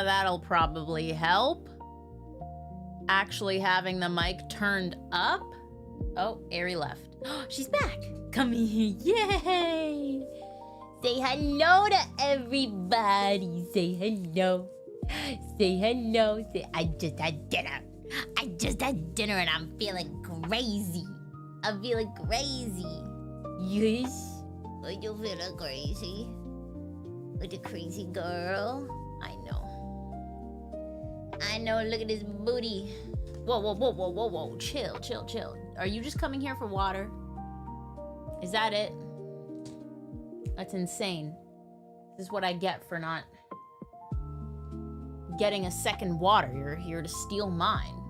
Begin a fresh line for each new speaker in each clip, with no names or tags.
That'll probably help. Actually having the mic turned up. Oh, Ari left. She's back. Come here. Yay! Say hello to everybody. Say hello. Say hello. Say, I just had dinner. I just had dinner and I'm feeling crazy. I'm feeling crazy. Yes? Are you feeling crazy? Like a crazy girl? I know. I know, look at this booty. Whoa, whoa, whoa, whoa, whoa, whoa. Chill, chill, chill. Are you just coming here for water? Is that it? That's insane. This is what I get for not getting a second water. You're here to steal mine.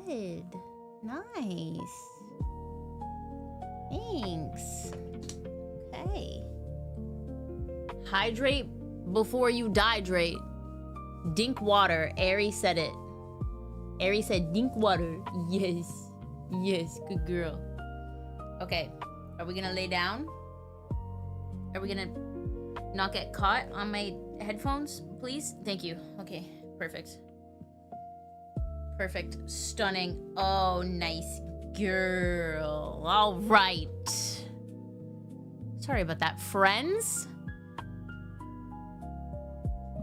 Good. Nice. Thanks. Okay. Hydrate before you dihydrate. Dink water. Ari said it. Ari said dink water. Yes. Yes, good girl. Okay. Are we gonna lay down? Are we gonna not get caught on my headphones, please? Thank you. Okay, perfect. Perfect. Stunning. Oh, nice girl. All right. Sorry about that, friends.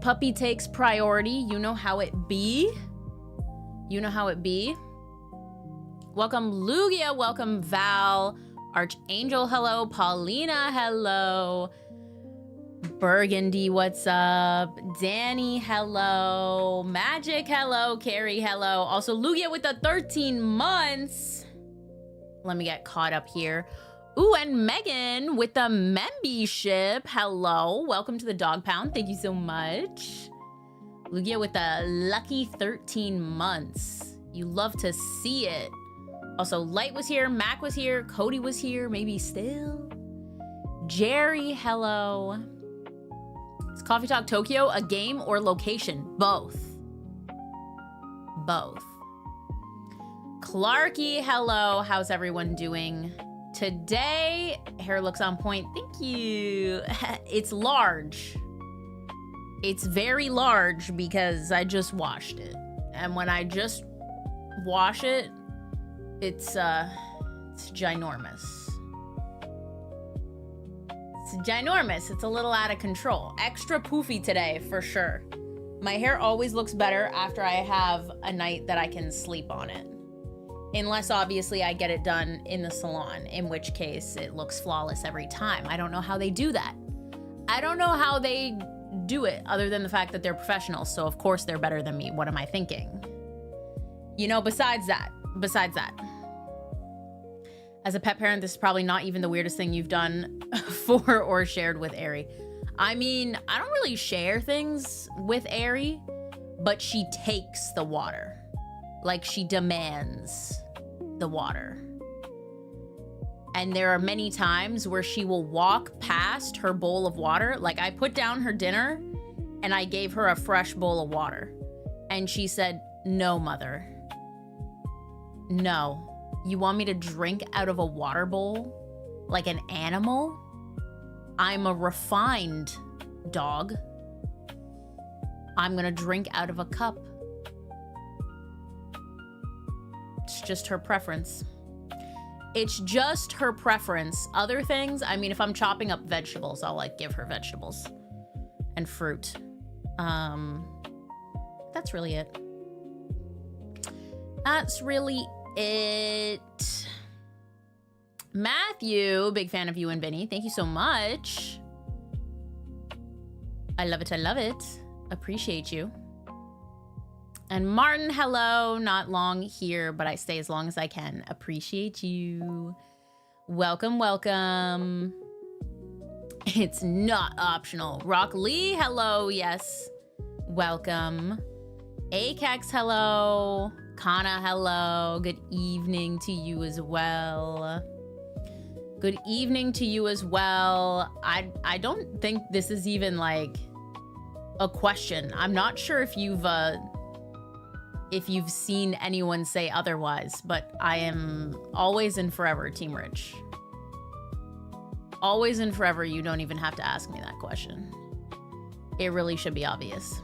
Puppy takes priority. You know how it be. You know how it be. Welcome, Lugia. Welcome, Val. Archangel, hello. Paulina, hello. Burgundy, what's up? Danny, hello. Magic, hello. Carrie, hello. Also, Lugia with the 13 months. Let me get caught up here. Ooh, and Megan with the membership. Hello. Welcome to the Dog Pound. Thank you so much. Lugia with the lucky 13 months. You love to see it. Also, Light was here. Mac was here. Cody was here. Maybe still. Jerry, hello. Is Coffee Talk Tokyo a game or location? Both. Both. Clarky, hello. How's everyone doing? Today, hair looks on point. Thank you. It's large. It's very large because I just washed it. And when I just wash it, it's ginormous. It's ginormous. It's a little out of control. Extra poofy today, for sure. My hair always looks better after I have a night that I can sleep on it. Unless, obviously, I get it done in the salon, in which case it looks flawless every time. I don't know how they do that. I don't know how they do it, other than the fact that they're professionals, so of course they're better than me. What am I thinking? You know, besides that. As a pet parent, this is probably not even the weirdest thing you've done for or shared with Ari. I mean, I don't really share things with Ari, but she takes the water. Like, she demands the water. And there are many times where she will walk past her bowl of water. Like, I put down her dinner and I gave her a fresh bowl of water. And she said, "No, mother. No. You want me to drink out of a water bowl like an animal? I'm a refined dog. I'm gonna drink out of a cup." It's just her preference. It's just her preference. Other things, I mean, if I'm chopping up vegetables, I'll like give her vegetables and fruit. That's really it. That's really it. Matthew, big fan of you and Benny. Thank you so much. I love it. I love it. Appreciate you. And Martin, hello. Not long here, but I stay as long as I can. Appreciate you. Welcome, welcome. It's not optional. Rock Lee, hello. Yes. Welcome. Akex, hello. Kana, hello. Good evening to you as well. Good evening to you as well. I don't think this is even like a question. I'm not sure if you've if you've seen anyone say otherwise, but I am always and forever Team Rich. Always and forever, you don't even have to ask me that question. It really should be obvious.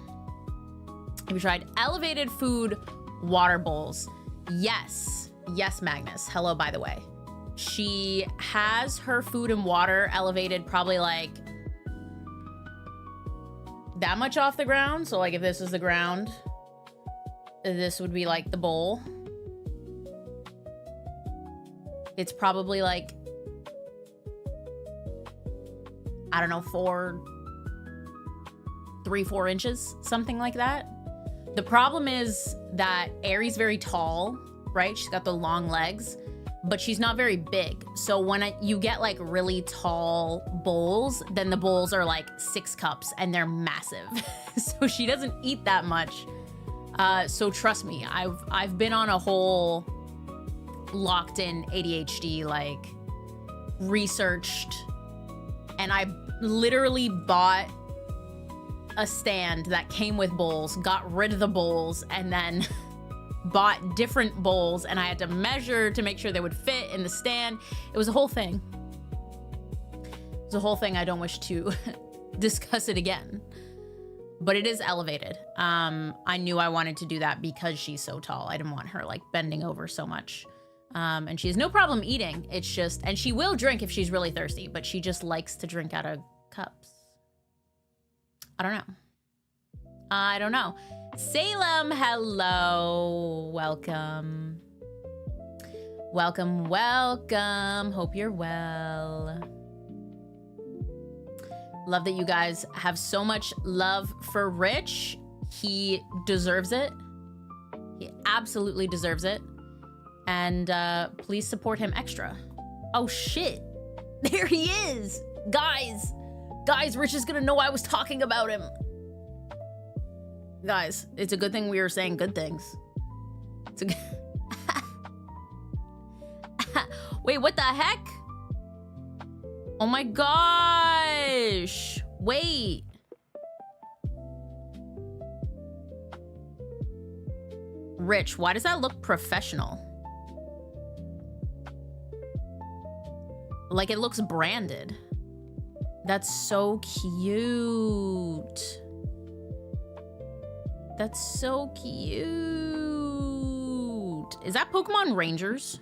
Have you tried elevated food water bowls? Yes. Yes, Magnus. Hello, by the way. She has her food and water elevated probably like that much off the ground. So like if this is the ground, this would be like the bowl. It's probably like, I don't know, 3-4 inches, something like that. The problem is that Aerie's very tall, right? She's got the long legs, but she's not very big. So when you get like really tall bowls, then the bowls are like 6 cups and they're massive. So she doesn't eat that much. So trust me, I've been on a whole locked in ADHD, like researched, and I literally bought a stand that came with bowls, got rid of the bowls, and then bought different bowls, and I had to measure to make sure they would fit in the stand. It was a whole thing. It was a whole thing. I don't wish to discuss it again, but it is elevated. I knew I wanted to do that because she's so tall. I didn't want her like bending over so much. And she has no problem eating. It's just, and she will drink if she's really thirsty, but she just likes to drink out of cups. I don't know. Salem, hello. Welcome. Welcome, welcome. Hope you're well. Love that you guys have so much love for Rich. He deserves it. He absolutely deserves it. And please support him extra. Oh shit. There he is. Guys, Rich is gonna know I was talking about him. Guys, it's a good thing we were saying good things. It's a good... Wait, what the heck? Oh my gosh. Wait. Rich, why does that look professional? Like it looks branded. That's so cute. That's so cute. Is that Pokemon Rangers?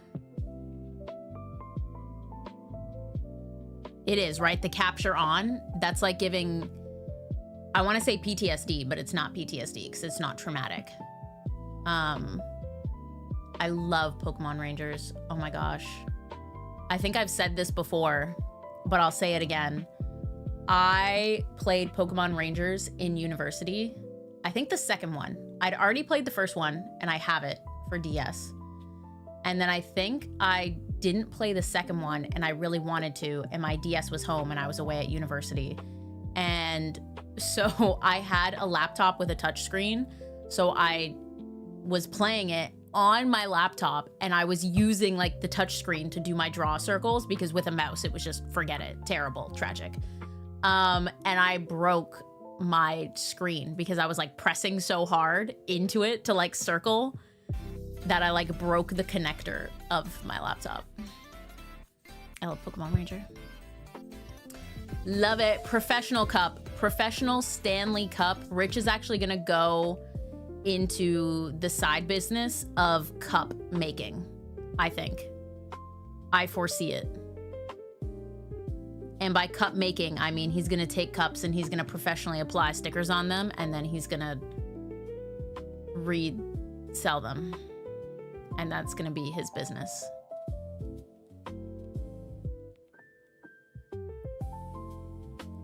It is, right? The capture on. That's like giving, I want to say PTSD, but it's not PTSD because it's not traumatic. I love Pokemon Rangers. Oh my gosh. I think I've said this before, but I'll say it again. I played Pokemon Rangers in university. I think the second one. I'd already played the first one, and I have it for DS. And then I think I didn't play the second one, and I really wanted to, and my DS was home, and I was away at university. And so I had a laptop with a touchscreen, so I was playing it on my laptop, and I was using like the touch screen to do my draw circles, because with a mouse it was just, forget it, terrible, tragic. And I broke my screen because I was like pressing so hard into it to like circle that I like broke the connector of my laptop. I love Pokemon Ranger. Love it. Professional cup, professional Stanley Cup. Rich is actually gonna go into the side business of cup making, I think. I foresee it. And by cup making, I mean he's gonna take cups and he's gonna professionally apply stickers on them, and then he's gonna resell them. And that's gonna be his business.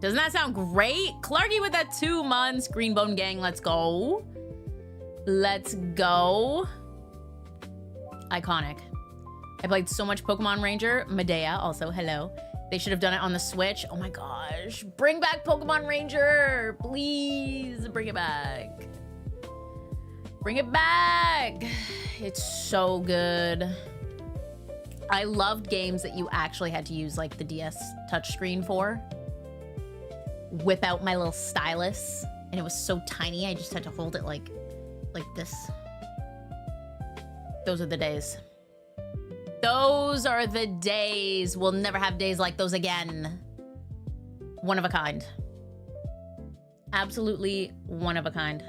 Doesn't that sound great? Clarky with that 2 months. Greenbone gang, let's go. Let's go. Iconic. I played so much Pokemon Ranger. Medea, also, hello. They should have done it on the Switch. Oh my gosh. Bring back Pokemon Ranger. Please bring it back. Bring it back. It's so good. I loved games that you actually had to use like the DS touchscreen for. Whip out my little stylus. And it was so tiny, I just had to hold it like this. Those are the days. Those are the days. We'll never have days like those again. One of a kind. Absolutely one of a kind.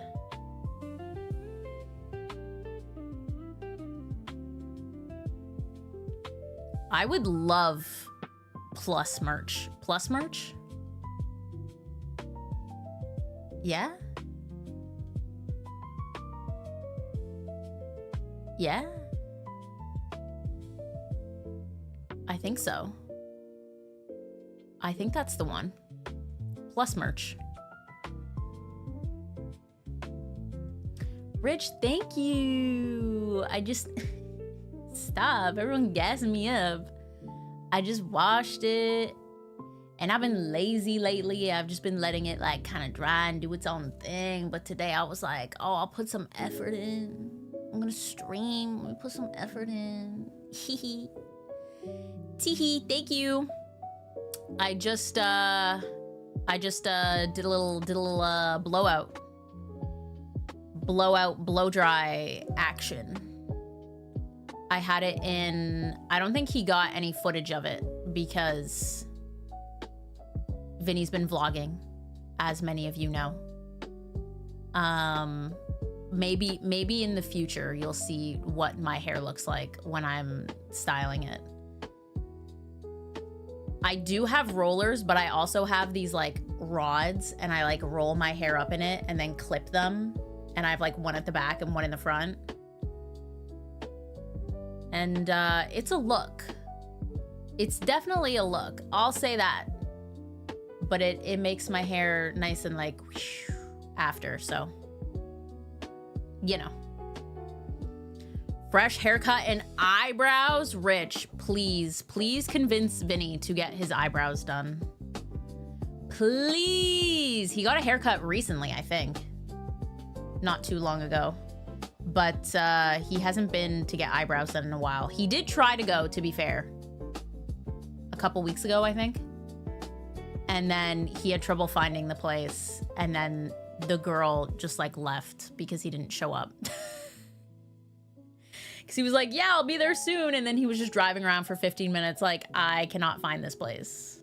I would love plus merch. Plus merch? Yeah? Yeah? I think so. I think that's the one. Plus merch. Rich, thank you. I just... Stop. Everyone gassing me up. I just washed it. And I've been lazy lately. I've just been letting it like kind of dry and do its own thing. But today I was like, oh, I'll put some effort in. I'm gonna stream. Let me put some effort in. Hee hee, thank you. I just did a little blow dry action. I had it in, I don't think he got any footage of it because Vinny's been vlogging, as many of you know. Maybe in the future you'll see what my hair looks like when I'm styling it. I do have rollers, but I also have these like rods, and I like roll my hair up in it and then clip them. And I have like one at the back and one in the front. And it's a look. It's definitely a look. I'll say that. But it makes my hair nice and like whoosh after, so you know. Fresh haircut and eyebrows. Rich, please convince Vinny to get his eyebrows done. Please. He got a haircut recently, I think. Not too long ago. But he hasn't been to get eyebrows done in a while. He did try to go, to be fair. A couple weeks ago, I think. And then he had trouble finding the place. And then the girl just like left because he didn't show up. Because he was like, yeah, I'll be there soon. And then he was just driving around for 15 minutes like, I cannot find this place.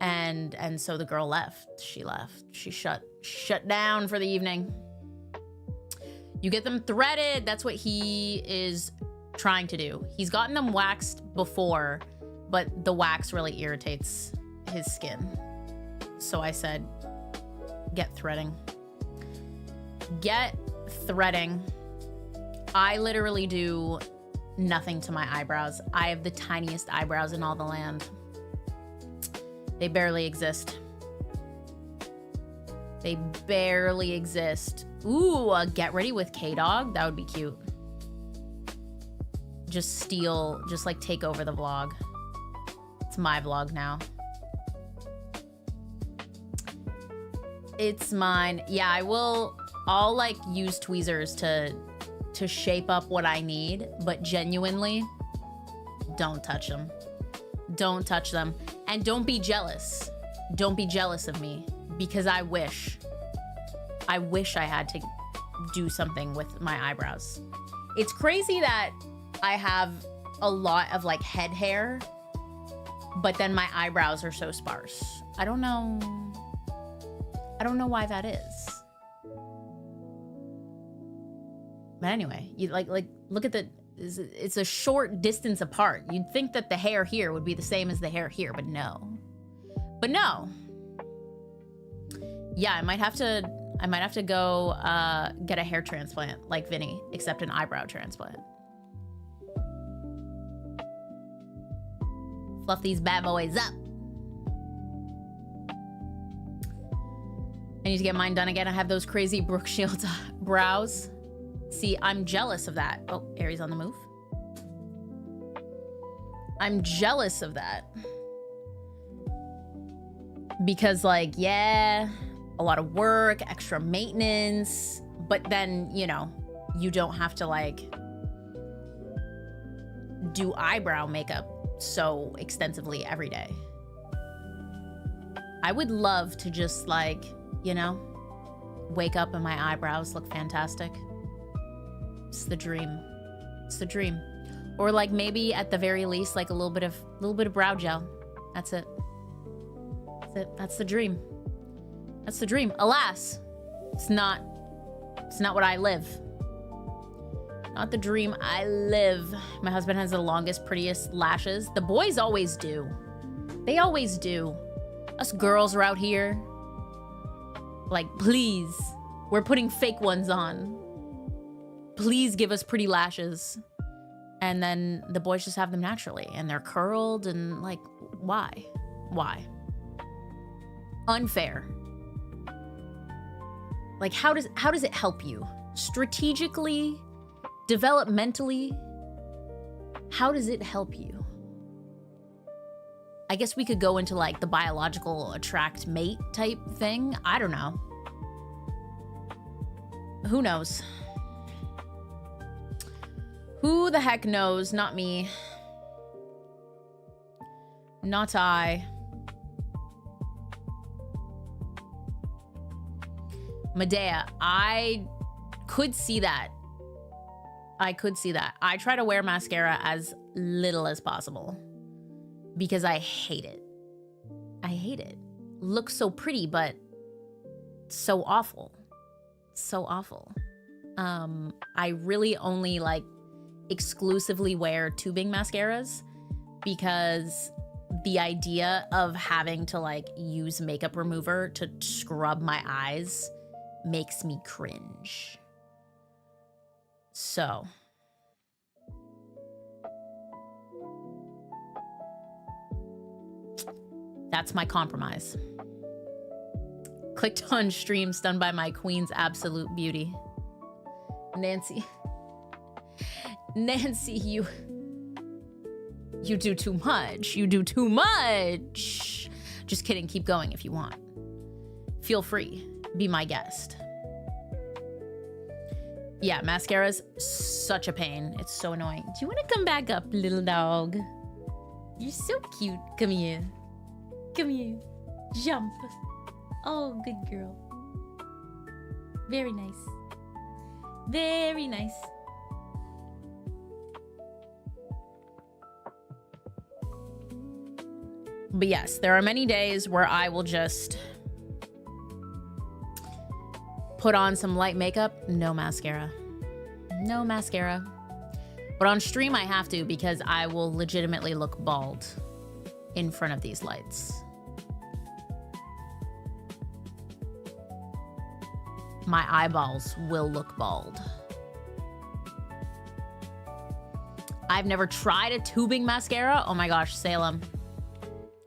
And so the girl left. She left. She shut down for the evening. You get them threaded. That's what he is trying to do. He's gotten them waxed before, but the wax really irritates his skin. So I said, get threading. Get threading. I literally do nothing to my eyebrows. I have the tiniest eyebrows in all the land. They barely exist. They barely exist. Ooh, get ready with K-Dog. That would be cute. Just like take over the vlog. It's my vlog now. It's mine. Yeah, I'll like use tweezers to shape up what I need, but genuinely, don't touch them. Don't touch them. And don't be jealous. Don't be jealous of me, because I wish I had to do something with my eyebrows. It's crazy that I have a lot of like head hair, but then my eyebrows are so sparse. I don't know why that is. But anyway, you like look at it's a short distance apart. You'd think that the hair here would be the same as the hair here, but no. But no. Yeah, I might have to go get a hair transplant like Vinny, except an eyebrow transplant. Fluff these bad boys up. I need to get mine done again. I have those crazy Brooke Shields brows. See, I'm jealous of that. Oh, Aries on the move. I'm jealous of that. Because like, yeah, a lot of work, extra maintenance, but then, you know, you don't have to like do eyebrow makeup so extensively every day. I would love to just like, you know, wake up and my eyebrows look fantastic. It's the dream. It's the dream. Or like maybe at the very least, like a little bit of brow gel. That's it. That's it. That's the dream. That's the dream. Alas, it's not what I live. Not the dream I live. My husband has the longest, prettiest lashes. The boys always do. They always do. Us girls are out here. Like, please. We're putting fake ones on. Please give us pretty lashes. And then the boys just have them naturally. And they're curled and like, why? Why? Unfair. Like, how does it help you? Strategically, developmentally, how does it help you? I guess we could go into like the biological attract mate type thing. I don't know. Who knows? Who the heck knows? Not me. Not I. Medea, I could see that. I could see that. I try to wear mascara as little as possible because I hate it. I hate it. Looks so pretty, but so awful. So awful. I really only like exclusively wear tubing mascaras because the idea of having to like use makeup remover to scrub my eyes makes me cringe. So that's my compromise. Clicked on stream, stunned by my queen's absolute beauty. Nancy, you do too much. You do too much. Just kidding. Keep going if you want. Feel free. Be my guest. Yeah, mascara's such a pain. It's so annoying. Do you want to come back up, little dog? You're so cute. Come here. Come here. Jump. Oh, good girl. Very nice. Very nice. But yes, there are many days where I will just put on some light makeup, no mascara. No mascara. But on stream I have to because I will legitimately look bald in front of these lights. My eyeballs will look bald. I've never tried a tubing mascara. Oh my gosh, Salem.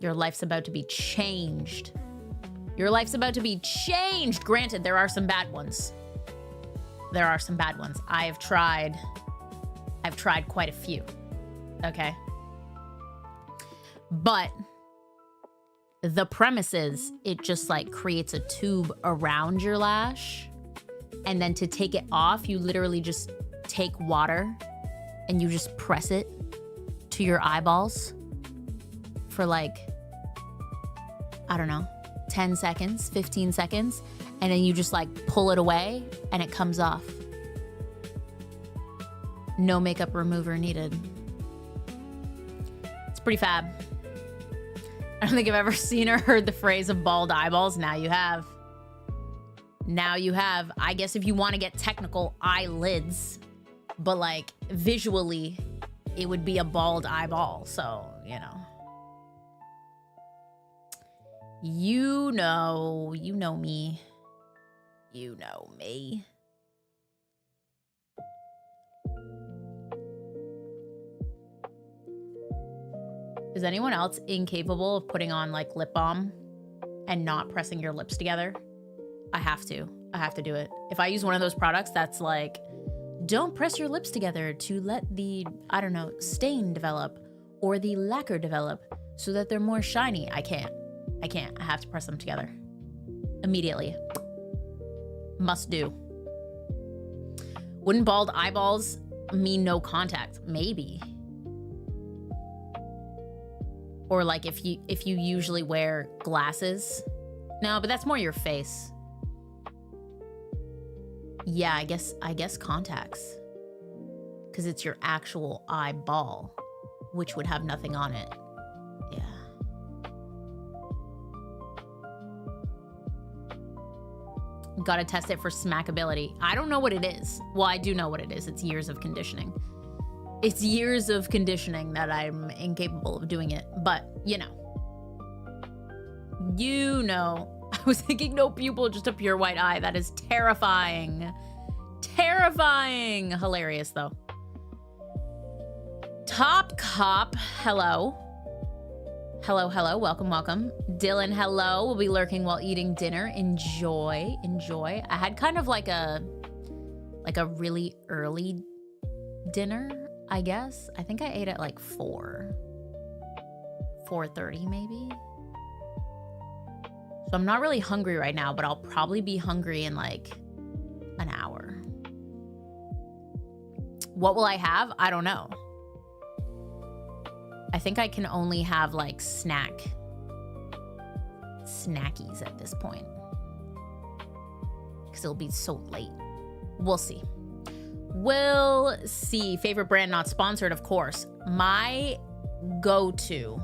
Your life's about to be changed. Your life's about to be changed. Granted, there are some bad ones. There are some bad ones. I've tried quite a few. Okay. But the premise is it just like creates a tube around your lash. And then to take it off, you literally just take water and you just press it to your eyeballs for like, I don't know, 10 seconds, 15 seconds. And then you just like pull it away and it comes off. No makeup remover needed. It's pretty fab. I don't think I've ever seen or heard the phrase of bald eyeballs. Now you have. Now you have. I guess if you want to get technical, eyelids. But like visually, it would be a bald eyeball. So, you know. You know me. You know me. Is anyone else incapable of putting on like lip balm and not pressing your lips together? I have to do it. If I use one of those products that's like, don't press your lips together to let the, I don't know, stain develop or the lacquer develop so that they're more shiny. I can't. I have to press them together immediately. Must do. Wouldn't bald eyeballs mean no contact? Maybe. Or like if you usually wear glasses. No, but that's more your face. Yeah, I guess contacts. because it's your actual eyeball, which would have nothing on it. Yeah. Gotta test it for smackability. I don't know what it is. Well, I do know what it is. It's years of conditioning. It's years of conditioning that I'm incapable of doing it. But, you know. You know. I was thinking no pupil, just a pure white eye. That is terrifying. Terrifying. Hilarious, though. Top Cop, hello. Hello, hello, welcome, welcome. Dylan, hello. We'll be lurking while eating dinner. Enjoy, enjoy. I had kind of like a really early dinner, I guess. I think I ate at like 4:30 maybe. So I'm not really hungry right now, but I'll probably be hungry in like an hour. What will I have? I don't know. I think I can only have like snackies at this point. Because it'll be so late. We'll see. We'll see. Favorite brand not sponsored, of course. My go-to.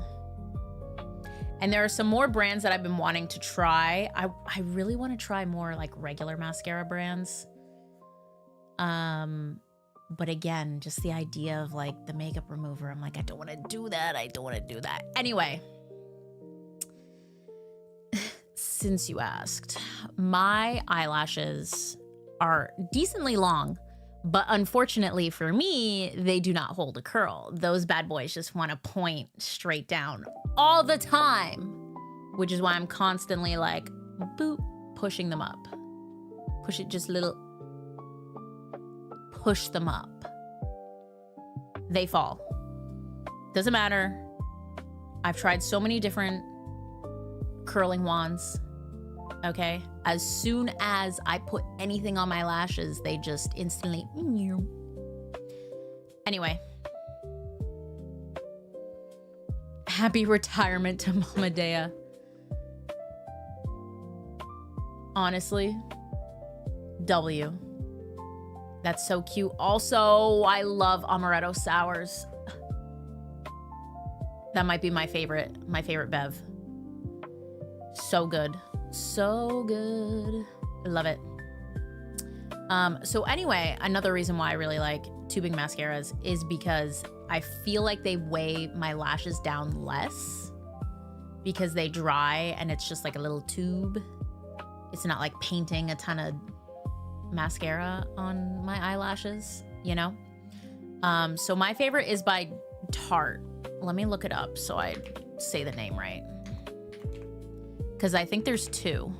And there are some more brands that I've been wanting to try. I really want to try more like regular mascara brands. But again, just the idea of like the makeup remover, I'm like, I don't want to do that. I don't want to do that. Anyway, since you asked, my eyelashes are decently long, but unfortunately for me, they do not hold a curl. Those bad boys just want to point straight down all the time, which is why I'm constantly like, boop, pushing them up. Push it just little. Push them up. They fall. Doesn't matter. I've tried so many different curling wands. Okay? As soon as I put anything on my lashes, they just instantly... Anyway. Happy retirement to Mama Dea. Honestly. W. That's so cute. Also, I love amaretto sours. That might be my favorite bev. So good. So good. I love it. So anyway, another reason why I really like tubing mascaras is because I feel like they weigh my lashes down less because they dry and it's just like a little tube. It's not like painting a ton of mascara on my eyelashes, you know? So my favorite is by Tarte. Let me look it up so I say the name right. Because I think there's two.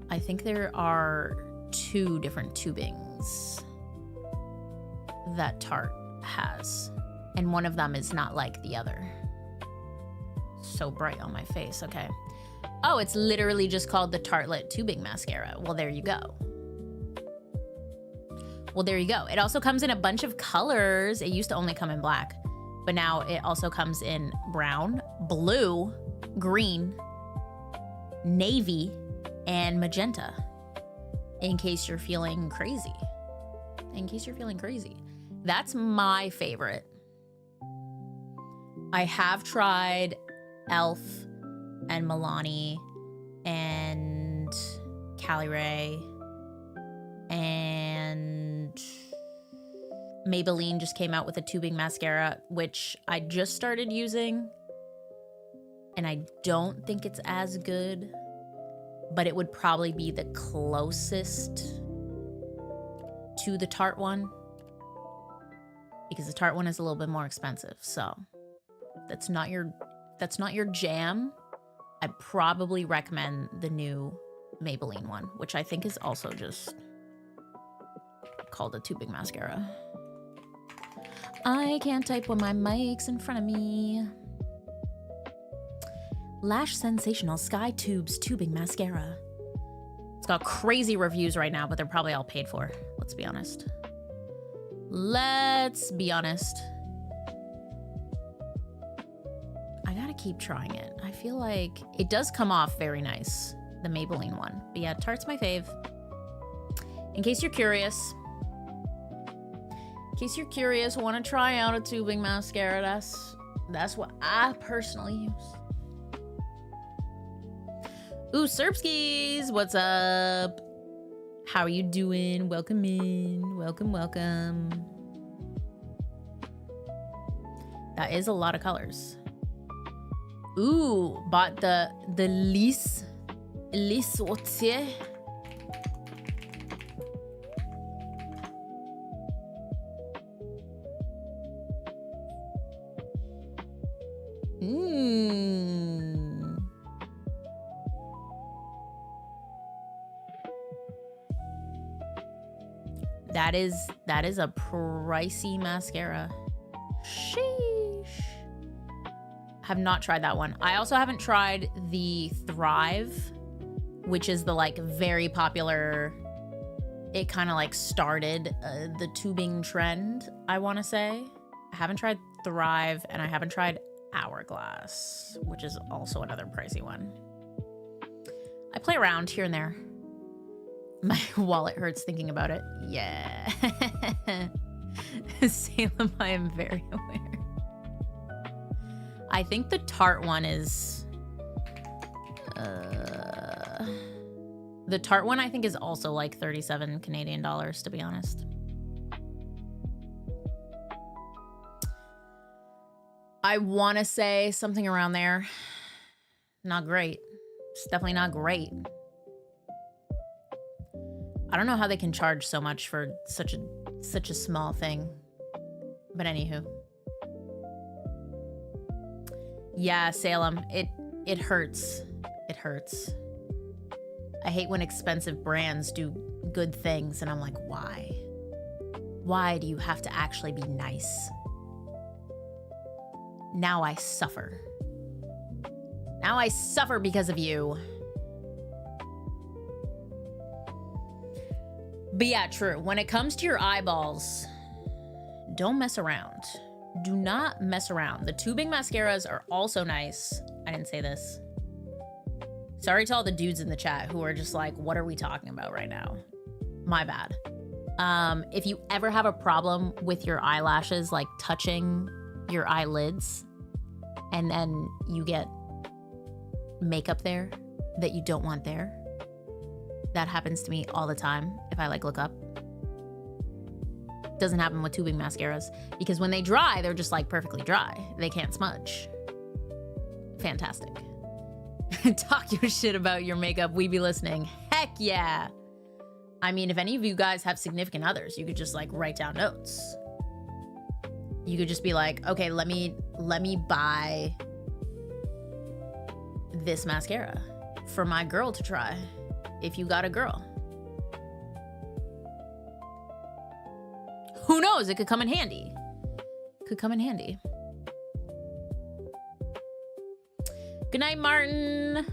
I think there are two different tubings that Tarte has. And one of them is not like the other. So bright on my face, okay. Oh, it's literally just called the Tartelette Tubing Mascara. Well, there you go. Well, there you go. It also comes in a bunch of colors. It used to only come in black, but now it also comes in brown, blue, green, navy, and magenta. In case you're feeling crazy. In case you're feeling crazy. That's my favorite. I have tried e.l.f. and Milani and Caliray and Maybelline just came out with a tubing mascara, which I just started using, and I don't think it's as good, but it would probably be the closest to the Tarte one because the Tarte one is a little bit more expensive. So if that's not your jam, I probably recommend the new Maybelline one, which I think is also just called a tubing mascara. I can't type when my mic's in front of me. Lash Sensational Sky Tubes Tubing Mascara. It's got crazy reviews right now, but they're probably all paid for. Let's be honest. Let's be honest. I gotta keep trying it. I feel like it does come off very nice, the Maybelline one. But yeah, Tarte's my fave. In case you're curious. In case you're curious, want to try out a tubing mascara, that's what I personally use. Ooh, Serpskis, what's up? How are you doing? Welcome in. Welcome, welcome. That is a lot of colors. Ooh, bought the Lys Haute. That is a pricey mascara. Sheesh. Have not tried that one. I also haven't tried the Thrive, which is the like very popular, it kind of like started the tubing trend, I want to say. I haven't tried Thrive, and I haven't tried Hourglass, which is also another pricey one. I play around here and there. My wallet hurts thinking about it. Yeah. Salem, I am very aware. I think the Tarte one is... the Tarte one I think is also like 37 Canadian dollars, to be honest. I want to say something around there. Not great. It's definitely not great. I don't know how they can charge so much for such a small thing. But anywho. Yeah, Salem, it hurts. It hurts. I hate when expensive brands do good things and I'm like, why? Why do you have to actually be nice? Now I suffer. Now I suffer because of you. But yeah, true. When it comes to your eyeballs, don't mess around. Do not mess around. The tubing mascaras are also nice. I didn't say this. Sorry to all the dudes in the chat who are just like, what are we talking about right now? My bad. If you ever have a problem with your eyelashes, like touching your eyelids, and then you get makeup there that you don't want there, that happens to me all the time if I like look up. Doesn't happen with tubing mascaras because when they dry, they're just like perfectly dry. They can't smudge. Fantastic. Talk your shit about your makeup. We be listening. Heck yeah. I mean, if any of you guys have significant others, you could just like write down notes. You could just be like, okay, let me buy this mascara for my girl to try. If you got a girl. Who knows? It could come in handy. Could come in handy. Good night, Martin.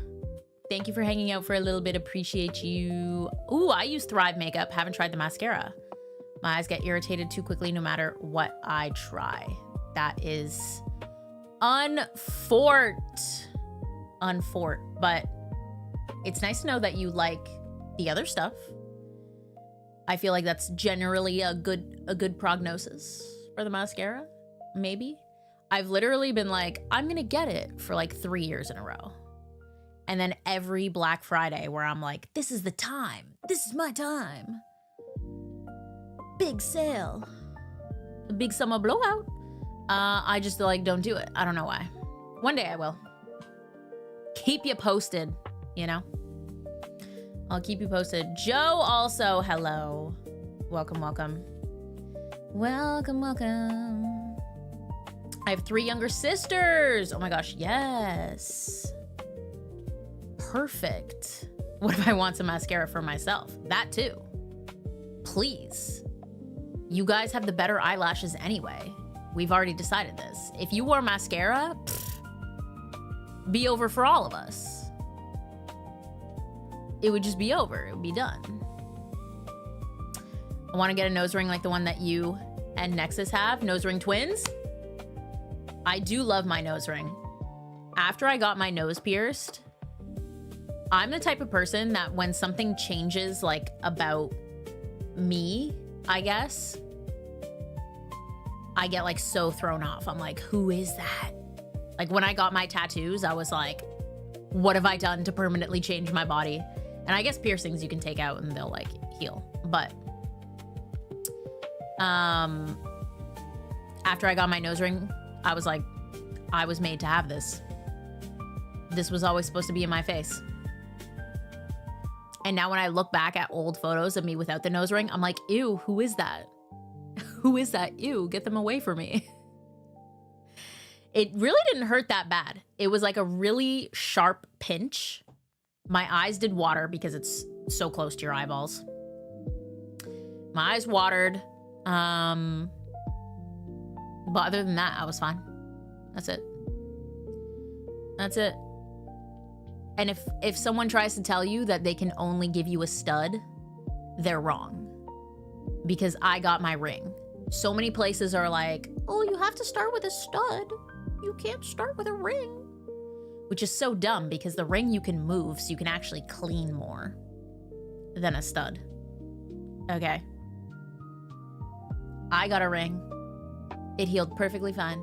Thank you for hanging out for a little bit. Appreciate you. Ooh, I use Thrive makeup. Haven't tried the mascara. My eyes get irritated too quickly no matter what I try. That is unfort. But it's nice to know that you like the other stuff. I feel like that's generally a good prognosis for the mascara. Maybe. I've literally been like, I'm gonna get it for like 3 years in a row. And then every Black Friday where I'm like, this is the time. This is my time. Big sale. A big summer blowout. I just like don't do it. I don't know why. One day I will. Keep you posted, you know? I'll keep you posted. Joe also, hello. Welcome, welcome. Welcome, welcome. I have 3 younger sisters. Oh my gosh, yes. Perfect. What if I want some mascara for myself? That too. Please. You guys have the better eyelashes anyway. We've already decided this. If you wore mascara, be over for all of us. It would just be over. It would be done. I want to get a nose ring like the one that you and Nexus have. Nose ring twins. I do love my nose ring. After I got my nose pierced, I'm the type of person that when something changes like about me, I guess, I get like so thrown off. I'm like, who is that? Like when I got my tattoos, I was like, what have I done to permanently change my body? And I guess piercings you can take out and they'll like heal. But after I got my nose ring, I was like, I was made to have this. This was always supposed to be in my face. And now when I look back at old photos of me without the nose ring, I'm like, ew, who is that? Who is that? Ew, get them away from me. It really didn't hurt that bad. It was like a really sharp pinch. My eyes did water because it's so close to your eyeballs. My eyes watered. But other than that, I was fine. That's it. That's it. And if someone tries to tell you that they can only give you a stud, they're wrong. Because I got my ring. So many places are like, oh, you have to start with a stud. You can't start with a ring. Which is so dumb because the ring you can move so you can actually clean more than a stud. Okay. I got a ring. It healed perfectly fine.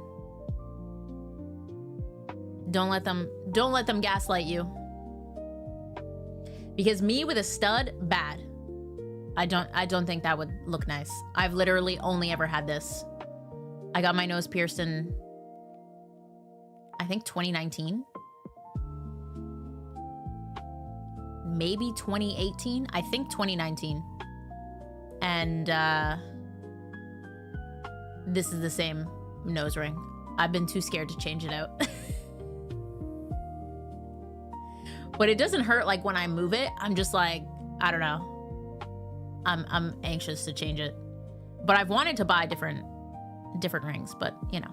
Don't let them gaslight you. Because me with a stud, bad. I don't think that would look nice. I've literally only ever had this. I got my nose pierced in, I think 2019. Maybe 2018. I think 2019. And this is the same nose ring. I've been too scared to change it out. But it doesn't hurt like when I move it. I'm just like, I don't know. I'm anxious to change it. But I've wanted to buy different rings, but you know.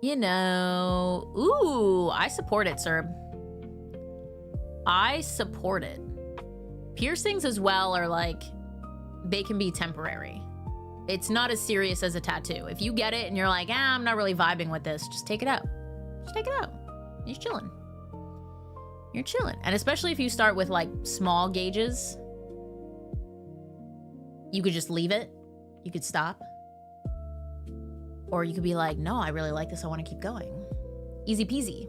You know. Ooh, I support it, sir. I support it. Piercings as well are like, they can be temporary. It's not as serious as a tattoo. If you get it and you're like, I'm not really vibing with this, just take it out. Just take it out. You're chilling. You're chilling. And especially if you start with like small gauges, you could just leave it. You could stop. Or you could be like, no, I really like this. I want to keep going. Easy peasy.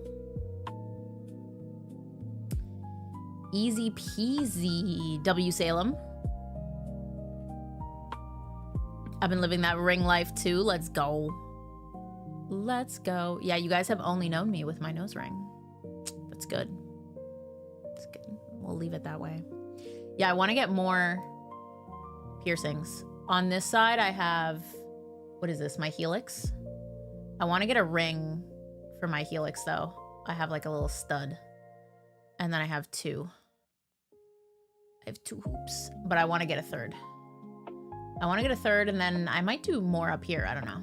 Easy peasy, W. Salem. I've been living that ring life too. Let's go. Let's go. Yeah, you guys have only known me with my nose ring. That's good. That's good. We'll leave it that way. Yeah, I want to get more piercings. On this side, I have, what is this? My helix. I want to get a ring for my helix though. I have like a little stud. And then I have two. I have two hoops, but I want to get a third. I want to get a third, and then I might do more up here. I don't know.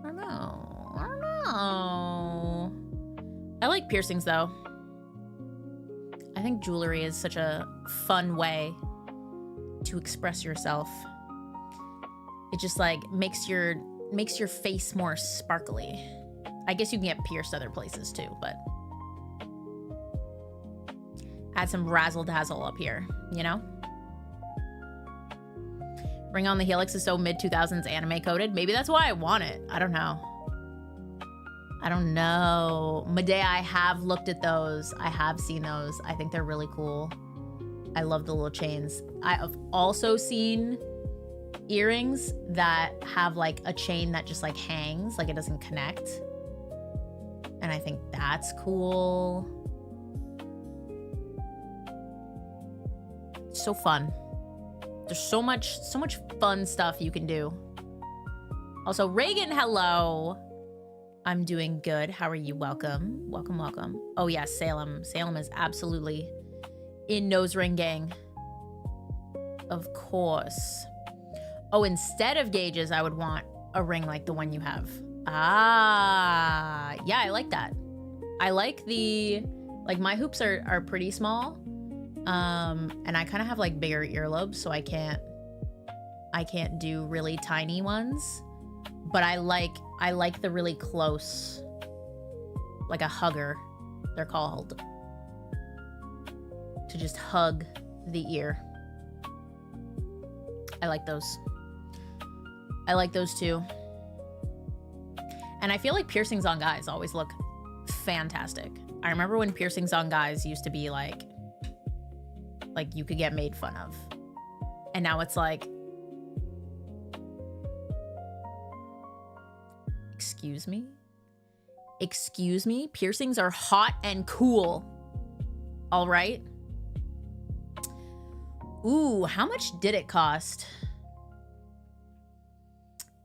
I don't know. I like piercings, though. I think jewelry is such a fun way to express yourself. It just, like, makes your face more sparkly. I guess you can get pierced other places, too, but add some razzle-dazzle up here, you know? Ring on the Helix is so mid-2000s anime coded. Maybe that's why I want it. I don't know. I don't know. Medea, I have looked at those. I have seen those. I think they're really cool. I love the little chains. I have also seen earrings that have like a chain that just like hangs, like it doesn't connect. And I think that's cool. It's so fun. There's so much fun stuff you can do. Also, Reagan, hello. I'm doing good. How are you? Welcome. Welcome, welcome. Oh, yeah, Salem. Salem is absolutely in nose ring gang. Of course. Oh, instead of gauges, I would want a ring like the one you have. Ah, yeah, I like that. I like the, like my hoops are pretty small. And I kind of have like bigger earlobes, so I can't do really tiny ones, but I like the really close, like a hugger, they're called. to just hug the ear. I like those. I like those too. And I feel like piercings on guys always look fantastic. I remember when piercings on guys used to be like you could get made fun of. And now it's like, excuse me? Excuse me? Piercings are hot and cool. All right. Ooh, how much did it cost?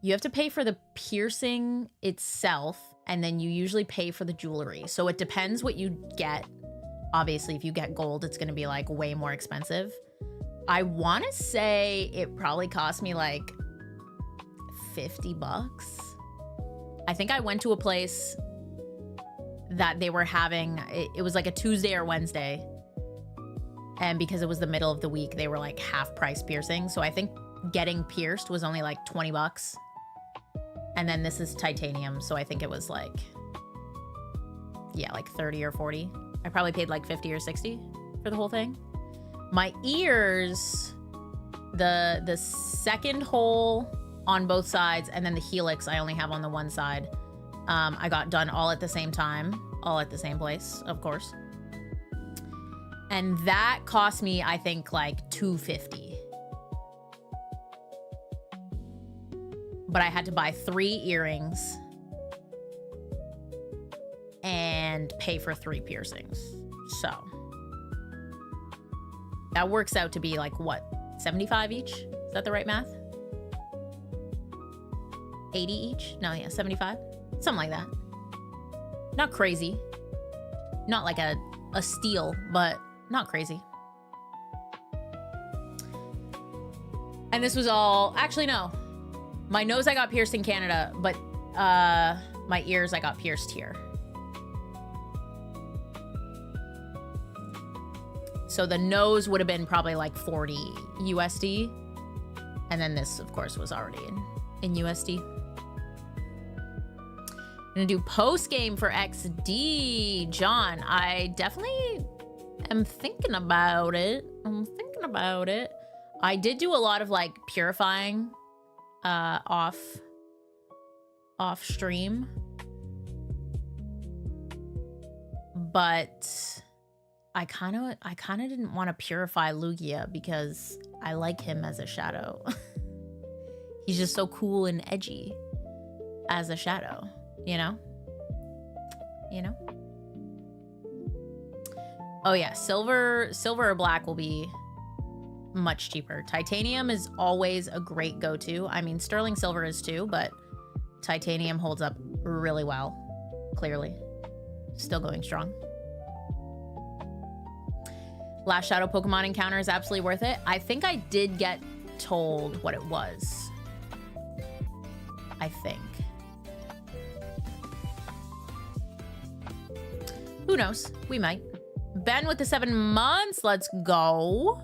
You have to pay for the piercing itself, and then you usually pay for the jewelry. So it depends what you get. Obviously, if you get gold, it's going to be like way more expensive. I want to say it probably cost me like $50. I think I went to a place that they were having, it was like a Tuesday or Wednesday. And because it was the middle of the week, they were like half price piercing. So I think getting pierced was only like $20. And then this is titanium. So I think it was like, yeah, like 30 or 40. I probably paid like 50 or 60 for the whole thing. My ears, the second hole on both sides, and then the helix I only have on the one side. I got done all at the same time, all at the same place, of course. And that cost me, I think, like $250. But I had to buy 3 earrings and pay for 3 piercings. So that works out to be like, what, 75 each? Is that the right math? 80 each? No, yeah, 75. Something like that. Not crazy. Not like a steal, but not crazy. And this was all, actually no. My nose I got pierced in Canada, but my ears I got pierced here. So the nose would have been probably like 40 USD. And then this, of course, was already in USD. I'm gonna do post game for XD. John, I definitely am thinking about it. I did do a lot of like purifying off stream. But I kind of didn't want to purify Lugia because I like him as a shadow. He's just so cool and edgy as a shadow, you know? You know? Oh yeah, silver or black will be much cheaper. Titanium is always a great go-to. I mean, sterling silver is too, but titanium holds up really well. Clearly. Still going strong. Last Shadow Pokemon encounter is absolutely worth it. I think I did get told what it was. I think. Who knows? We might. Ben with the 7 months. Let's go.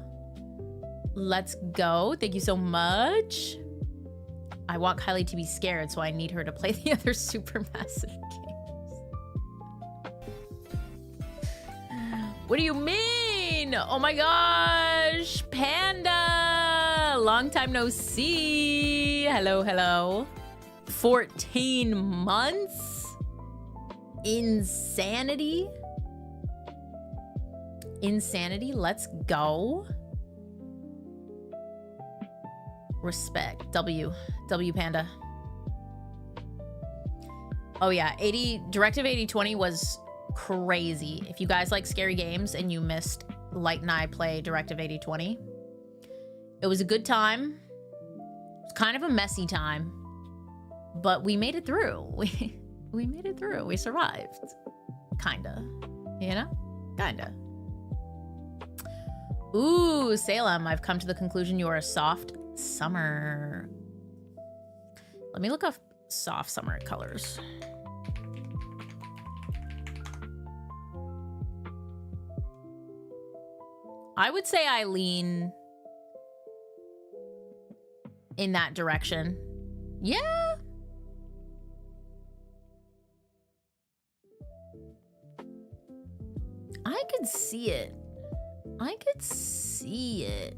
Let's go. Thank you so much. I want Kylie to be scared, so I need her to play the other Supermassive games. What do you mean? Oh my gosh. Panda. Long time no see. Hello, hello. 14 months? Insanity? Insanity? Let's go. Respect. W Panda. Oh yeah, Directive 8020 was crazy. If you guys like scary games and you missed Light and I play Directive 8020, it was a good time. It was kind of a messy time, but we made it through. We made it through. We survived. Kinda. You know? Kinda. Ooh, Salem, I've come to the conclusion you are a soft summer. Let me look up soft summer colors. I would say I lean in that direction. Yeah. I could see it. I could see it.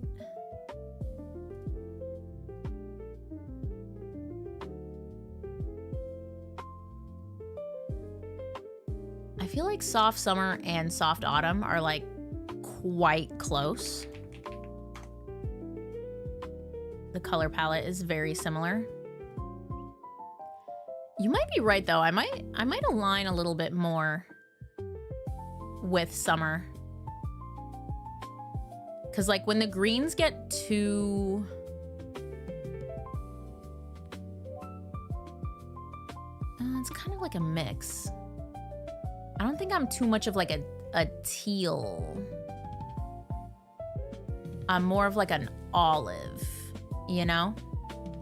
I feel like soft summer and soft autumn are like quite close. The color palette is very similar. You might be right though. I might align a little bit more with summer. Cause like when the greens get too it's kind of like a mix. I don't think I'm too much of like a teal. I'm more of like an olive, you know?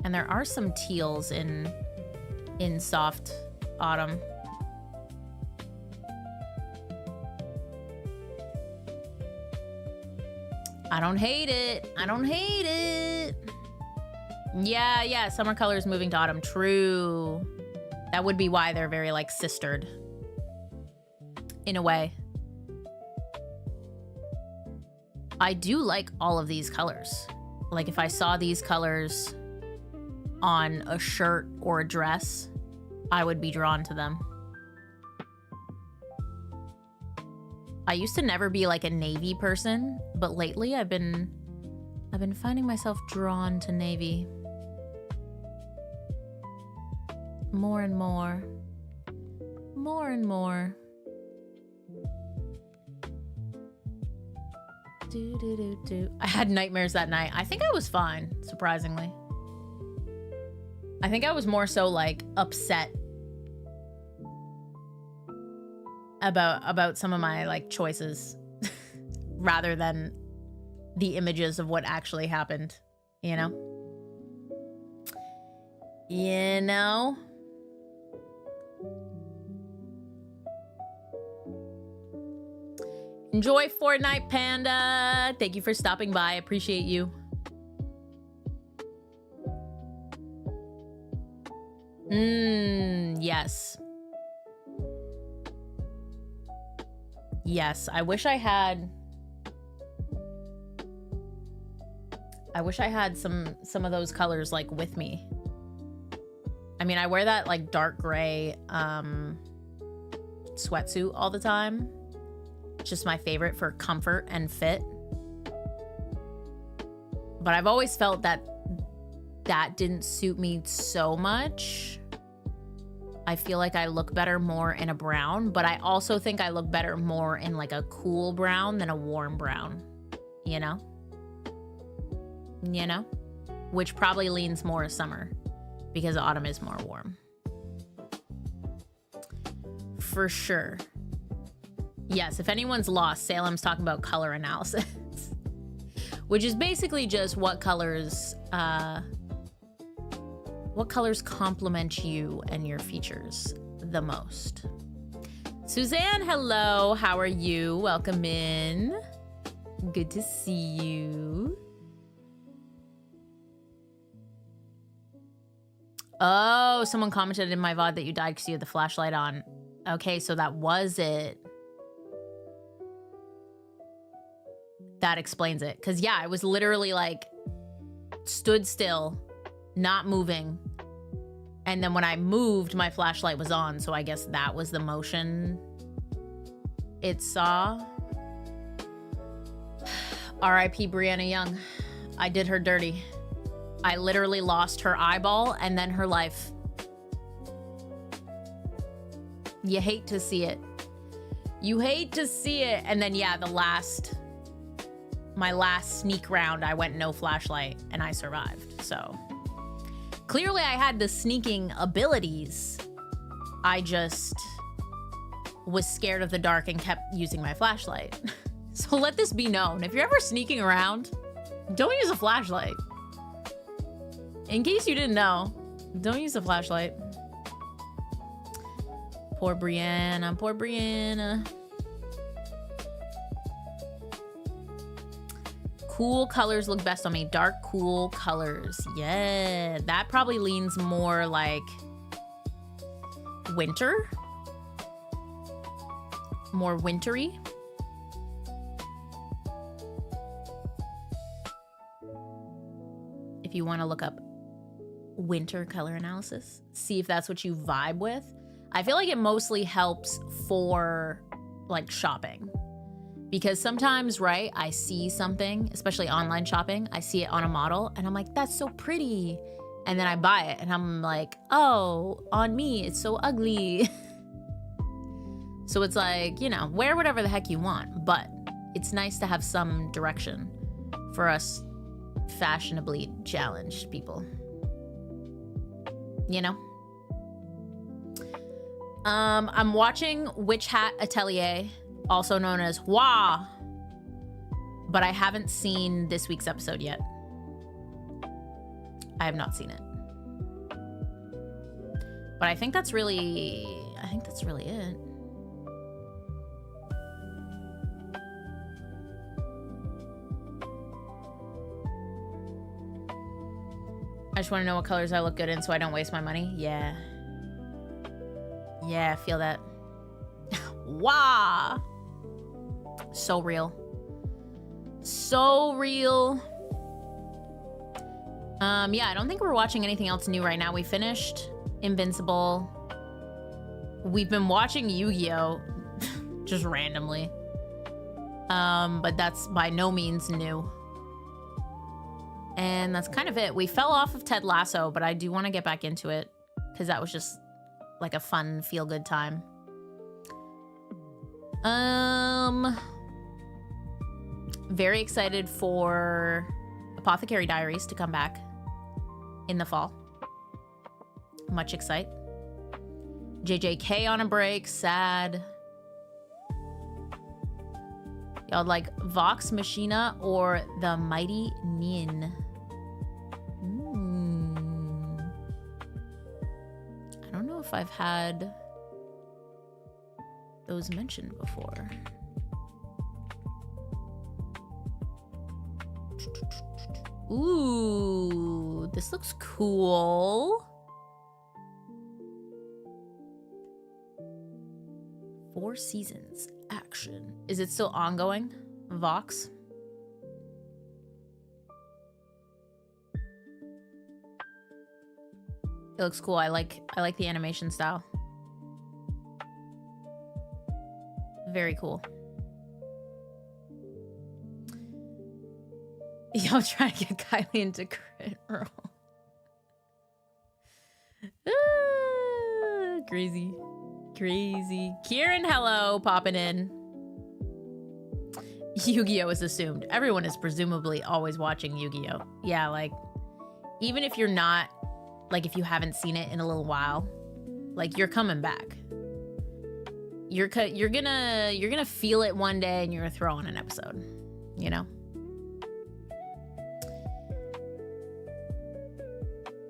And there are some teals in soft autumn. I don't hate it. I don't hate it. Yeah, summer colors moving to autumn. True. That would be why they're very like sistered. In a way. I do like all of these colors. Like if I saw these colors on a shirt or a dress, I would be drawn to them. I used to never be like a navy person, but lately I've been finding myself drawn to navy. More and more. More and more. I had nightmares that night. I think I was fine, surprisingly. I think I was more so like upset about some of my like choices rather than the images of what actually happened, you know? You know? Enjoy Fortnite, Panda. Thank you for stopping by. I appreciate you. Yes. Yes, I wish I had some of those colors like with me. I mean, I wear that like dark gray sweatsuit all the time. It's just my favorite for comfort and fit. But I've always felt that didn't suit me so much. I feel like I look better more in a brown, but I also think I look better more in like a cool brown than a warm brown, you know? You know? Which probably leans more summer because autumn is more warm. For sure. Yes, if anyone's lost, Salem's talking about color analysis, which is basically just what colors complement you and your features the most. Suzanne, hello. How are you? Welcome in. Good to see you. Oh, someone commented in my VOD that you died because you had the flashlight on. Okay, so that was it. That explains it. Because, yeah, I was literally, like, stood still, not moving. And then when I moved, my flashlight was on. So I guess that was the motion it saw. R.I.P. Brianna Young. I did her dirty. I literally lost her eyeball and then her life. You hate to see it. You hate to see it. And then, yeah, my last sneak round, I went no flashlight and I survived. So clearly I had the sneaking abilities. I just was scared of the dark and kept using my flashlight. So let this be known. If you're ever sneaking around, don't use a flashlight. In case you didn't know, don't use a flashlight. Poor Brianna, poor Brianna. Cool colors look best on me. Dark, cool colors. Yeah, that probably leans more like winter. More wintry. if you want to look up winter color analysis, see if that's what you vibe with. I feel like it mostly helps for like shopping, because sometimes, right, I see something, especially online shopping, I see it on a model and I'm like, that's so pretty. And then I buy it and I'm like, oh, on me, it's so ugly. So it's like, you know, wear whatever the heck you want, but it's nice to have some direction for us fashionably challenged people. You know? I'm watching Witch Hat Atelier, also known as Wah, but I haven't seen this week's episode yet. I have not seen it. But I think that's really it. I just want to know what colors I look good in so I don't waste my money. Yeah. Yeah, I feel that. Wow. So real. So real. Yeah, I don't think we're watching anything else new right now. We finished Invincible. We've been watching Yu-Gi-Oh! Just randomly. But that's by no means new. And that's kind of it. We fell off of Ted Lasso, but I do want to get back into it because that was just like a fun, feel-good time. Very excited for Apothecary Diaries to come back in the fall. Much excite. JJK on a break, sad. Y'all like Vox Machina or the Mighty Nin? I don't know if I've had those mentioned before. Ooh, this looks cool. 4 seasons action. Is it still ongoing? Vox? It looks cool. I like the animation style. Very cool. Y'all trying to get Kylie into crit roll. Crazy. Crazy. Kieran, hello, popping in. Yu-Gi-Oh! Is assumed. Everyone is presumably always watching Yu-Gi-Oh! Yeah, like, even if you're not, like, if you haven't seen it in a little while, like, you're coming back. You're gonna feel it one day and you're gonna throw on an episode, you know?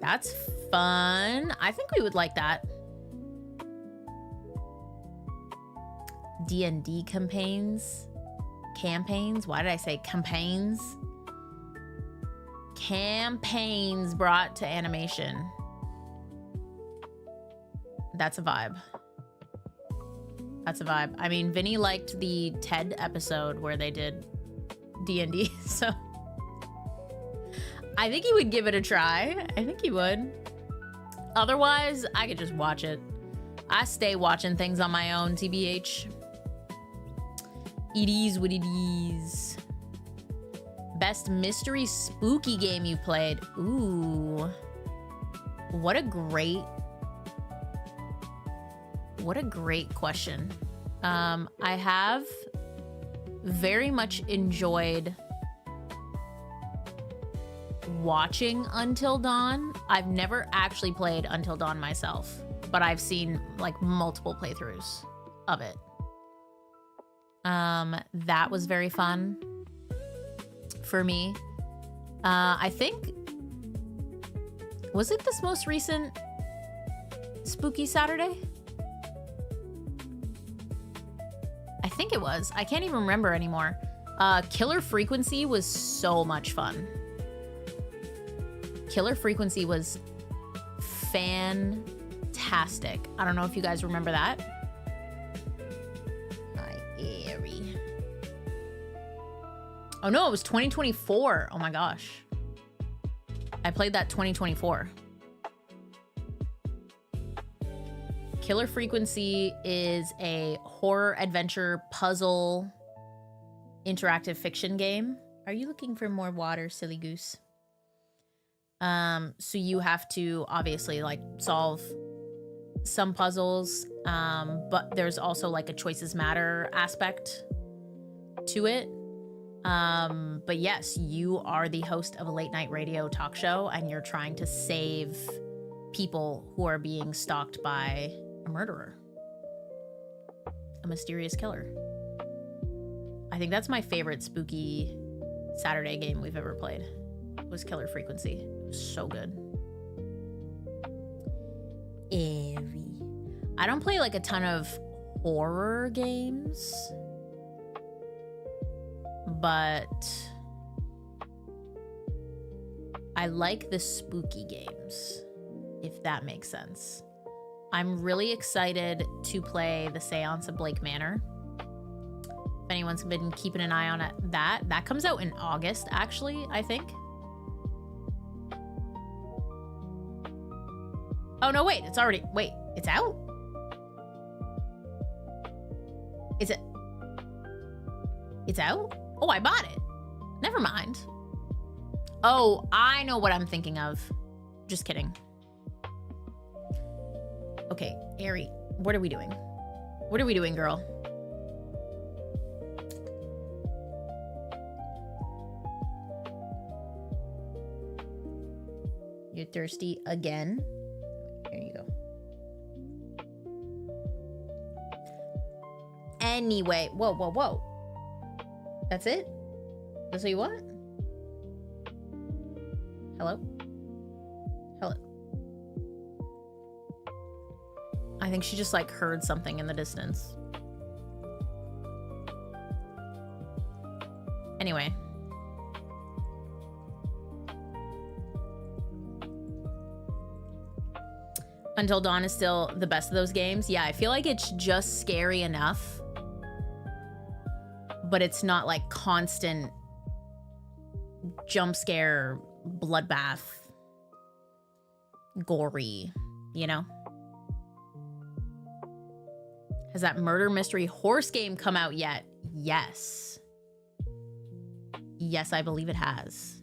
That's fun. I think we would like that. D&D campaigns. Why did I say campaigns? Campaigns brought to animation. That's a vibe. That's a vibe. I mean, Vinny liked the TED episode where they did D&D, so I think he would give it a try. I think he would. Otherwise, I could just watch it. I stay watching things on my own, TBH. It is what it is. Best mystery spooky game you played. Ooh. What a great question. I have very much enjoyed watching Until Dawn. I've never actually played Until Dawn myself, but I've seen like multiple playthroughs of it. That was very fun for me. I think, was it this most recent Spooky Saturday? I think it was. I can't even remember anymore. Killer Frequency was so much fun. Killer Frequency was fantastic. I don't know if you guys remember that. Oh no, it was 2024. Oh my gosh. I played that 2024. Killer Frequency is a horror adventure puzzle interactive fiction game. Are you looking for more water, silly goose? So you have to obviously like solve some puzzles, but there's also like a choices matter aspect to it. But yes, you are the host of a late night radio talk show and you're trying to save people who are being stalked by a murderer, a mysterious killer. I think that's my favorite spooky Saturday game we've ever played. Was Killer Frequency. It was so good. I don't play like a ton of horror games, but I like the spooky games, if that makes sense. I'm really excited to play the Seance of Blake Manor. If anyone's been keeping an eye on it, that comes out in August, actually, I think. Oh, no, wait, it's already, wait, it's out? Is it? It's out? Oh, I bought it. Never mind. Oh, I know what I'm thinking of. Just kidding. Okay, Ari, what are we doing? What are we doing, girl? You're thirsty again? Here you go. Anyway, whoa, whoa, whoa. That's it? That's what you want? Hello? Hello? I think she just like heard something in the distance. Anyway. Until Dawn is still the best of those games. Yeah, I feel like it's just scary enough, but it's not like constant jump scare, bloodbath, gory, you know? Has that murder mystery horse game come out yet? Yes. Yes, I believe it has.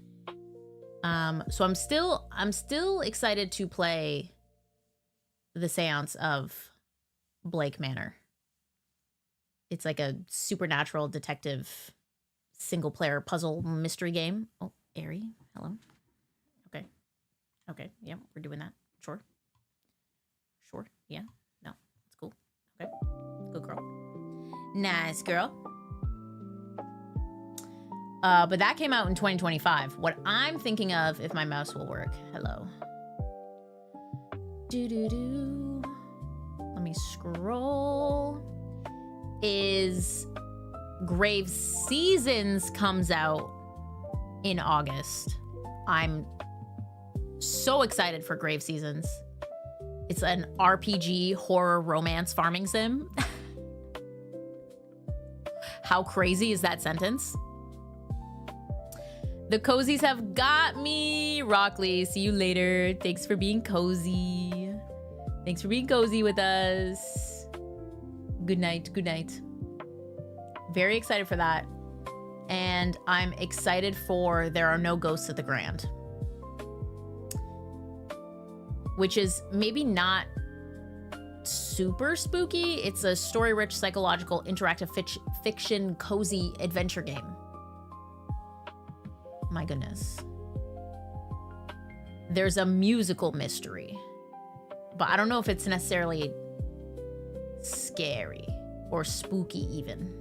So I'm still excited to play the Seance of Blake Manor. It's like a supernatural detective single player puzzle mystery game. Oh, Ari, hello. Okay. Okay, yeah, we're doing that. Sure. Sure, yeah, no, it's cool. Okay, good girl. Nice girl. But that came out in 2025. What I'm thinking of, if my mouse will work, hello. Do-do-do. Let me scroll. Is Grave Seasons comes out in August. I'm so excited for Grave Seasons. It's an RPG horror romance farming sim. How crazy is that sentence? The cozies have got me. Rockley, see you later. Thanks for being cozy. Thanks for being cozy with us. Good night, good night. Very excited for that. And I'm excited for There Are No Ghosts at the Grand, which is maybe not super spooky. It's a story-rich, psychological, interactive fiction, cozy adventure game. My goodness. There's a musical mystery, but I don't know if it's necessarily scary or spooky even.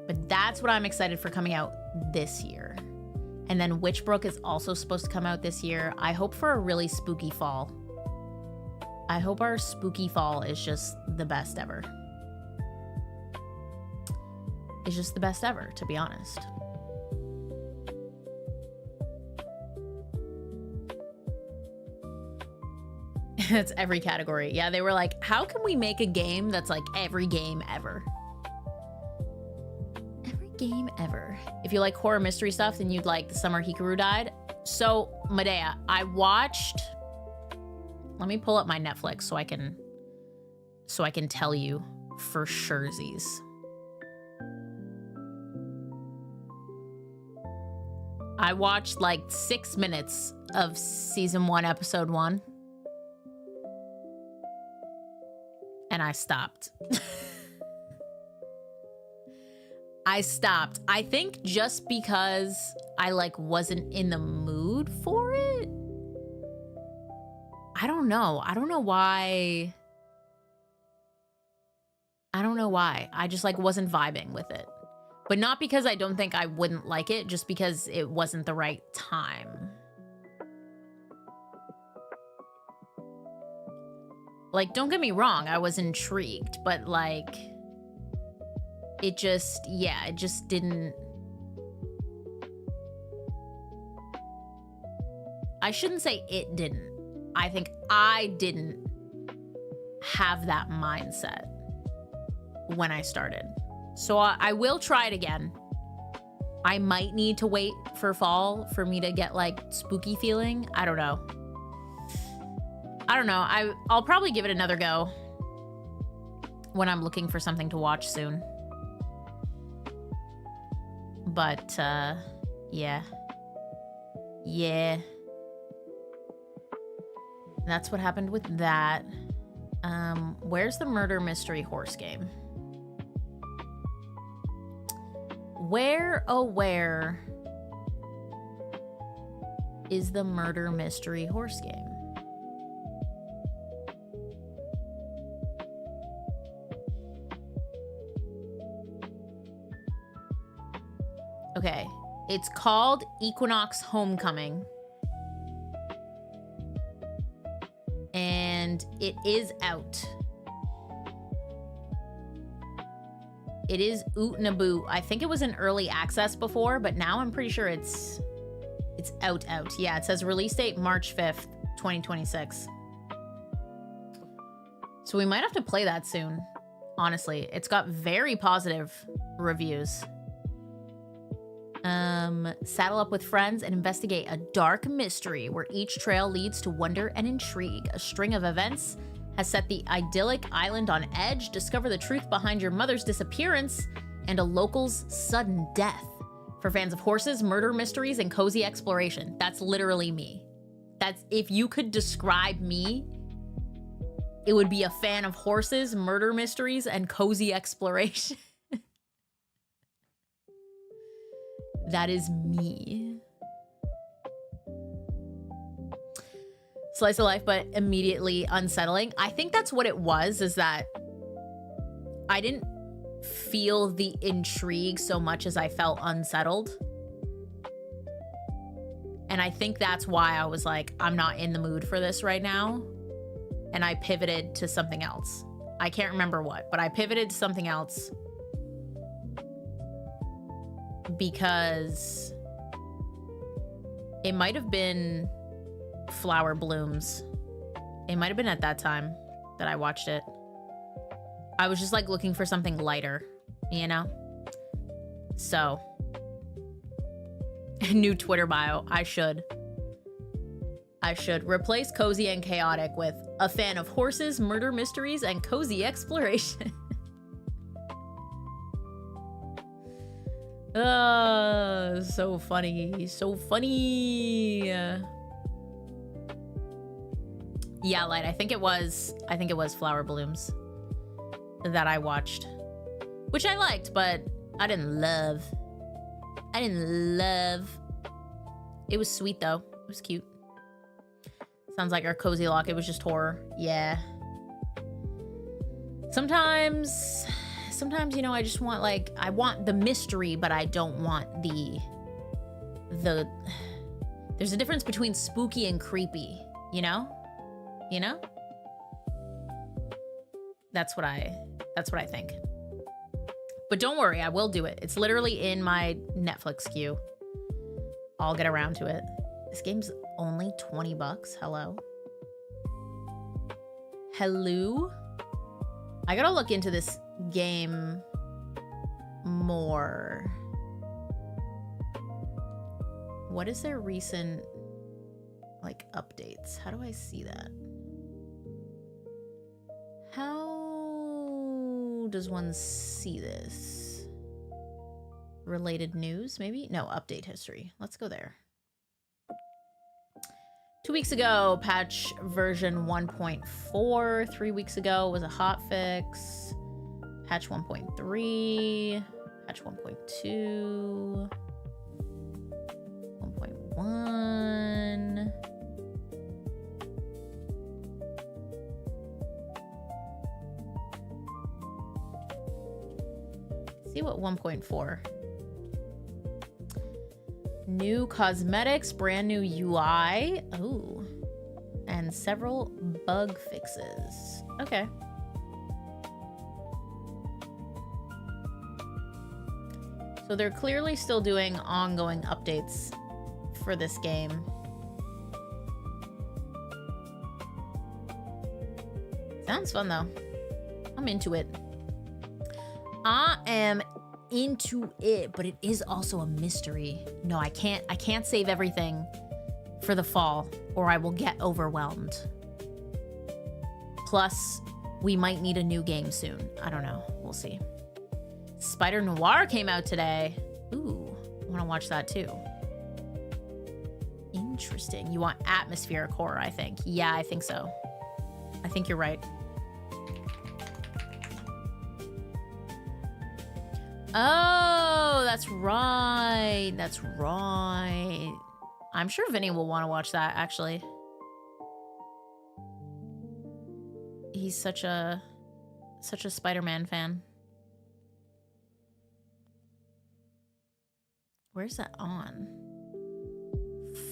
But that's what I'm excited for coming out this year. And then Witchbrook is also supposed to come out this year. I hope for a really spooky fall. I hope our spooky fall is just the best ever. It's just the best ever, to be honest. It's every category. Yeah, they were like, how can we make a game that's like every game ever? Every game ever. If you like horror mystery stuff, then you'd like The Summer Hikaru Died. So, Medea, I watched... Let me pull up my Netflix so I can tell you for surezies. I watched like 6 minutes of season 1, episode 1. And I stopped. I stopped. I think just because I like wasn't in the mood for it. I don't know. I don't know why. I just like wasn't vibing with it. But not because I don't think I wouldn't like it, just because it wasn't the right time. Like, don't get me wrong, I was intrigued, but like, it just didn't. I shouldn't say it didn't. I think I didn't have that mindset when I started. So I will try it again. I might need to wait for fall for me to get like spooky feeling. I don't know. I'll probably give it another go when I'm looking for something to watch soon. But yeah. That's what happened with that. Where's the murder mystery horse game? Where, oh where is the murder mystery horse game? Okay, it's called Equinox Homecoming. And it is out. It is Oot Naboo. I think it was in early access before, but now I'm pretty sure it's out. Yeah, it says release date March 5th, 2026. So we might have to play that soon. Honestly, it's got very positive reviews. Saddle up with friends and investigate a dark mystery where each trail leads to wonder and intrigue. A string of events has set the idyllic island on edge. Discover the truth behind your mother's disappearance and a local's sudden death. For fans of horses, murder mysteries, and cozy exploration. That's literally me. That's, if you could describe me, it would be a fan of horses, murder mysteries, and cozy exploration. That is me. Slice of life, but immediately unsettling. I think that's what it was, is that I didn't feel the intrigue so much as I felt unsettled. And I think that's why I was like, I'm not in the mood for this right now. And I pivoted to something else. I can't remember what, but I pivoted to something else. Because it might have been Flower Blooms. It might have been at that time that I watched it. I was just like looking for something lighter, you know? So, new Twitter bio. I should replace cozy and chaotic with a fan of horses, murder mysteries, and cozy exploration. So funny. So funny. Yeah, Light, I think it was Flower Blooms that I watched. Which I liked, but I didn't love. It was sweet though. It was cute. Sounds like our cozy lock. It was just horror. Yeah. Sometimes, you know, I just want like, I want the mystery, but I don't want the there's a difference between spooky and creepy, you know? You know? That's what I think. But don't worry, I will do it. It's literally in my Netflix queue. I'll get around to it. This game's only 20 bucks. Hello? I gotta look into this game more. What is their recent, like, updates? How do I see that? How does one see this? Related news, maybe? No, update history. Let's go there. 2 weeks ago, patch version 1.4. 3 weeks ago was a hotfix. Patch 1.3. Patch 1.2. 1.1. See what 1.4. New cosmetics, brand new UI. Oh. And several bug fixes. Okay. So they're clearly still doing ongoing updates for this game. Sounds fun though. I'm into it. I am into it, but it is also a mystery. No, I can't save everything for the fall or I will get overwhelmed. Plus, we might need a new game soon. I don't know. We'll see. Spider Noir came out today. Ooh, I want to watch that too. Interesting. You want atmospheric horror, I think. Yeah, I think so. I think you're right. Oh, that's right. That's right. I'm sure Vinny will want to watch that, actually. He's such a Spider-Man fan. Where's that on?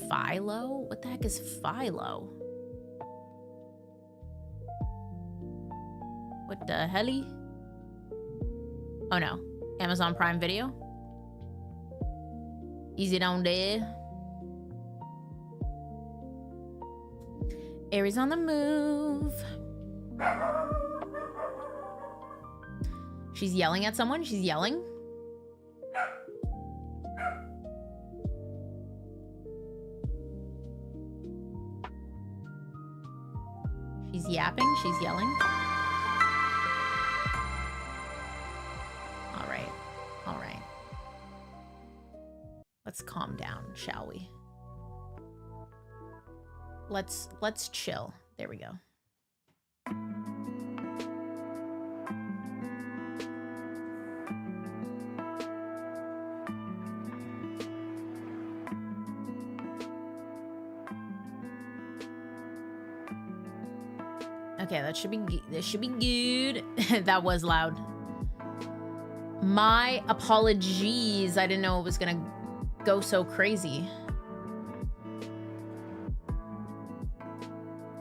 Philo? What the heck is Philo? What the helly? Oh no. Amazon Prime Video? Is it on there? Aries on the move. She's yelling at someone? She's yelling? She's yapping? She's yelling? All right. Let's calm down, shall we? Let's chill. There we go. Okay, that should be good. That was loud. My apologies. I didn't know it was gonna go so crazy.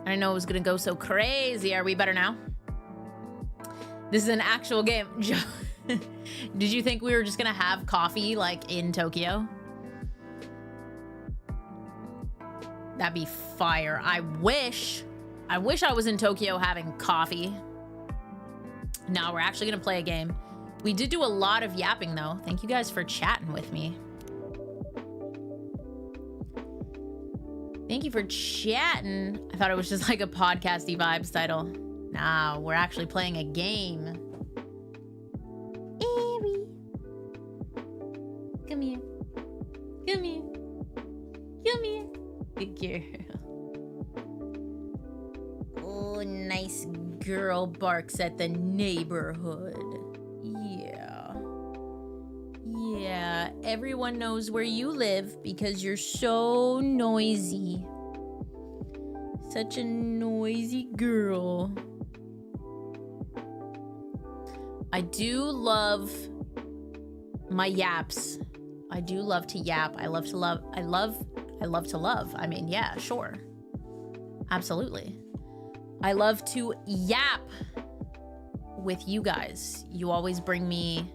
I didn't know it was gonna go so crazy. Are we better now? This is an actual game. Did you think we were just gonna have coffee like in Tokyo? That'd be fire. I wish I was in Tokyo having coffee. No, we're actually gonna play a game. We did do a lot of yapping though. Thank you guys for chatting with me. Thank you for chatting. I thought it was just like a podcasty vibes title. Nah, we're actually playing a game. Ari. Come here. Come here. Come here. Good girl. Oh, nice girl barks at the neighborhood. Yeah, everyone knows where you live because you're so noisy. Such a noisy girl. I do love my yaps. I do love to yap. I love to love. I love to love. I mean, yeah, sure. Absolutely. I love to yap with you guys. You always bring me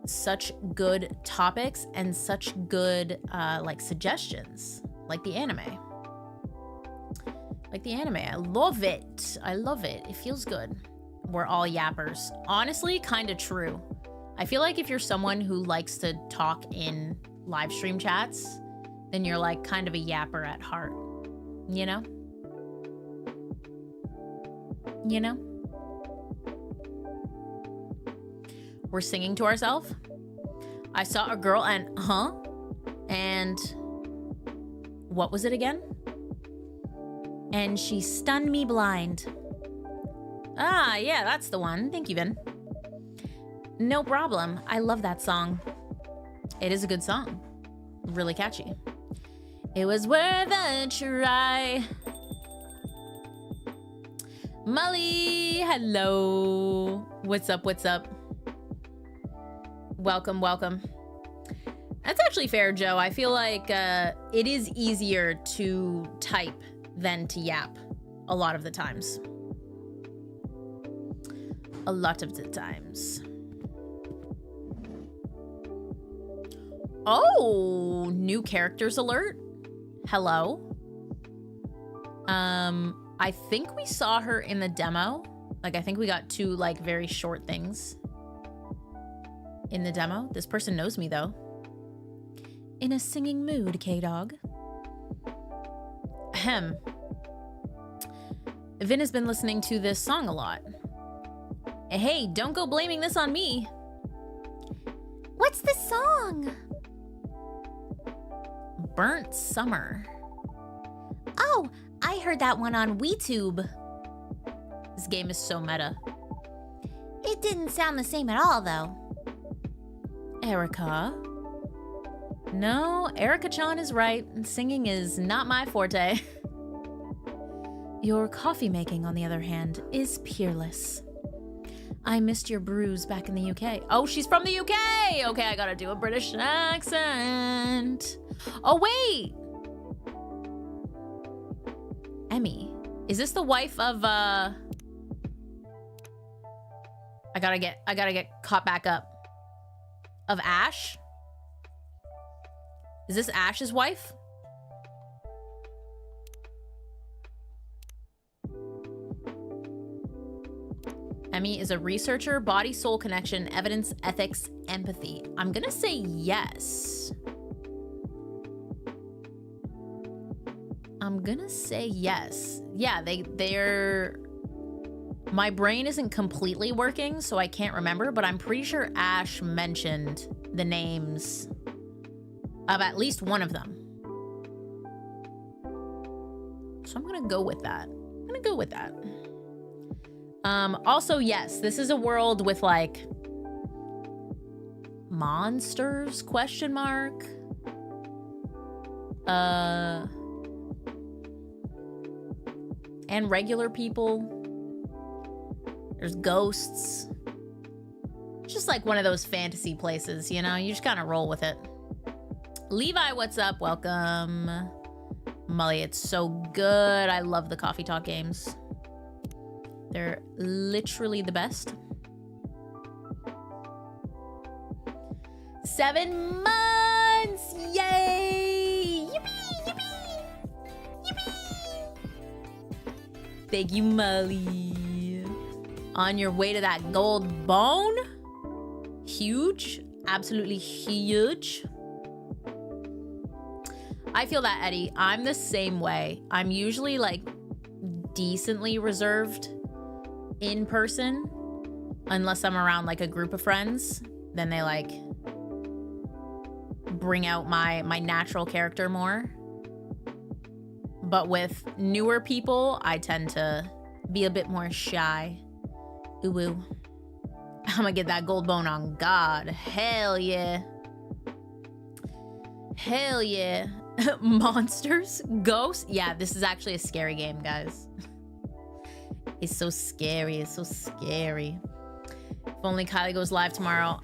such good topics and such good like suggestions, like the anime. I love it. It feels good. We're all yappers. Honestly, kind of true. I feel like if you're someone who likes to talk in live stream chats, then you're like kind of a yapper at heart, you know? You know? We're singing to ourselves. I saw a girl and and what was it again? And she stunned me blind. Ah, yeah, that's the one. Thank you, Vin. No problem. I love that song. It is a good song. Really catchy. It was worth a try. Molly, hello. What's up? What's up? Welcome, welcome. That's actually fair, Joe. I feel like it is easier to type than to yap a lot of the times. A lot of the times. Oh, new characters alert. Hello. I think we saw her in the demo. Like, I think we got 2 like very short things in the demo. This person knows me though. In a singing mood, K-Dog. Ahem. Vin has been listening to this song a lot. Hey, don't go blaming this on me. What's the song? Burnt Summer. Oh, I heard that one on WeTube. This game is so meta. It didn't sound the same at all, though. Erica. No, Erica-chan is right. Singing is not my forte. Your coffee making, on the other hand, is peerless. I missed your brews back in the UK. Oh, she's from the UK! Okay, I gotta do a British accent. Oh, wait! Emmy. Is this the wife of, I gotta get caught back up. Of Ash? Is this Ash's wife? Emmy is a researcher, body soul connection, evidence, ethics, empathy. I'm gonna say yes. I'm gonna say yes. Yeah, they're... My brain isn't completely working, so I can't remember, but I'm pretty sure Ash mentioned the names of at least one of them. So I'm gonna go with that. I'm gonna go with that. Also, yes, this is a world with like monsters, question mark. And regular people. There's ghosts. It's just like one of those fantasy places, you know? You just kind of roll with it. Levi, what's up? Welcome. Molly, it's so good. I love the Coffee Talk games. They're literally the best. 7 months! Yay! Yippee! Yippee! Yippee! Thank you, Molly. On your way to that gold bone? Huge. Absolutely huge. I feel that, Eddie. I'm the same way. I'm usually like decently reserved in person unless I'm around like a group of friends. Then they like bring out my natural character more. But with newer people, I tend to be a bit more shy. Ooh, ooh. I'm gonna get that gold bone on God. Hell yeah. Hell yeah. Monsters? Ghosts? Yeah, this is actually a scary game, guys. It's so scary. It's so scary. If only Kylie goes live tomorrow.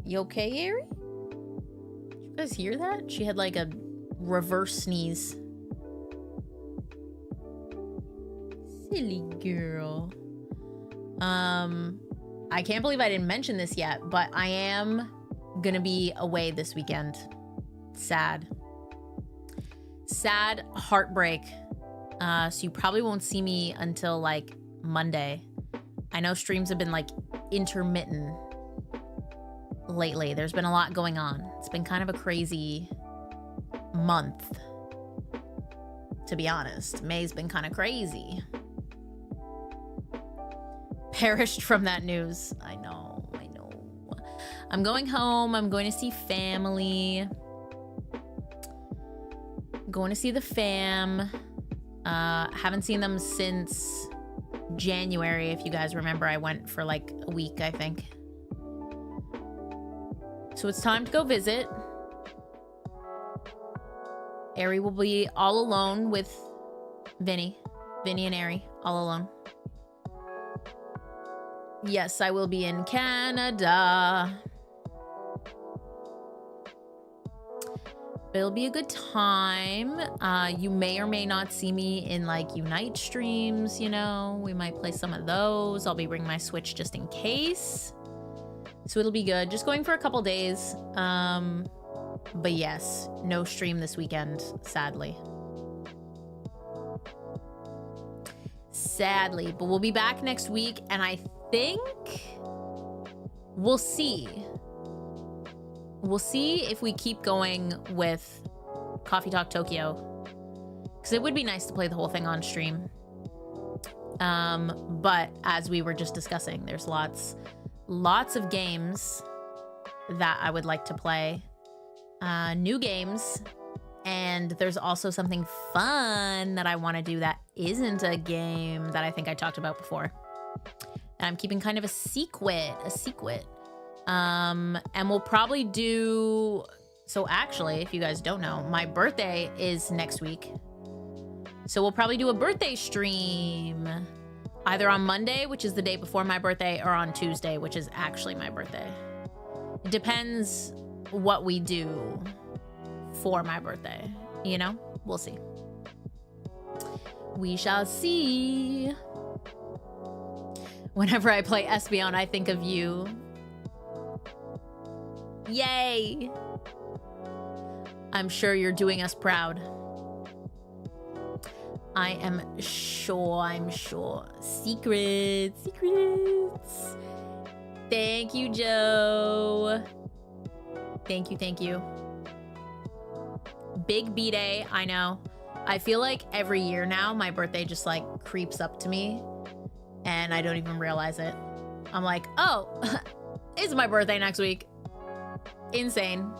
You okay, Ari? Did you guys hear that? She had like a reverse sneeze. Silly girl. I can't believe I didn't mention this yet, but I am gonna be away this weekend. Sad. Sad heartbreak. So you probably won't see me until like Monday. I know streams have been like intermittent lately. There's been a lot going on. It's been kind of a crazy month, to be honest. May's been kind of crazy. Perished from that news. I know. I'm going home. I'm going to see family. Going to see the fam. Haven't seen them since January. If you guys remember, I went for like a week, I think. So it's time to go visit. Ari will be all alone with Vinny. Vinny and Ari, all alone. Yes, I will be in Canada. It'll be a good time. You may or may not see me in like Unite streams, you know. We might play some of those. I'll be bringing my Switch just in case. So it'll be good. Just going for a couple days. But yes, no stream this weekend, sadly. Sadly, but we'll be back next week, and I think we'll see. We'll see if we keep going with Coffee Talk Tokyo, because it would be nice to play the whole thing on stream. But as we were just discussing, there's lots of games that I would like to play, new games, and there's also something fun that I want to do that isn't a game that I think I talked about before. And I'm keeping kind of a secret. And we'll probably do... So actually, if you guys don't know, my birthday is next week. So we'll probably do a birthday stream. Either on Monday, which is the day before my birthday, or on Tuesday, which is actually my birthday. It depends what we do for my birthday. You know? We'll see. We shall see. Whenever I play Espeon, I think of you. Yay! I'm sure you're doing us proud. I am sure. Secrets. Thank you, Joe. Thank you. Big B-Day, I know. I feel like every year now, my birthday just like creeps up to me and I don't even realize it. I'm like, oh, it's my birthday next week. Insane.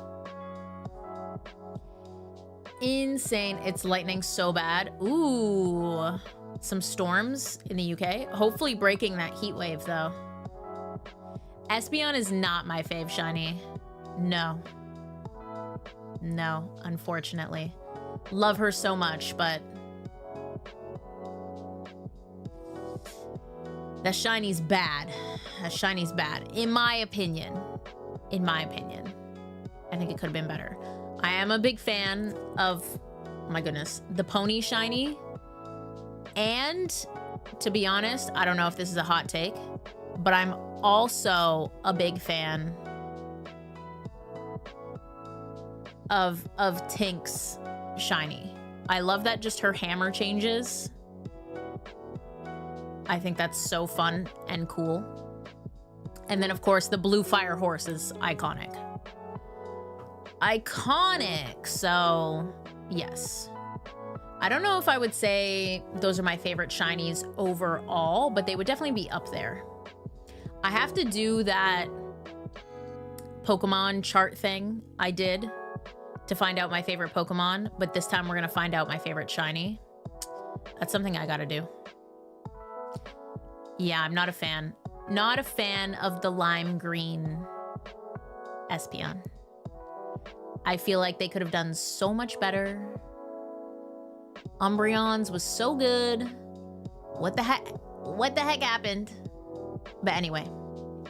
It's lightning so bad. Ooh, some storms in the UK. Hopefully breaking that heat wave though. Espeon is not my fave shiny. No, unfortunately. Love her so much, but that shiny's bad. In my opinion. I think it could have been better. I am a big fan of, oh my goodness, the pony shiny. And to be honest, I don't know if this is a hot take, but I'm also a big fan of Tink's shiny. I love that just her hammer changes. I think that's so fun and cool. And then of course the blue fire horse is iconic. So yes. I don't know if I would say those are my favorite shinies overall, but they would definitely be up there. I have to do that Pokemon chart thing I did to find out my favorite Pokemon, but this time we're gonna find out my favorite shiny. That's something I gotta do. Yeah, I'm not a fan. Not a fan of the lime green Espeon. I feel like they could have done so much better. Umbreon's was so good. What the heck happened? But anyway,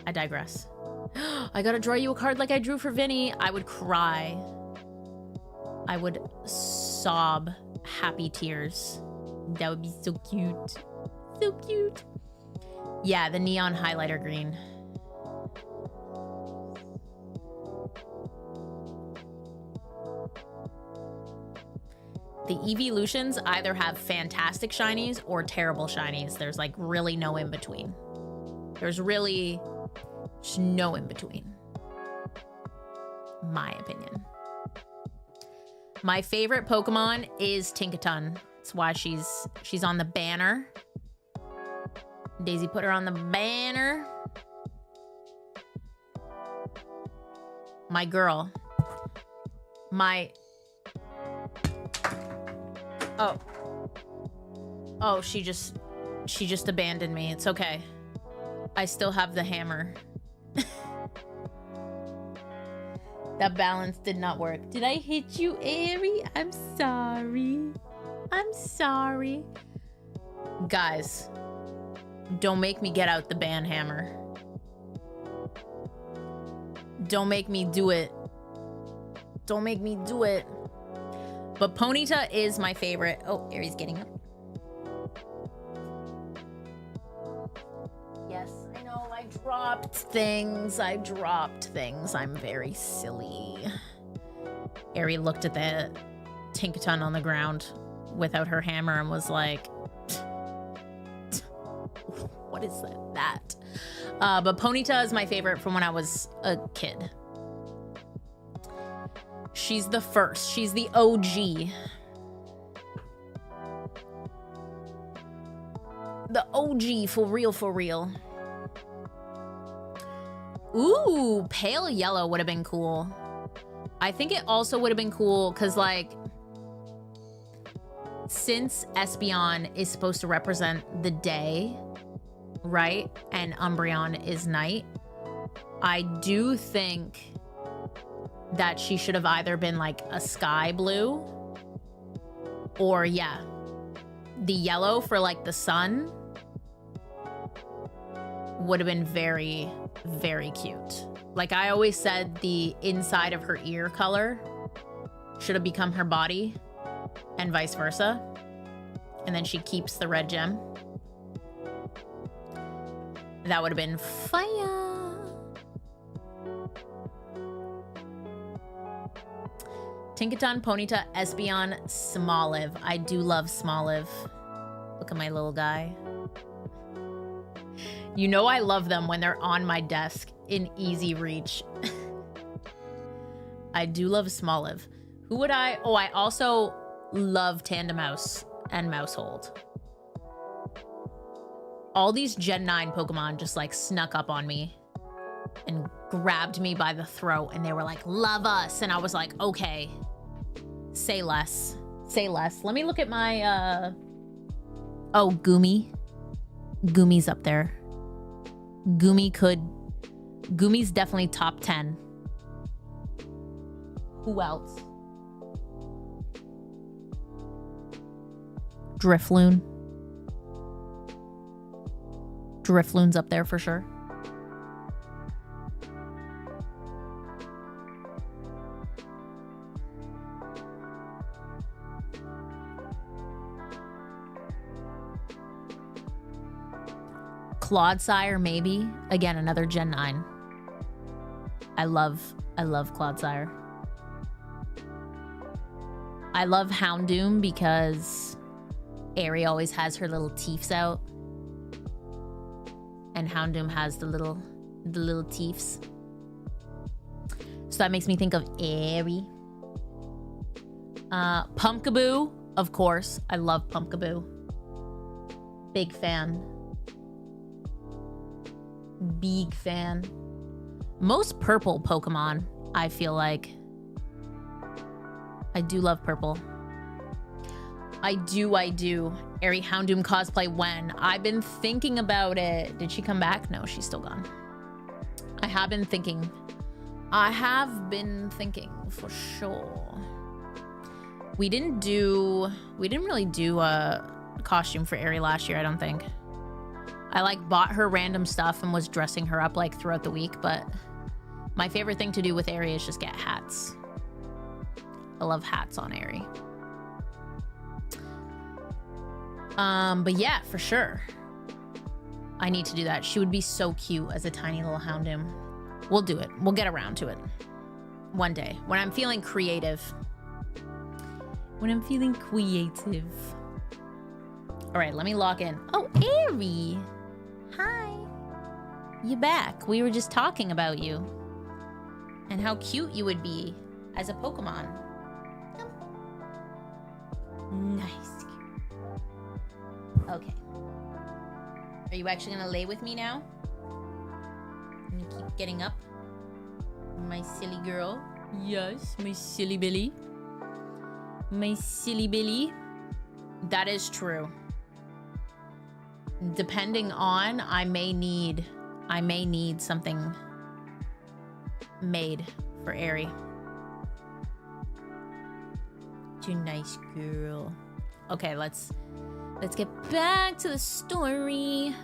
I digress. I gotta draw you a card like I drew for Vinny. I would cry. I would sob happy tears. That would be so cute. So cute. Yeah, the neon highlighter green. The evolutions either have fantastic shinies or terrible shinies. There's like really no in between. There's really just no in between. My opinion. My favorite Pokemon is Tinkaton. That's why she's on the banner. Daisy put her on the banner. My girl. Oh, she just abandoned me. It's okay. I still have the hammer. That balance did not work. Did I hit you, Aerie? I'm sorry. I'm sorry. Guys, don't make me get out the ban hammer. Don't make me do it. Don't make me do it. But Ponyta is my favorite. Oh, Aerie's getting up. Yes, I know. I dropped things. I'm very silly. Aerie looked at the Tinkaton on the ground without her hammer and was like, what is that? But Ponyta is my favorite from when I was a kid. She's the first. She's the OG. The OG, for real, for real. Ooh, pale yellow would have been cool. I think it also would have been cool because, like, since Espeon is supposed to represent the day, right? And Umbreon is night, I do think that she should have either been like a sky blue or, yeah, the yellow for like the sun would have been very, very cute. Like I always said, the inside of her ear color should have become her body and vice versa. And then she keeps the red gem. That would have been fire. Tinkaton, Ponyta, Espeon, Smoliv. I do love Smoliv. Look at my little guy. You know I love them when they're on my desk in easy reach. I do love Smoliv. Who would I? Oh, I also love Tandemouse and Mousehold. All these Gen 9 Pokemon just like snuck up on me and grabbed me by the throat and they were like, love us. And I was like, okay, say less. Say less. Let me look at my, oh, Goomy. Goomy's up there. Goomy's definitely top 10. Who else? Drifloon. Drifloon's up there for sure. Clodsire, maybe. Again, another Gen 9. I love Clodsire. I love Houndoom because Aerie always has her little teeths out. And Houndoom has the little teeths. So that makes me think of Aerie. Pumpkaboo, of course. I love Pumpkaboo. Big fan. Big fan. Most purple Pokemon, I feel like. I do love purple. I do. Aerie Houndoom cosplay when? I've been thinking about it. Did she come back? No, she's still gone. I have been thinking for sure. We didn't really do a costume for Aerie last year, I don't think. I like bought her random stuff and was dressing her up like throughout the week, but my favorite thing to do with Aerie is just get hats. I love hats on Aerie. But yeah, for sure. I need to do that. She would be so cute as a tiny little Houndoom. We'll do it. We'll get around to it. One day. When I'm feeling creative. All right, let me log in. Oh, Aerie. Hi. You back. We were just talking about you. And how cute you would be as a Pokemon. Nice. Okay. Are you actually gonna lay with me now? Can you keep getting up? My silly girl. Yes, my silly Billy. My silly Billy. That is true. Depending on, I may need something made for Aerie. Too nice, girl. Okay, let's get back to the story.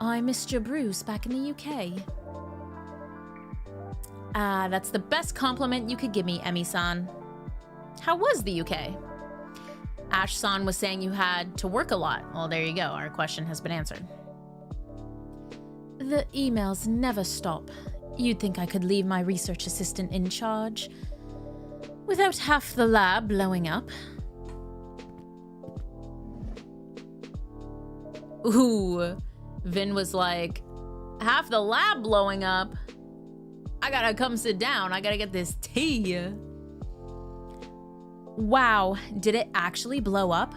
I missed your Bruce back in the UK. That's the best compliment you could give me, Emmy-san. How was the UK? Ash-san was saying you had to work a lot. Well, there you go. Our question has been answered. The emails never stop. You'd think I could leave my research assistant in charge without half the lab blowing up. Ooh, Vin was like, half the lab blowing up? I gotta come sit down. I gotta get this tea. Wow, did it actually blow up?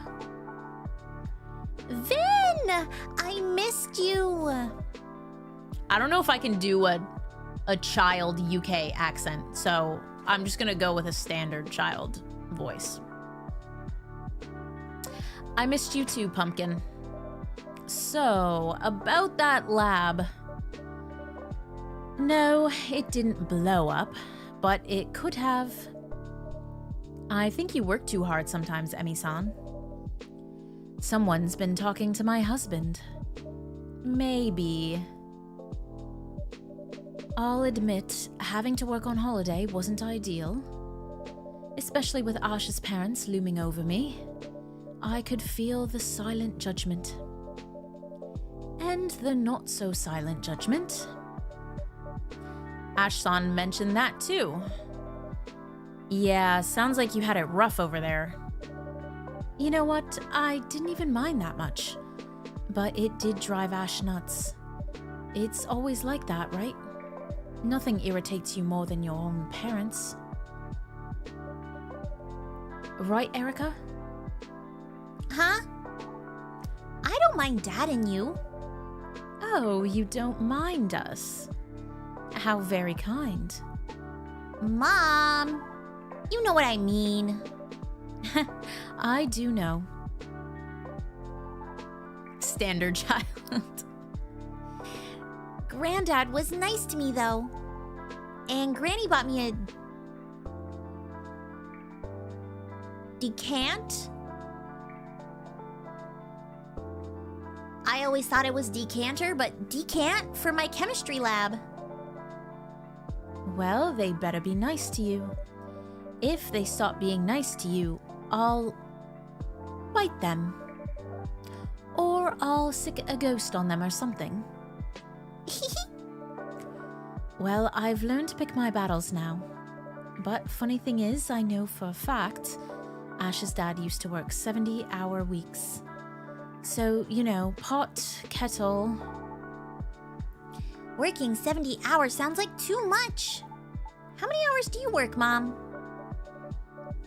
Vin, I missed you.
I don't know if I can do a child UK accent, so I'm just gonna go with a standard child voice. I missed you too, Pumpkin. So, about that lab. No, it didn't blow up, but it could have. I think you work too hard sometimes, Emmy-san. Someone's been talking to my husband. Maybe. I'll admit, having to work on holiday wasn't ideal. Especially with Ash's parents looming over me. I could feel the silent judgment. And the not-so-silent judgment. Ash-san mentioned that too. Yeah, sounds like you had it rough over there. You know what? I didn't even mind that much. But it did drive Ash nuts. It's always like that, right? Nothing irritates you more than your own parents. Right, Erica?
Huh? I don't mind Dad and you.
Oh, you don't mind us. How very kind.
Mom, you know what I mean.
I do know. Standard child.
Granddad was nice to me, though. And Granny bought me a decant. I always thought it was decanter, but decant for my chemistry lab.
Well, they better be nice to you. If they stop being nice to you, I'll bite them. Or I'll sick a ghost on them or something. Well, I've learned to pick my battles now. But funny thing is, I know for a fact, Ash's dad used to work 70-hour weeks. So, you know, pot, kettle.
Working 70 hours sounds like too much. How many hours do you work, Mom?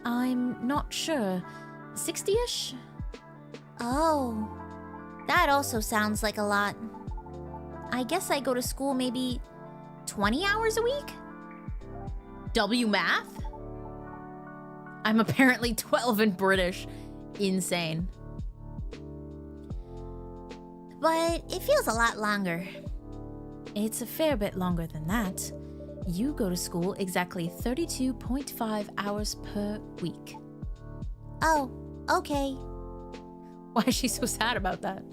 I'm not sure. 60-ish?
Oh, that also sounds like a lot. I guess I go to school maybe 20 hours a week?
W math? I'm apparently 12 in British. Insane.
But it feels a lot longer.
It's a fair bit longer than that. You go to school exactly 32.5 hours per week.
Oh, okay.
Why is she so sad about that?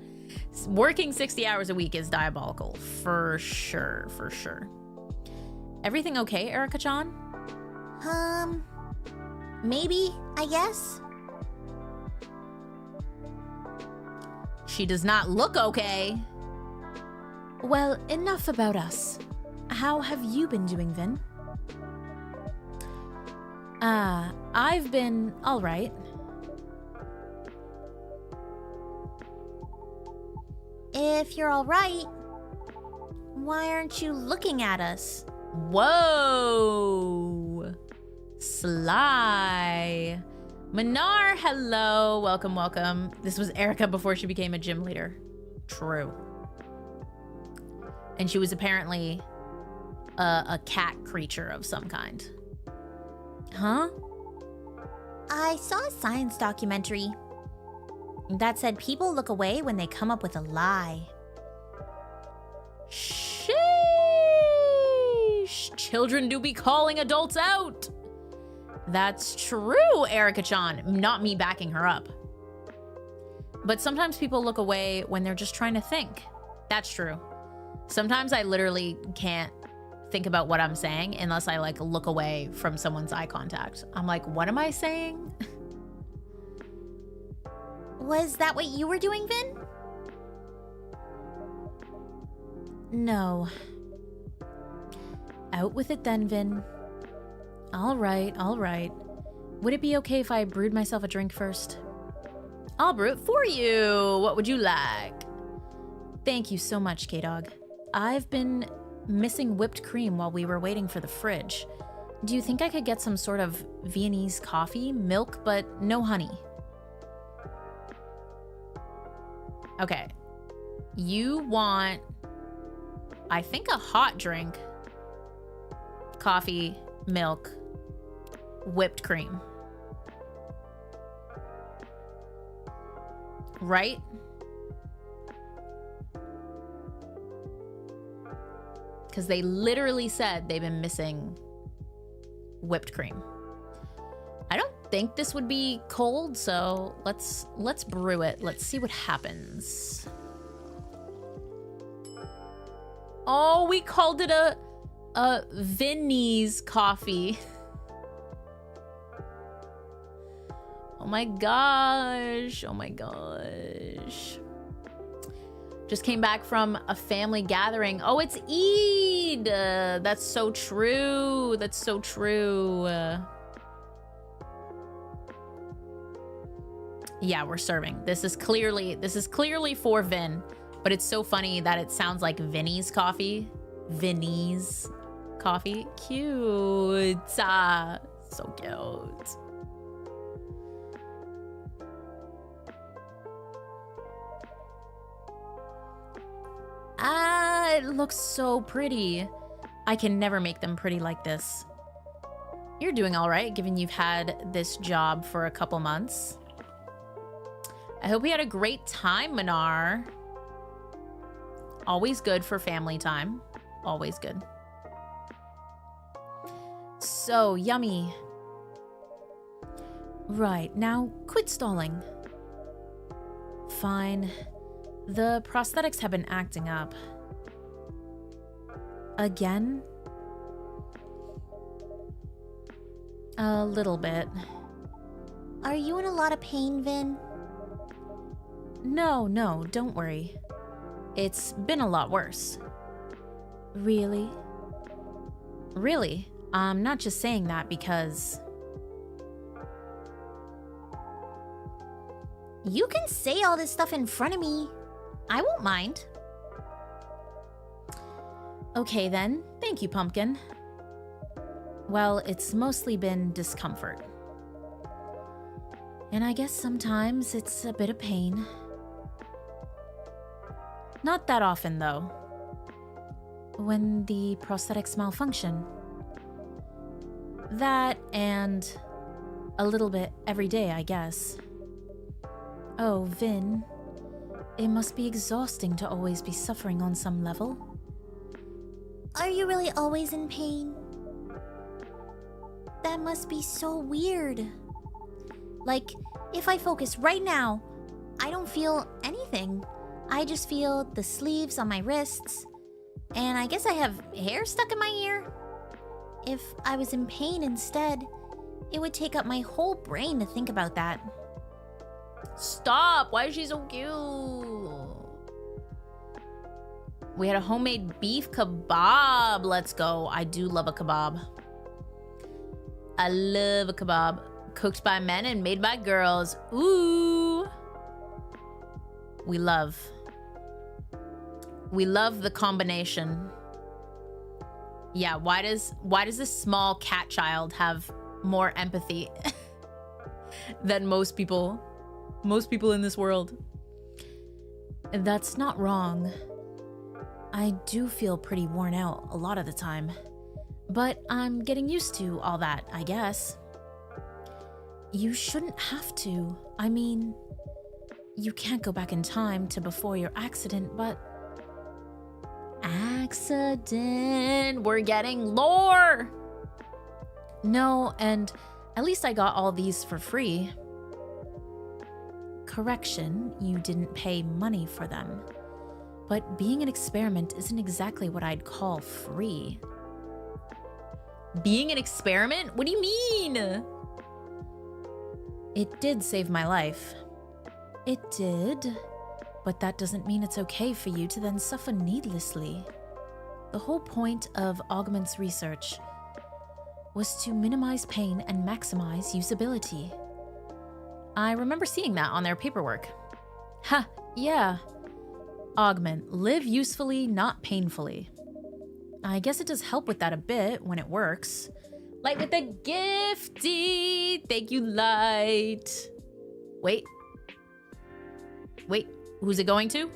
Working 60 hours a week is diabolical. For sure, for sure. Everything okay, Erica-chan?
Maybe, I guess.
She does not look okay. Well, enough about us. How have you been doing, Vin? I've been all right.
If you're all right, why aren't you looking at us?
Whoa. Sly. Manar, hello. Welcome, welcome. This was Erica before she became a gym leader. True. And she was apparently a cat creature of some kind. Huh?
I saw a science documentary that said people look away when they come up with a lie.
Sheesh. Children do be calling adults out. That's true, Erica-chan. Not me backing her up. But sometimes people look away when they're just trying to think. That's true. Sometimes I literally can't think about what I'm saying unless I like look away from someone's eye contact. I'm like, what am I saying?
Was that what you were doing, Vin?
No. Out with it then, Vin. All right, all right. Would it be okay if I brewed myself a drink first? I'll brew it for you. What would you like? Thank you so much, K-Dog. I've been missing whipped cream while we were waiting for the fridge. Do you think I could get some sort of Viennese coffee, milk, but no honey? Okay. You want, I think, a hot drink, coffee, milk, whipped cream. Right? Because they literally said they've been missing whipped cream. I don't think this would be cold, so let's brew it. Let's see what happens. Oh, we called it a Viennese coffee. Oh my gosh. Oh my gosh. Just came back from a family gathering. Oh, it's Eid. That's so true. That's so true. Yeah, we're serving. This is clearly for Vin, but it's so funny that it sounds like Vinny's coffee. Vinny's coffee. Cute. Ah, so cute. Ah, it looks so pretty. I can never make them pretty like this. You're doing all right, given you've had this job for a couple months. I hope you had a great time, Manar. Always good for family time. Always good. So yummy. Right, now quit stalling. Fine. The prosthetics have been acting up. Again? A little bit.
Are you in a lot of pain, Vin?
No, don't worry. It's been a lot worse. Really? Really? I'm not just saying that because...
You can say all this stuff in front of me. I won't mind.
Okay then. Thank you, Pumpkin. Well, it's mostly been discomfort. And I guess sometimes it's a bit of pain. Not that often, though. When the prosthetics malfunction. That and a little bit every day, I guess. Oh, Vin. It must be exhausting to always be suffering on some level.
Are you really always in pain? That must be so weird. Like, if I focus right now, I don't feel anything. I just feel the sleeves on my wrists, and I guess I have hair stuck in my ear. If I was in pain instead, it would take up my whole brain to think about that.
Stop! Why is she so cute? We had a homemade beef kebab. Let's go. I do love a kebab. I love a kebab. Cooked by men and made by girls. Ooh. We love the combination. Yeah, why does this small cat child have more empathy than most people in this world?
That's not wrong. I do feel pretty worn out a lot of the time, but I'm getting used to all that, I guess. You shouldn't have to. I mean, you can't go back in time to before your accident, but...
Accident! We're getting lore!
No, and at least I got all these for free. Correction, you didn't pay money for them. But being an experiment isn't exactly what I'd call free.
Being an experiment? What do you mean?
It did save my life. It did. But that doesn't mean it's okay for you to then suffer needlessly. The whole point of Augment's research was to minimize pain and maximize usability.
I remember seeing that on their paperwork.
Ha, yeah. Augment, live usefully, not painfully. I guess it does help with that a bit when it works.
Light with the gifty! Thank you, Light. Wait, who's it going to?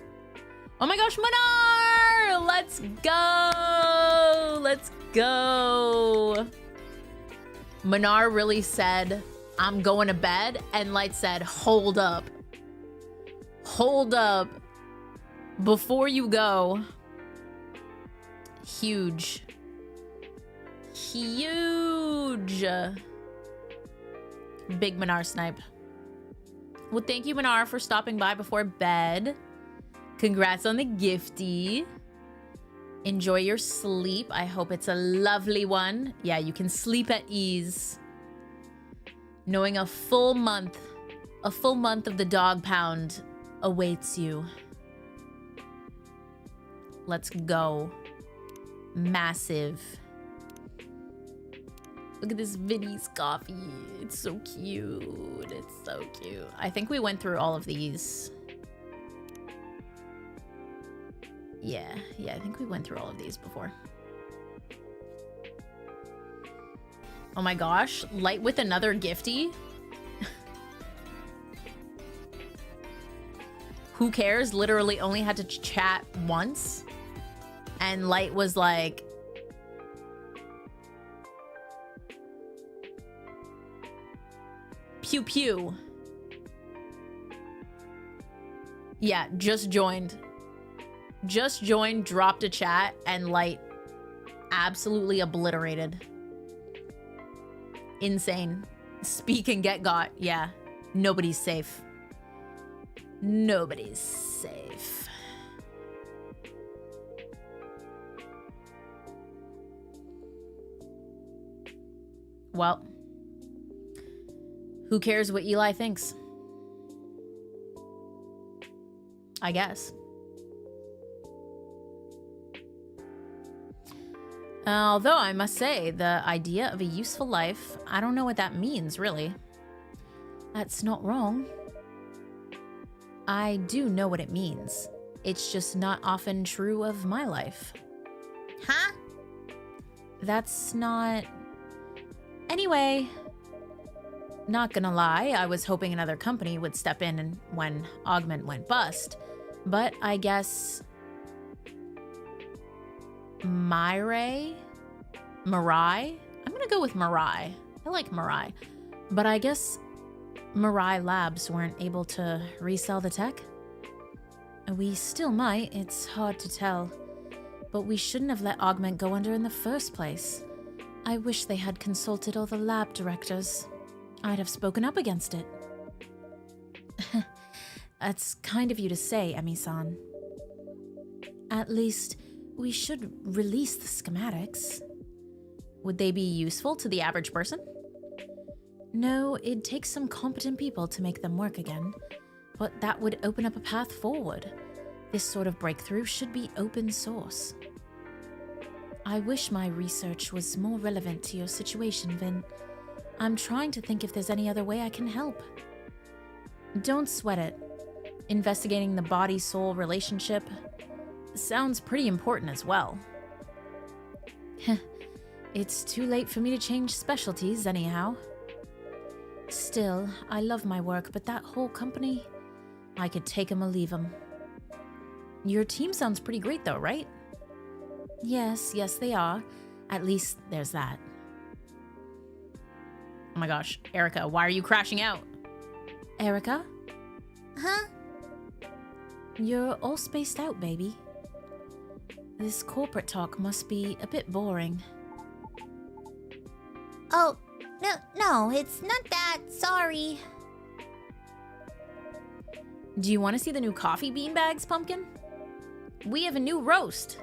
Oh my gosh, Manar! Let's go! Let's go! Manar really said, I'm going to bed, and Light said, hold up. Hold up. Before you go. Huge. Huge. Big Manar snipe. Well, thank you, Manar, for stopping by before bed. Congrats on the gifty. Enjoy your sleep. I hope it's a lovely one. Yeah, you can sleep at ease. Knowing a full month of the dog pound awaits you. Let's go. Massive. Look at this Vinny's coffee. It's so cute. It's so cute. I think we went through all of these. Yeah, I think we went through all of these before. Oh my gosh, Light with another gifty? Who cares? Literally only had to chat once. And Light was like... Pew pew. Yeah, just joined. Just joined, dropped a chat, and Light absolutely obliterated. Insane. Speak and get got. Yeah. Nobody's safe. Nobody's safe. Well, who cares what Eli thinks? I guess. Although I must say, the idea of a useful life, I don't know what that means, really.
That's not wrong. I do know what it means. It's just not often true of my life.
Huh?
That's not... Anyway, not gonna lie, I was hoping another company would step in and when Augment went bust, but I guess... Mirai? I'm gonna go with Mirai. I like Mirai. But I guess Mirai Labs weren't able to resell the tech? We still might, it's hard to tell. But we shouldn't have let Augment go under in the first place. I wish they had consulted all the lab directors. I'd have spoken up against it. That's kind of you to say, Emi-san. At least, we should release the schematics.
Would they be useful to the average person?
No, it'd take some competent people to make them work again. But that would open up a path forward. This sort of breakthrough should be open source. I wish my research was more relevant to your situation, Vin. I'm trying to think if there's any other way I can help. Don't sweat it. Investigating the body-soul relationship sounds pretty important as well.
It's too late for me to change specialties anyhow. Still, I love my work, but that whole company, I could take 'em or leave 'em. Your team sounds pretty great though, right? Yes, they are. At least there's that. Oh my gosh, Erica, why are you crashing out? Erica?
Huh?
You're all spaced out, baby. This corporate talk must be a bit boring.
Oh, no, it's not that. Sorry.
Do you want to see the new coffee bean bags, Pumpkin? We have a new roast.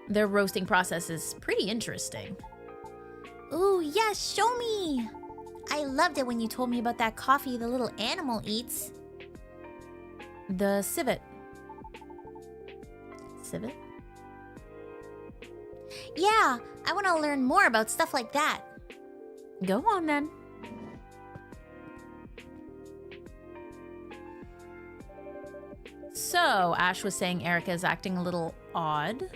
Their roasting process is pretty interesting.
Ooh, yes, show me. I loved it when you told me about that coffee the little animal eats.
The civet. Civet?
Yeah, I want to learn more about stuff like that.
Go on then. So, Ash was saying Erica is acting a little odd.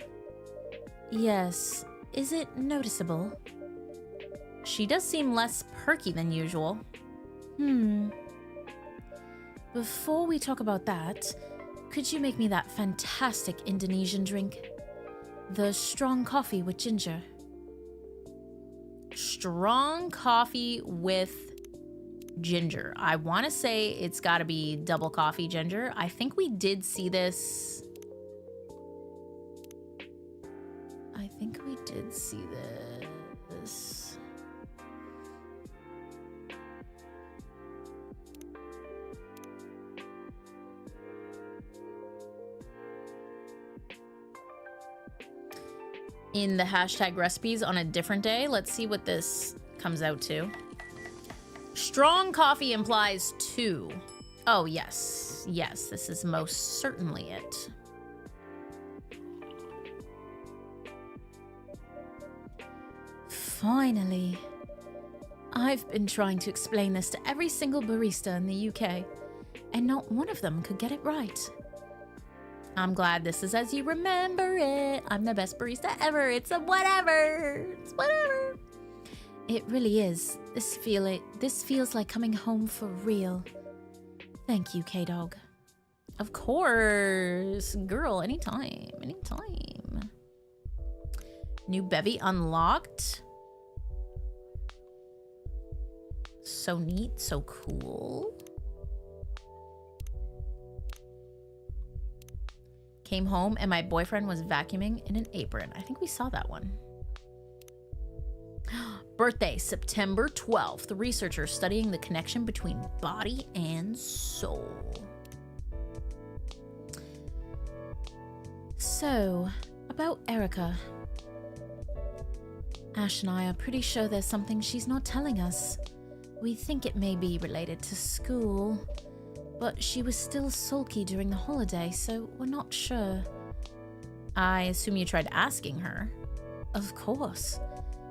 Yes. Is it noticeable? She does seem less perky than usual. Before we talk about that, could you make me that fantastic Indonesian drink? The strong coffee with ginger. Strong coffee with ginger. I want to say it's got to be double coffee ginger. I think we did see this. In the hashtag recipes on a different day. Let's see what this comes out to. Strong coffee implies 2. Oh, yes. Yes, this is most certainly it. Finally. I've been trying to explain this to every single barista in the UK, and not one of them could get it right. I'm glad this is as you remember it. I'm the best barista ever. It's a whatever. It's whatever. It really is. This feels like coming home for real. Thank you, K-Dog. Of course. Girl, anytime. Anytime. New bevy unlocked. So neat, so cool. Came home and my boyfriend was vacuuming in an apron. I think we saw that one. Birthday, September 12th. The researcher studying the connection between body and soul. So, about Erica. Ash and I are pretty sure there's something she's not telling us. We think it may be related to school, but she was still sulky during the holiday, so we're not sure. I assume you tried asking her. Of course.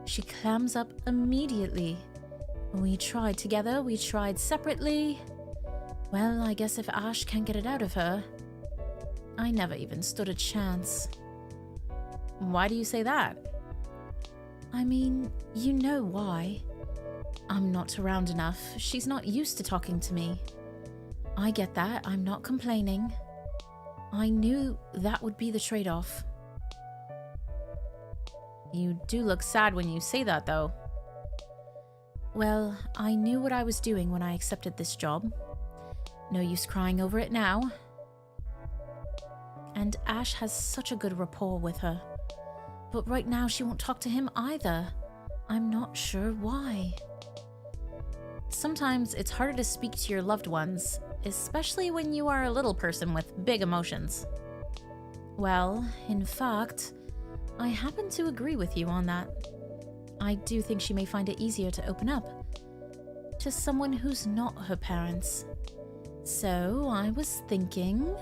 She clams up immediately. We tried together, we tried separately. Well, I guess if Ash can't get it out of her, I never even stood a chance. Why do you say that? I mean, you know why. I'm not around enough. She's not used to talking to me. I get that. I'm not complaining. I knew that would be the trade-off. You do look sad when you say that, though. Well, I knew what I was doing when I accepted this job. No use crying over it now. And Ash has such a good rapport with her. But right now she won't talk to him either. I'm not sure why. Sometimes it's harder to speak to your loved ones, especially when you are a little person with big emotions. Well, in fact, I happen to agree with you on that. I do think she may find it easier to open up to someone who's not her parents. So I was thinking,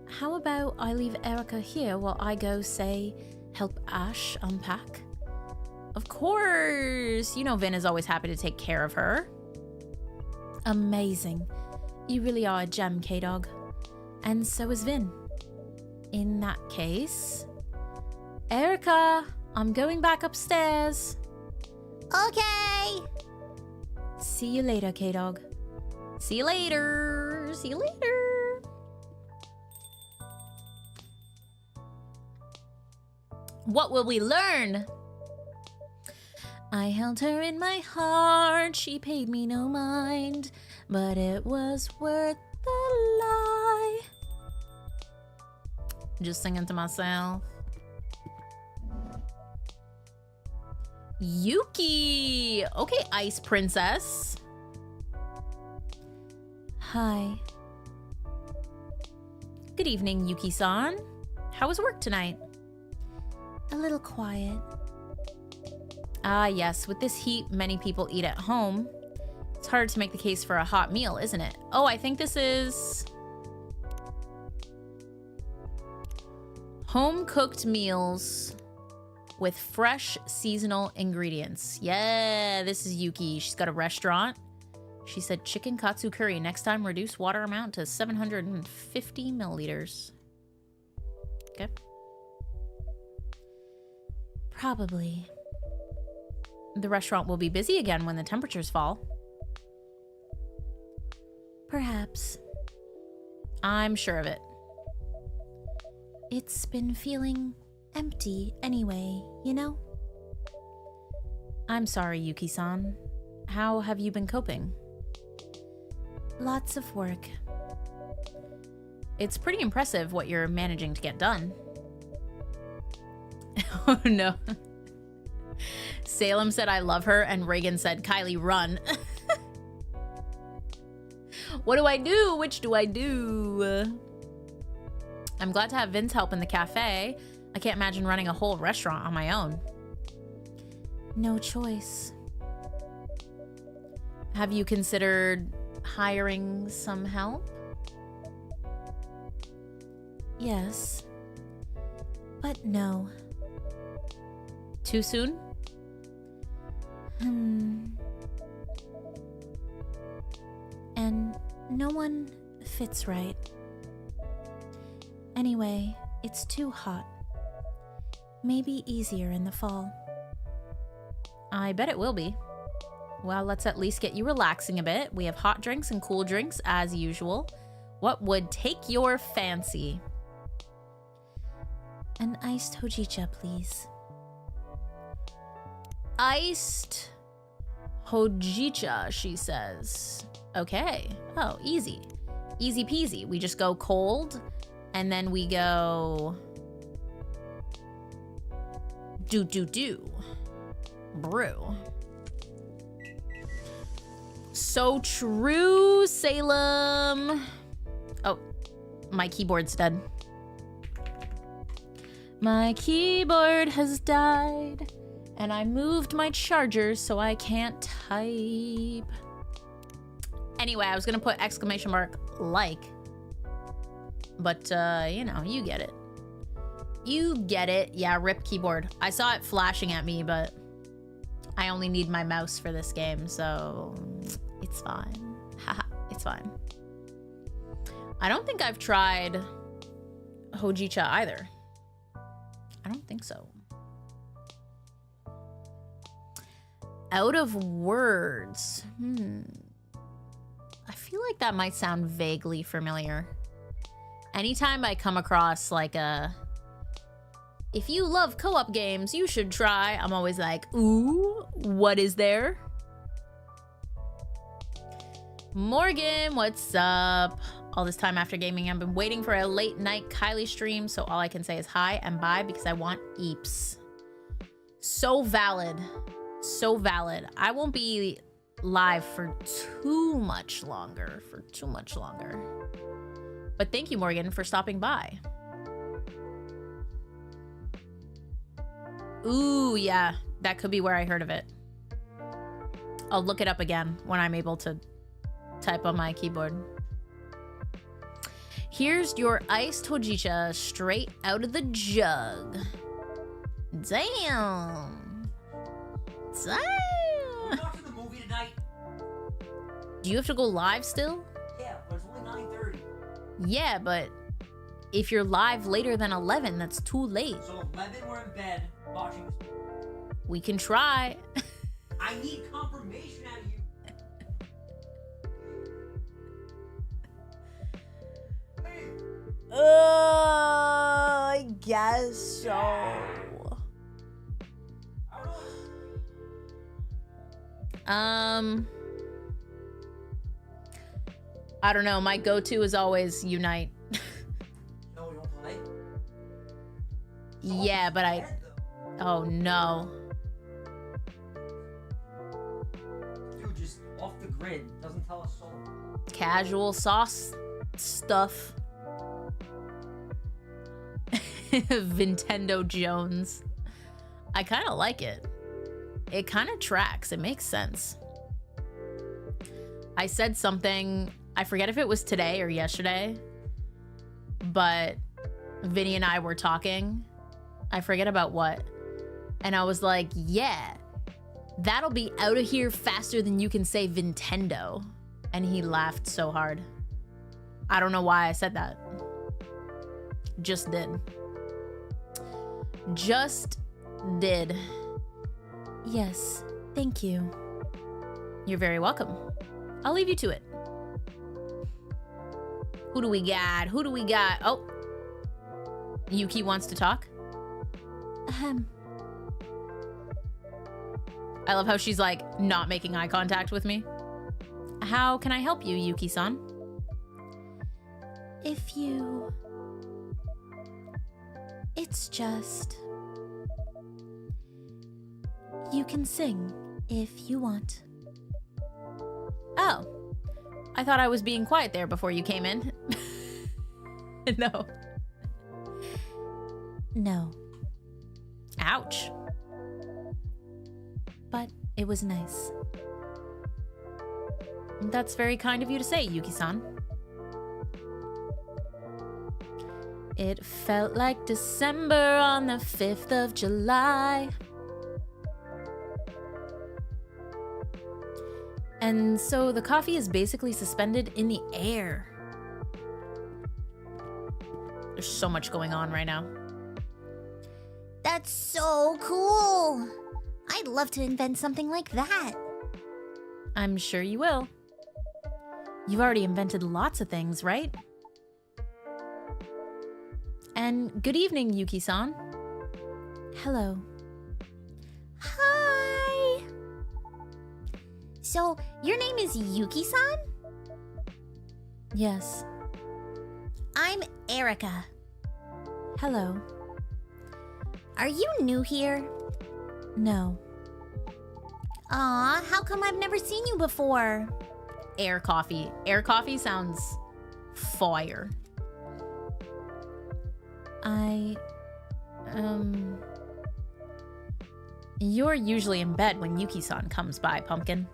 how about I leave Erica here while I go, say, help Ash unpack? Of course! You know Vin is always happy to take care of her. Amazing. You really are a gem, K-Dog. And so is Vin. In that case... Erica, I'm going back upstairs.
Okay.
See you later, K-Dog. See you later. See you later. What will we learn? I held her in my heart. She paid me no mind, but it was worth the lie. Just singing to myself. Yuki! Okay, Ice Princess. Hi. Good evening, Yuki-san. How was work tonight?
A little quiet.
Ah, yes. With this heat, many people eat at home. It's hard to make the case for a hot meal, isn't it? Oh, I think this is... home-cooked meals with fresh seasonal ingredients. Yeah, this is Yuki. She's got a restaurant. She said chicken katsu curry. Next time, reduce water amount to 750 milliliters. Okay.
Probably.
The restaurant will be busy again when the temperatures fall.
Perhaps.
I'm sure of it.
It's been feeling empty anyway, you know?
I'm sorry, Yuki-san. How have you been coping?
Lots of work.
It's pretty impressive what you're managing to get done. Oh no. Salem said I love her and Reagan said Kylie run. What do I do? Which do I do? I'm glad to have Vin's help in the cafe. I can't imagine running a whole restaurant on my own.
No choice.
Have you considered hiring some help?
Yes. But no.
Too soon?
And no one fits right. Anyway, it's too hot. Maybe easier in the fall.
I bet it will be. Well, let's at least get you relaxing a bit. We have hot drinks and cool drinks as usual. What would take your fancy?
An iced hojicha, please.
Iced hojicha, she says. Okay. Oh, easy. Easy peasy. We just go cold, and then we go... do. Brew. So true, Salem. Oh, my keyboard's dead. My keyboard has died, and I moved my charger so I can't type. Anyway, I was gonna put exclamation mark like, but you know, you get it. You get it. Yeah, rip keyboard. I saw it flashing at me, but I only need my mouse for this game, so it's fine. Haha, it's fine. I don't think I've tried hojicha either. I don't think so. Out of words. I feel like that might sound vaguely familiar. Anytime I come across like a... if you love co-op games, you should try. I'm always like, ooh, what is there? Morgan, what's up? All this time after gaming, I've been waiting for a late night Kylie stream, so all I can say is hi and bye because I want eeps. So valid. So valid. I won't be live for too much longer. But thank you, Morgan, for stopping by. Ooh, yeah. That could be where I heard of it. I'll look it up again when I'm able to type on my keyboard. Here's your iced hojicha straight out of the jug. Damn.
We're watching the movie tonight.
Do you have to go live still?
Yeah, but it's only 9:30.
Yeah, but if you're live later than 11, that's too late.
So 11 we're in bed, watching this.
We can try.
I need confirmation out of you.
I guess so. I don't know. My go-to is always Unite.
No, you won't play?
Yeah, but I... Oh, no.
Dude, just off the grid. Doesn't tell us so.
Casual sauce stuff. Nintendo Jones. I kind of like it. It kind of tracks. It makes sense. I said something, I forget if it was today or yesterday, but Vinny and I were talking. I forget about what. And I was like, yeah, that'll be out of here faster than you can say Nintendo. And he laughed so hard. I don't know why I said that. Just did. Just did.
Yes, thank you.
You're very welcome. I'll leave you to it. Who do we got? Who do we got? Oh. Yuki wants to talk. I love how she's like not making eye contact with me. How can I help you, Yuki-san?
If you... It's just... You can sing if you want.
Oh. I thought I was being quiet there before you came in. No.
No.
Ouch.
But it was nice.
That's very kind of you to say, Yuki-san. It felt like December on the 5th of July. And so the coffee is basically suspended in the air. There's so much going on right now.
That's so cool! I'd love to invent something like that.
I'm sure you will. You've already invented lots of things, right? And good evening, Yuki-san.
Hello. Hi! So, your name is Yuki-san?
Yes.
I'm Erica.
Hello.
Are you new here?
No.
Aw, how come I've never seen you before?
Air coffee. Air coffee sounds fire. You're usually in bed when Yuki-san comes by, Pumpkin.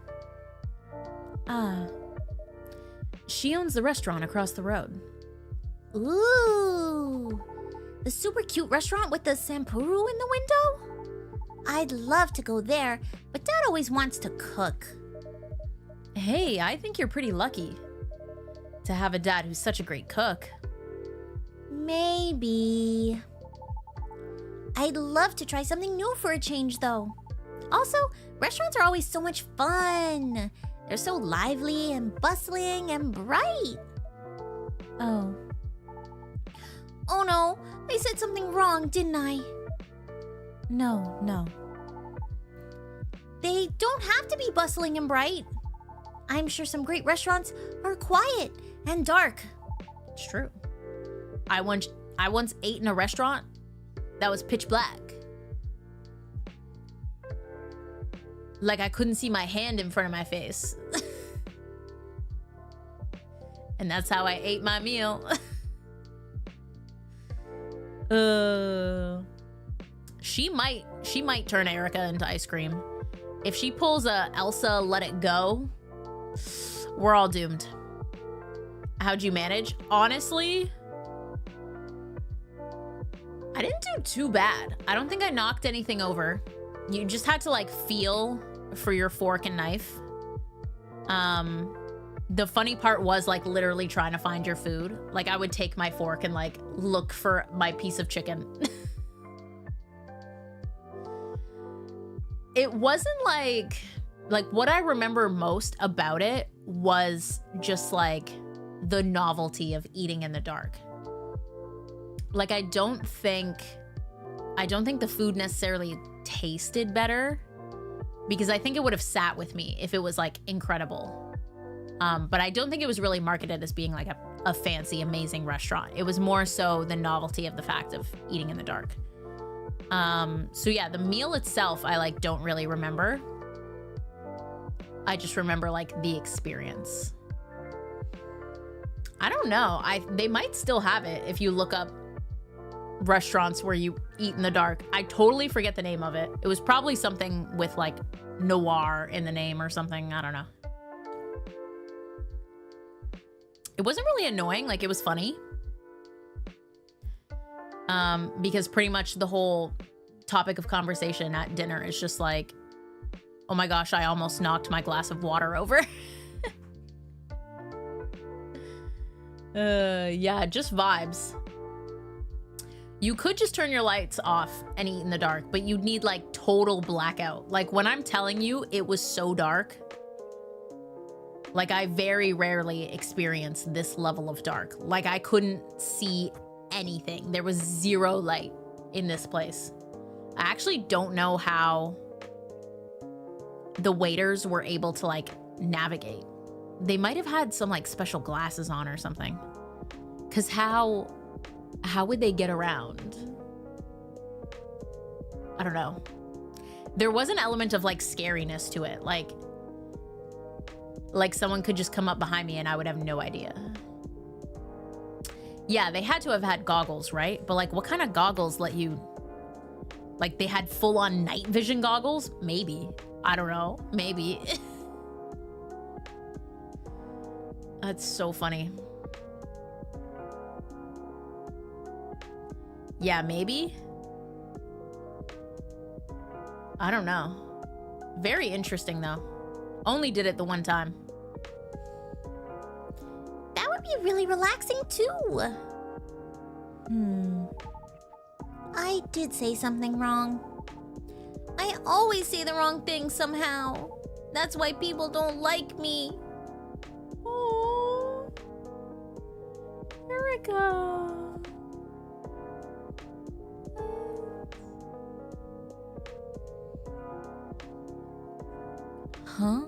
Ah.
She owns the restaurant across the road.
Ooh. The super cute restaurant with the sampuru in the window? I'd love to go there, but Dad always wants to cook.
Hey, I think you're pretty lucky to have a dad who's such a great cook.
Maybe. I'd love to try something new for a change, though. Also, restaurants are always so much fun. They're so lively and bustling and bright.
Oh.
Oh no, I said something wrong, didn't I?
No.
They don't have to be bustling and bright. I'm sure some great restaurants are quiet and dark.
It's true. I once ate in a restaurant that was pitch black. Like I couldn't see my hand in front of my face. And that's how I ate my meal. She might turn Erica into ice cream. If she pulls a Elsa let it go, we're all doomed. How'd you manage? Honestly, I didn't do too bad. I don't think I knocked anything over. You just had to like feel for your fork and knife. The funny part was like literally trying to find your food. Like I would take my fork and like look for my piece of chicken. it wasn't like what I remember most about it was just like the novelty of eating in the dark. Like I don't think the food necessarily tasted better, because I think it would have sat with me if it was like incredible. But I don't think it was really marketed as being like a fancy, amazing restaurant. It was more so the novelty of the fact of eating in the dark. So yeah, the meal itself, I like don't really remember. I just remember like the experience. I don't know. They might still have it if you look up restaurants where you eat in the dark. I totally forget the name of it. It was probably something with like noir in the name or something. I don't know. It wasn't really annoying. Like it was funny. Because pretty much the whole topic of conversation at dinner is just like, oh my gosh, I almost knocked my glass of water over. Yeah, just vibes. You could just turn your lights off and eat in the dark, but you'd need like total blackout. Like when I'm telling you it was so dark, like I very rarely experienced this level of dark. Like I couldn't see anything. There was zero light in this place. I actually don't know how the waiters were able to like navigate. They might have had some like special glasses on or something. 'Cause how would they get around? I don't know. There was an element of like scariness to it. Like someone could just come up behind me and I would have no idea. Yeah, they had to have had goggles, right? But like what kind of goggles let you, like they had full on night vision goggles? Maybe. I don't know. Maybe. That's so funny. Yeah, maybe. I don't know. Very interesting though. Only did it the one time.
That would be really relaxing too. I did say something wrong. I always say the wrong thing somehow. That's why people don't like me.
Oh, Erica.
Huh?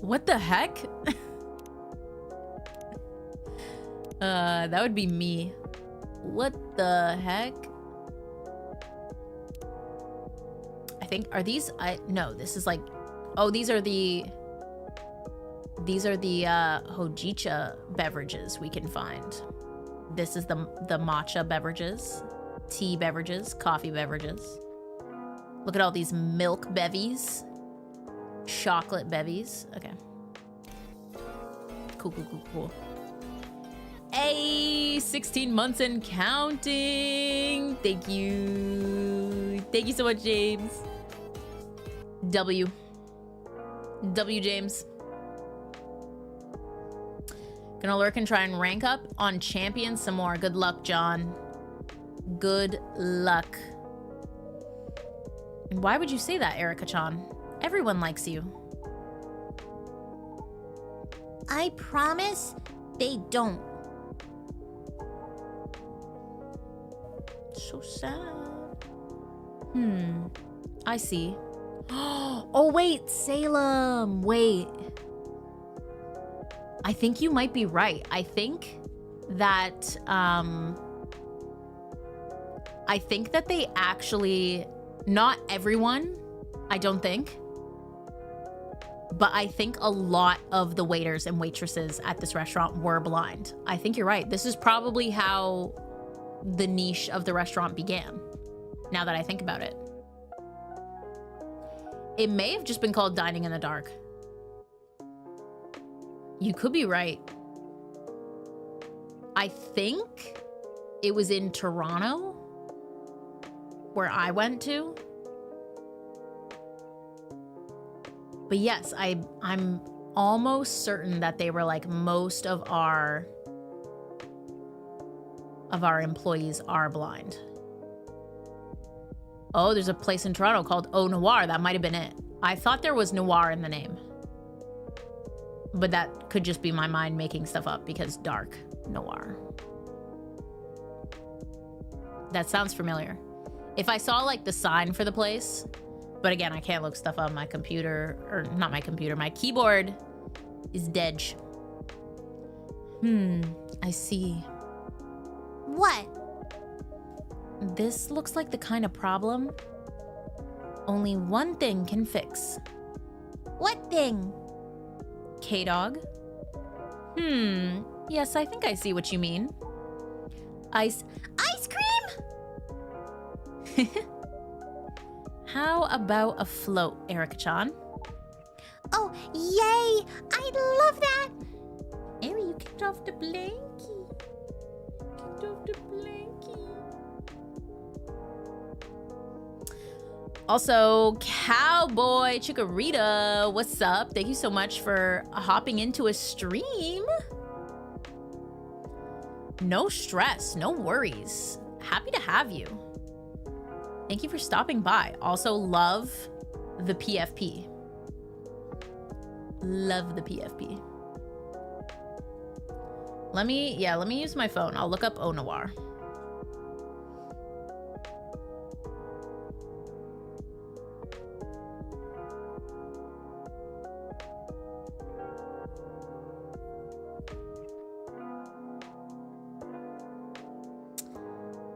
What the heck? That would be me. What the heck? I think, are these, no, this is like, oh, these are the hojicha beverages we can find. This is the matcha beverages, tea beverages, coffee beverages. Look at all these milk bevies, chocolate bevies. Okay. Cool. Hey, 16 months and counting. Thank you. Thank you so much, James. W, James. Gonna lurk and try and rank up on champion some more. Good luck, John. Good luck. And why would you say that, Erica-chan? Everyone likes you.
I promise they don't.
So sad. I see. Oh, wait, Salem. Wait. I think you might be right. I think that they actually, not everyone, I don't think, but I think a lot of the waiters and waitresses at this restaurant were blind. I think you're right. This is probably how the niche of the restaurant began, now that I think about it. It may have just been called dining in the dark. You could be right. I think it was in Toronto, where I went to. But yes, I'm almost certain that they were like, most of our employees are blind. Oh, there's a place in Toronto called Au Noir. That might have been it. I thought there was noir in the name. But that could just be my mind making stuff up because dark. Noir. That sounds familiar. If I saw like the sign for the place, but again, I can't look stuff up on my computer, or not my computer, my keyboard is dead. I see.
What?
This looks like the kind of problem only one thing can fix.
What thing?
K-Dog? Yes, I think I see what you mean. Ice cream? How about a float, Erica-chan?
Oh, yay! I love that! Eri, you kicked off the blankie. Kicked off the blankie.
Also, Cowboy Chikorita, what's up? Thank you so much for hopping into a stream. No stress, no worries. Happy to have you. Thank you for stopping by. Also, love the PFP. Love the PFP. Let me use my phone. I'll look up Au Noir.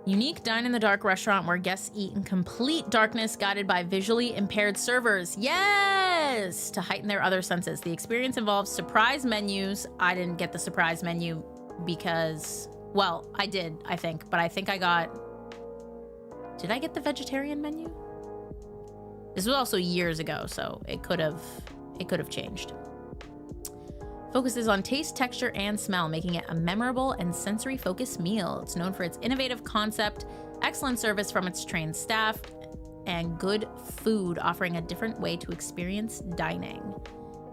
Unique dine-in-the-dark restaurant where guests eat in complete darkness, guided by visually impaired servers. Yes! To heighten their other senses. The experience involves surprise menus. I didn't get the surprise menu because, well, I did, I think. But I think I got... Did I get the vegetarian menu? This was also years ago, so it could have changed. Focuses on taste, texture, and smell, making it a memorable and sensory-focused meal. It's known for its innovative concept, excellent service from its trained staff, and good food, offering a different way to experience dining.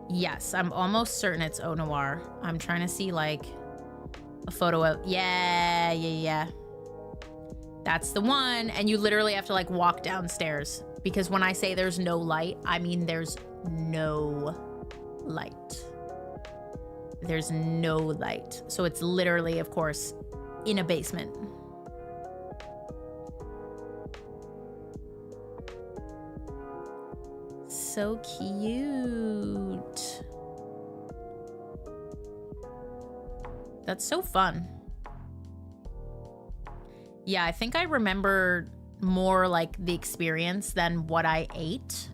Yes, I'm almost certain it's Au Noir. I'm trying to see, like, a photo of... Yeah. That's the one. And you literally have to, like, walk downstairs. Because when I say there's no light, I mean there's no light. There's no light. So it's literally, of course, in a basement. So cute. That's so fun. Yeah, I think I remember more like the experience than what I ate.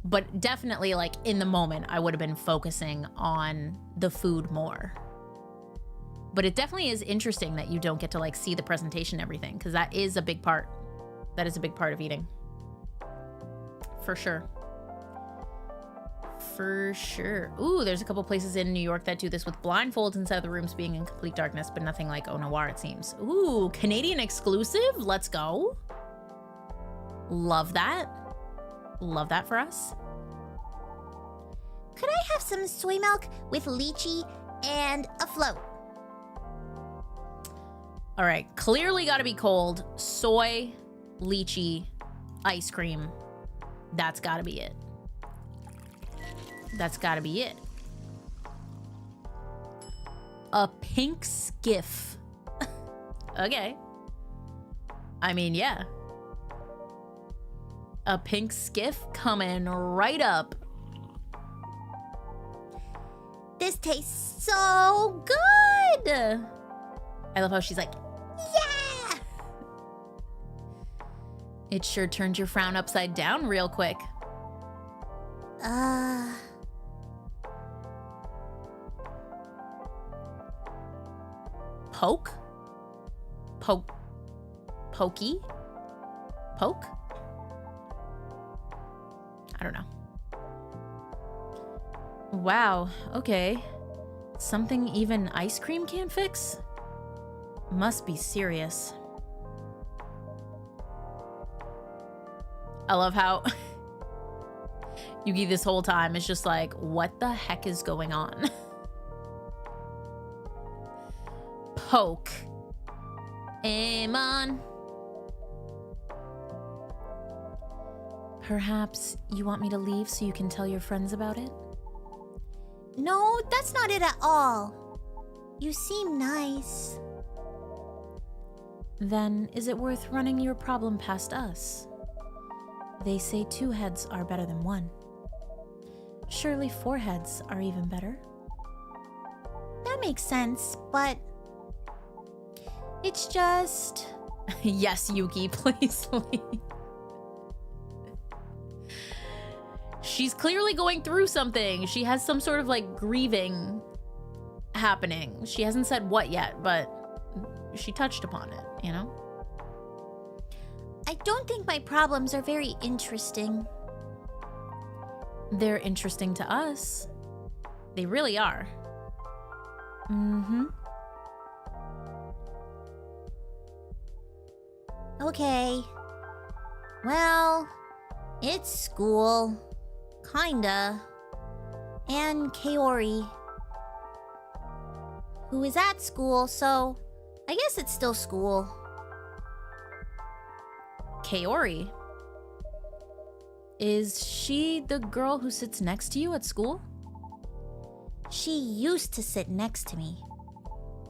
But definitely, like, in the moment, I would have been focusing on the food more. But it definitely is interesting that you don't get to, like, see the presentation and everything, because that is a big part. That is a big part of eating. For sure. For sure. Ooh, there's a couple places in New York that do this with blindfolds inside of the rooms being in complete darkness, but nothing like Au Noir, it seems. Ooh, Canadian exclusive? Let's go. Love that. Love that for us.
Could I have some soy milk with lychee and a float?
All right, clearly got to be cold. Soy, lychee, ice cream. That's got to be it. That's got to be it. A pink skiff. Okay. I mean, yeah. A pink skiff coming right up.
This tastes so good.
I love how she's like,
yeah.
It sure turned your frown upside down real quick. Poke? Pokey? Poke? I don't know. Wow, okay. Something even ice cream can't fix? Must be serious. I love how Yugi this whole time is just like, what the heck is going on? Poke. Amon. Perhaps you want me to leave so you can tell your friends about it?
No, that's not it at all. You seem nice.
Then is it worth running your problem past us? They say 2 heads are better than 1. Surely 4 heads are even better.
That makes sense, but it's just...
Yes, Yuki, please leave. She's clearly going through something. She has some sort of like grieving happening. She hasn't said what yet, but she touched upon it, you know?
I don't think my problems are very interesting.
They're interesting to us. They really are. Mm-hmm.
Okay. Well, it's school. Kinda. And Kaori, who is at school, so I guess it's still school.
Kaori? Is she the girl who sits next to you at school?
She used to sit next to me,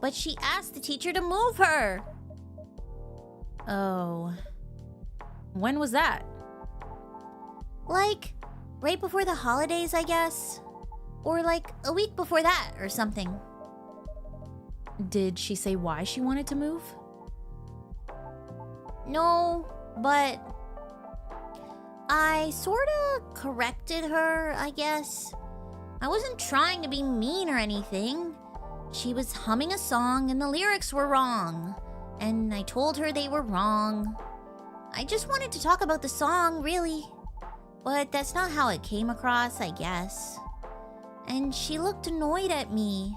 but she asked the teacher to move her.
Oh. When was that?
Like, right before the holidays, I guess. Or like a week before that or something.
Did she say why she wanted to move?
No, but I sorta corrected her, I guess. I wasn't trying to be mean or anything. She was humming a song and the lyrics were wrong. And I told her they were wrong. I just wanted to talk about the song, really. But that's not how it came across, I guess. And she looked annoyed at me.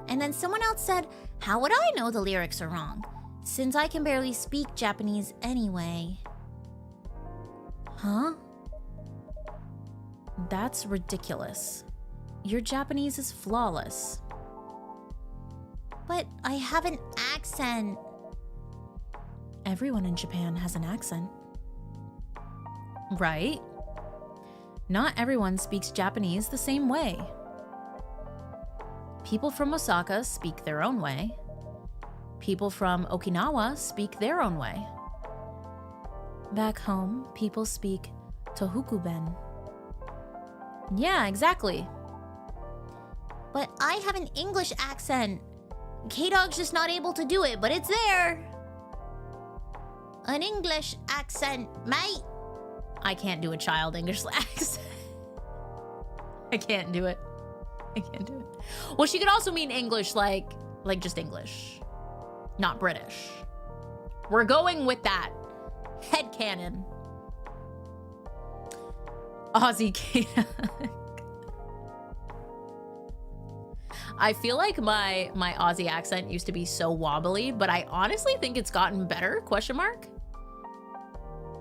And then someone else said, how would I know the lyrics are wrong, since I can barely speak Japanese anyway? Huh?
That's ridiculous. Your Japanese is flawless.
But I have an accent.
Everyone in Japan has an accent. Right? Not everyone speaks Japanese the same way. People from Osaka speak their own way. People from Okinawa speak their own way. Back home, people speak Tohoku-ben. Yeah, exactly.
But I have an English accent. K-Dog's just not able to do it, but it's there. An English accent, mate.
I can't do a child English accent. I can't do it. I can't do it. Well, she could also mean English like just English, not British. We're going with that. Headcanon. Aussie K. I feel like my Aussie accent used to be so wobbly, but I honestly think it's gotten better, question mark.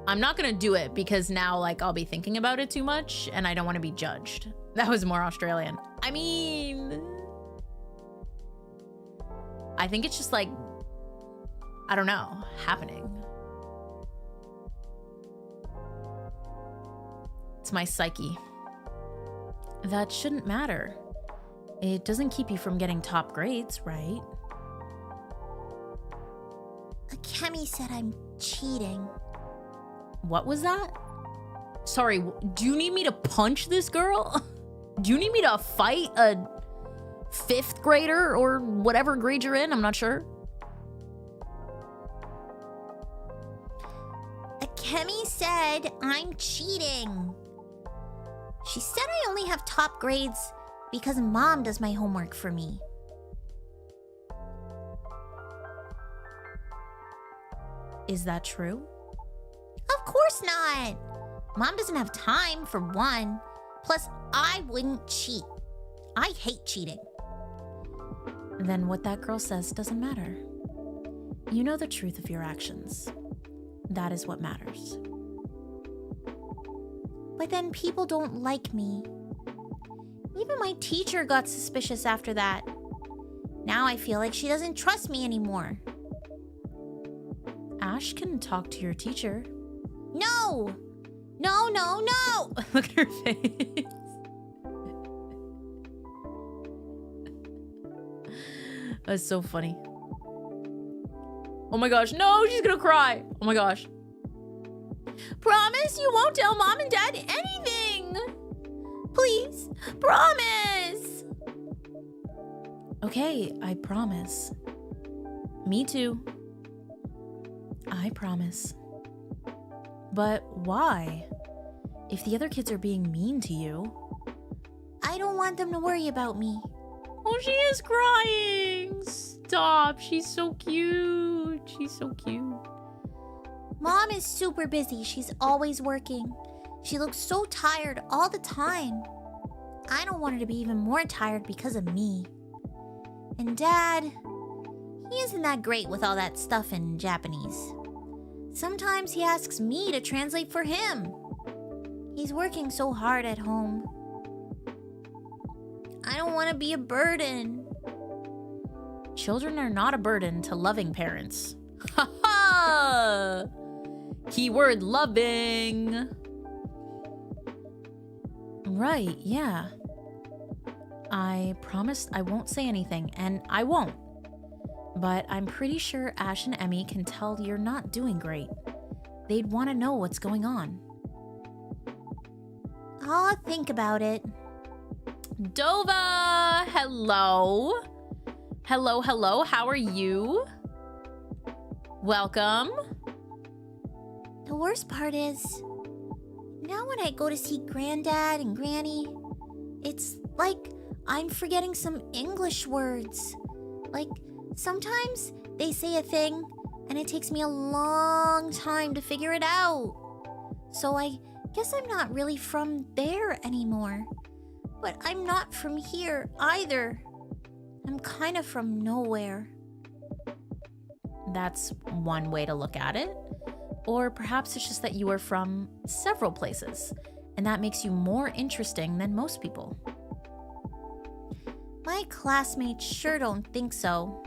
I'm not gonna do it because now like I'll be thinking about it too much and I don't want to be judged. That was more Australian. I mean, I think it's just like, I don't know, happening. It's my psyche. That shouldn't matter. It doesn't keep you from getting top grades, right?
Akemi said I'm cheating.
What was that? Sorry, do you need me to punch this girl? Do you need me to fight a 5th grader or whatever grade you're in? I'm not sure.
Akemi said I'm cheating. She said I only have top grades because Mom does my homework for me.
Is that true?
Of course not. Mom doesn't have time, for one. Plus, I wouldn't cheat. I hate cheating.
Then what that girl says doesn't matter. You know the truth of your actions. That is what matters.
But then people don't like me. Even my teacher got suspicious after that. Now I feel like she doesn't trust me anymore.
Ash can talk to your teacher.
No! No, no, no!
Look at her face. That's so funny. Oh my gosh, no, she's gonna cry. Oh my gosh. Promise you won't tell mom and dad anything.
Please, promise!
Okay, I promise. Me too. I promise. But why? If the other kids are being mean to you...
I don't want them to worry about me.
Oh, she is crying. Stop. She's so cute. She's so cute.
Mom is super busy. She's always working. She looks so tired all the time. I don't want her to be even more tired because of me. And Dad, he isn't that great with all that stuff in Japanese. Sometimes he asks me to translate for him. He's working so hard at home. I don't want to be a burden.
Children are not a burden to loving parents. Ha ha! Keyword loving. Right, yeah. I promised I won't say anything, and I won't. But I'm pretty sure Ash and Emmy can tell you're not doing great. They'd want to know what's going on.
I'll think about it.
Dova! Hello. Hello, hello. How are you? Welcome.
The worst part is, now when I go to see Granddad and Granny, it's like I'm forgetting some English words. Like, sometimes they say a thing, and it takes me a long time to figure it out. So I guess I'm not really from there anymore. But I'm not from here either. I'm kind of from nowhere.
That's one way to look at it. Or perhaps it's just that you are from several places, and that makes you more interesting than most people.
My classmates sure don't think so.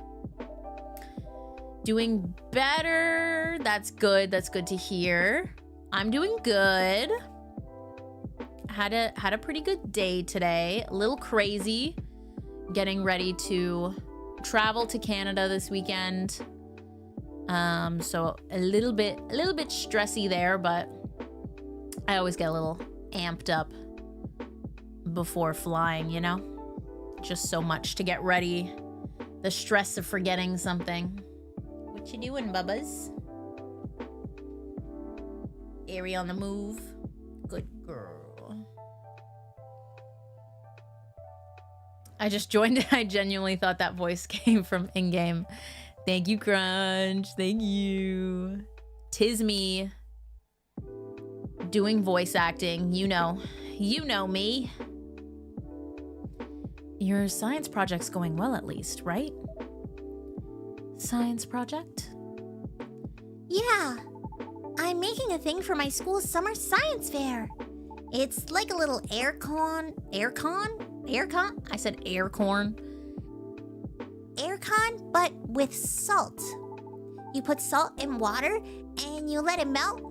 Doing better. That's good. That's good to hear. I'm doing good. Had a pretty good day today. A little crazy. Getting ready to travel to Canada this weekend. So a little bit stressy there, but I always get a little amped up before flying, you know? Just so much to get ready. The stress of forgetting something. What you doing, bubbas? Airy on the move. Good girl. I just joined it. I genuinely thought that voice came from in-game. Thank you, Crunch. Thank you. 'Tis me. Doing voice acting. You know me. Your science project's going well, at least, right? Science project?
Yeah. I'm making a thing for my school's summer science fair. It's like a little aircon?
I said aircorn.
Aircon, but with salt. You put salt in water and you let it melt,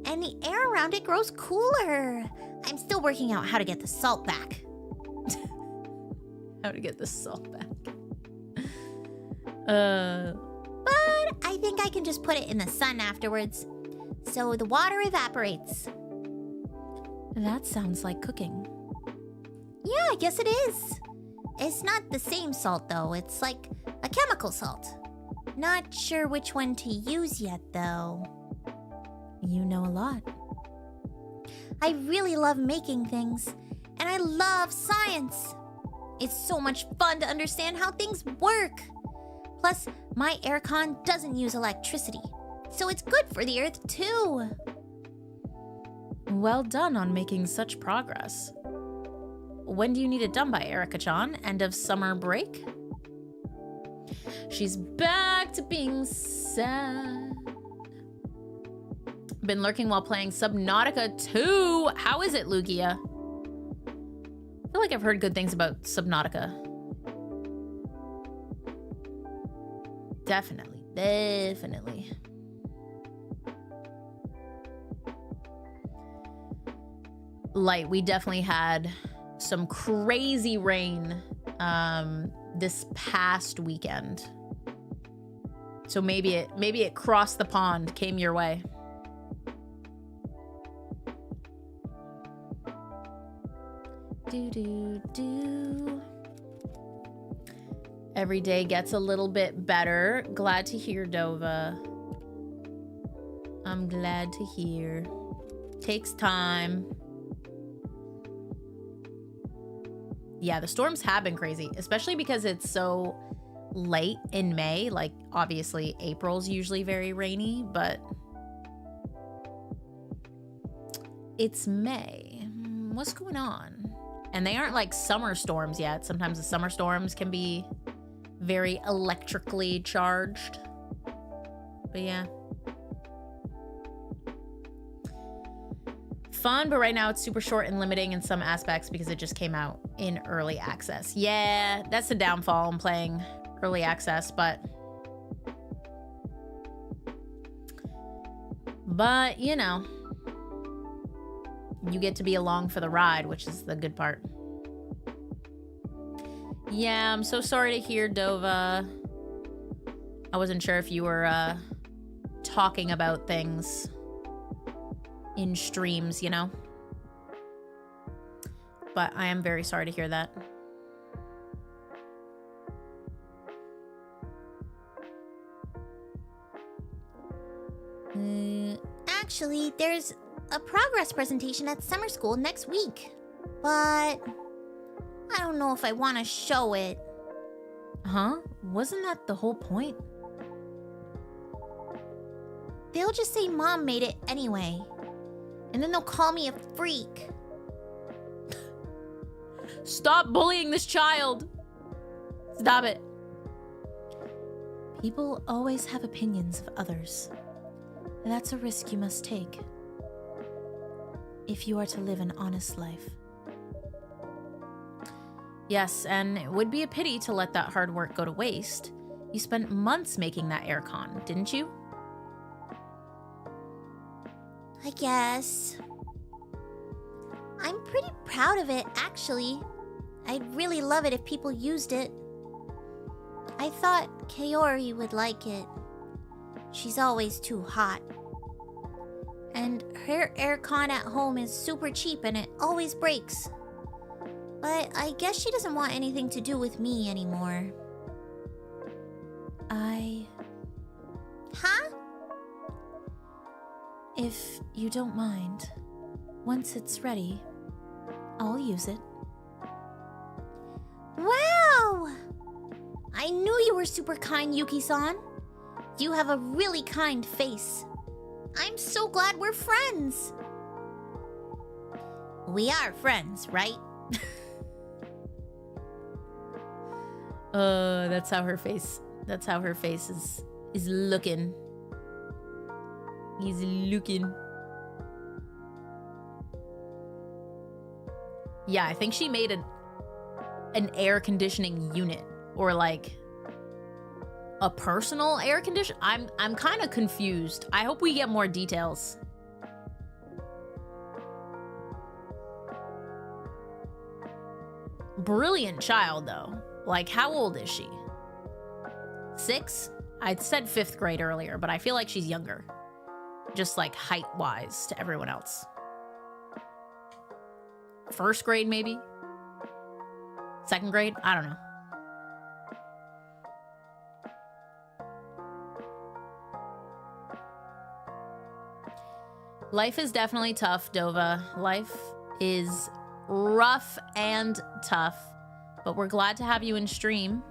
and the air around it grows cooler. I'm still working out how to get the salt back.
How to get the salt back.
But I think I can just put it in the sun afterwards, so the water evaporates.
That sounds like cooking.
Yeah, I guess it is. It's not the same salt, though. It's like a chemical salt. Not sure which one to use yet, though.
You know a lot.
I really love making things, and I love science. It's so much fun to understand how things work. Plus, my aircon doesn't use electricity, so it's good for the earth, too.
Well done on making such progress. When do you need it done by, Erica-chan? End of summer break? She's back to being sad. Been lurking while playing Subnautica 2. How is it, Lugia? I feel like I've heard good things about Subnautica. Definitely. light. We definitely had some crazy rain this past weekend. So maybe it crossed the pond, came your way. Do. Every day gets a little bit better. Glad to hear, Dova. I'm glad to hear. Takes time. Yeah, the storms have been crazy, especially because it's so late in May. Like, obviously, April's usually very rainy, but it's May. What's going on? And they aren't like summer storms yet. Sometimes the summer storms can be very electrically charged. But yeah. Fun, but right now it's super short and limiting in some aspects because it just came out in early access. Yeah, that's the downfall in playing early access, but you know, you get to be along for the ride, which is the good part. Yeah, I'm so sorry to hear, Dova. I wasn't sure if you were talking about things in streams, you know? But I am very sorry to hear that.
Actually, there's a progress presentation at summer school next week. But I don't know if I want to show it.
Huh? Wasn't that the whole point?
They'll just say Mom made it anyway. And then they'll call me a freak.
Stop bullying this child. Stop it.
People always have opinions of others. And that's a risk you must take if you are to live an honest life.
Yes, and it would be a pity to let that hard work go to waste. You spent months making that aircon, didn't you?
I guess. I'm pretty proud of it, actually. I'd really love it if people used it. I thought Kaori would like it. She's always too hot. And her aircon at home is super cheap and it always breaks. But I guess she doesn't want anything to do with me anymore. Huh?
If you don't mind, once it's ready, I'll use it.
Wow! I knew you were super kind, Yuki-san. You have a really kind face. I'm so glad we're friends. We are friends, right?
That's how her face is looking. He's looking. Yeah, I think she made an air conditioning unit, or like a personal air condition. I'm kind of confused. I hope we get more details. Brilliant child though. Like, how old is she? 6? I said 5th grade earlier, but I feel like she's younger. Just like height-wise to everyone else. 1st grade, maybe? 2nd grade? I don't know. Life is definitely tough, Dova. Life is rough and tough, but we're glad to have you in stream.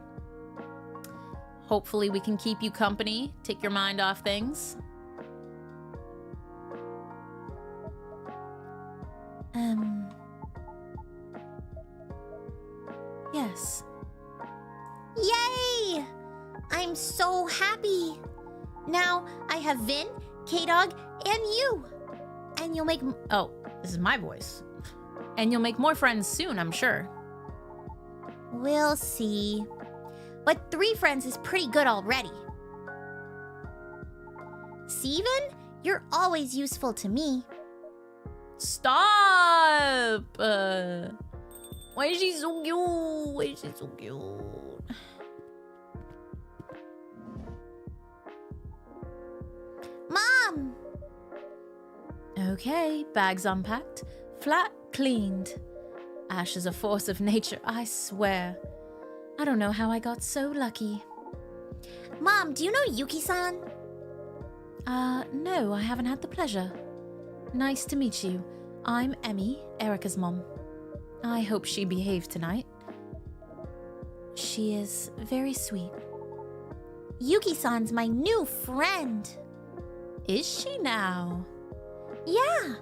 Hopefully we can keep you company, take your mind off things.
Yes.
Yay! I'm so happy. Now I have Vin, K-Dog, and you. And you'll make...
Oh, this is my voice. And you'll make more friends soon, I'm sure.
We'll see. But 3 friends is pretty good already. Steven, you're always useful to me.
Stop! Why is she so cute? Why is she so cute?
Mom!
Okay, bags unpacked, flat cleaned. Ash is a force of nature, I swear. I don't know how I got so lucky.
Mom, do you know Yuki-san?
No, I haven't had the pleasure. Nice to meet you. I'm Emmy, Erica's mom. I hope she behaved tonight.
She is very sweet.
Yuki-san's my new friend.
Is she now?
Yeah.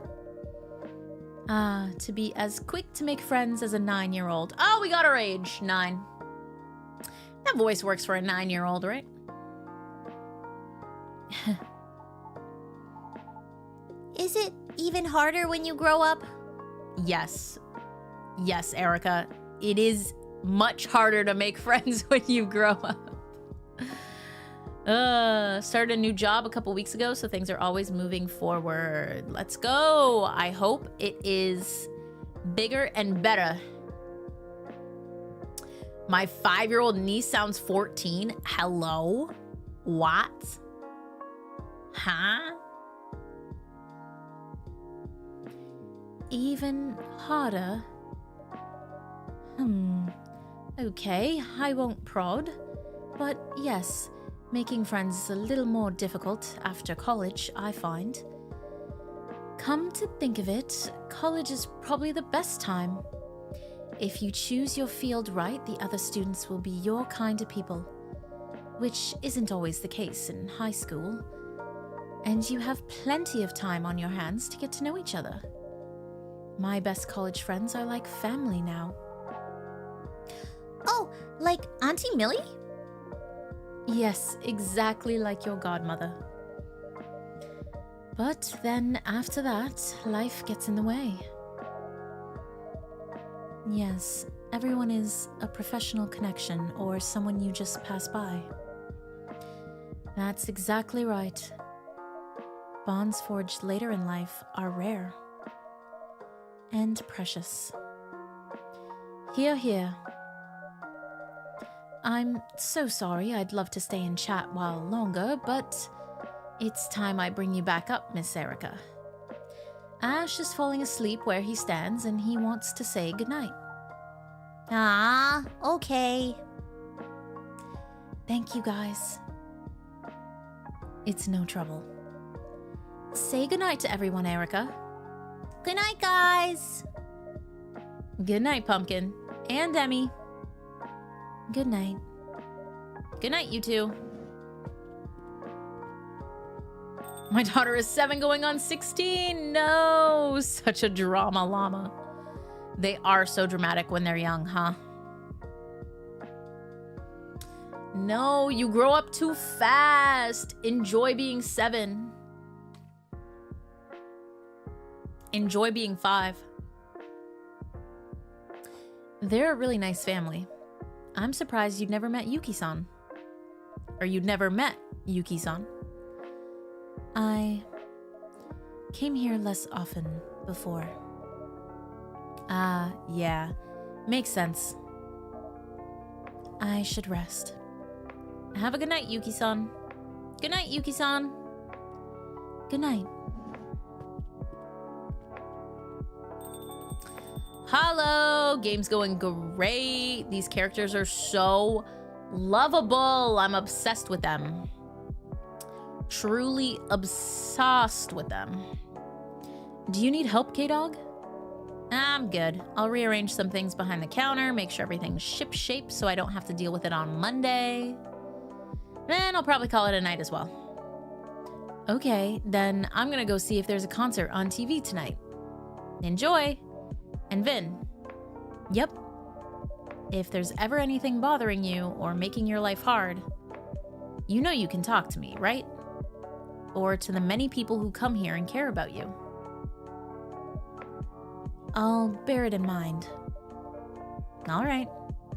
To be as quick to make friends as a 9-year-old. Oh, we got her age, 9. That voice works for a 9-year-old, right?
Is it even harder when you grow up?
Yes. Yes, Erica. It is much harder to make friends when you grow up. Started a new job a couple weeks ago, so things are always moving forward. Let's go. I hope it is bigger and better. My 5-year-old niece sounds 14. Hello? What? Huh?
Even harder? Okay, I won't prod. But yes, making friends is a little more difficult after college, I find. Come to think of it, college is probably the best time. If you choose your field right, the other students will be your kind of people, which isn't always the case in high school. And you have plenty of time on your hands to get to know each other. My best college friends are like family now.
Oh, like Auntie Millie?
Yes, exactly like your godmother. But then after that, life gets in the way. Yes, everyone is a professional connection or someone you just pass by. That's exactly right. Bonds forged later in life are rare and precious. Hear, hear. I'm so sorry. I'd love to stay and chat a while longer, but it's time I bring you back up, Miss Erica. Ash is falling asleep where he stands, and he wants to say goodnight.
Ah, okay.
Thank you, guys. It's no trouble. Say goodnight to everyone, Erica.
Good night, guys.
Good night, Pumpkin. And Emmy.
Good night.
Good night, you two. My daughter is 7 going on 16. No, such a drama llama. They are so dramatic when they're young, huh? No, you grow up too fast. Enjoy being 7. Enjoy being 5. They're a really nice family. I'm surprised you'd never met Yuki-san. Or you'd never met Yuki-san.
I came here less often before.
Yeah. Makes sense.
I should rest.
Have a good night, Yuki-san. Good night, Yuki-san.
Good night.
Hello! Game's going great. These characters are so lovable. I'm obsessed with them. Truly obsessed with them. Do you need help, K-Dog? I'm good. I'll rearrange some things behind the counter, make sure everything's ship-shape so I don't have to deal with it on Monday. Then I'll probably call it a night as well.
Okay, then I'm gonna go see if there's a concert on TV tonight.
Enjoy! And Vin.
Yep.
If there's ever anything bothering you or making your life hard, you know you can talk to me, right? Or to the many people who come here and care about you.
I'll bear it in mind.
All right.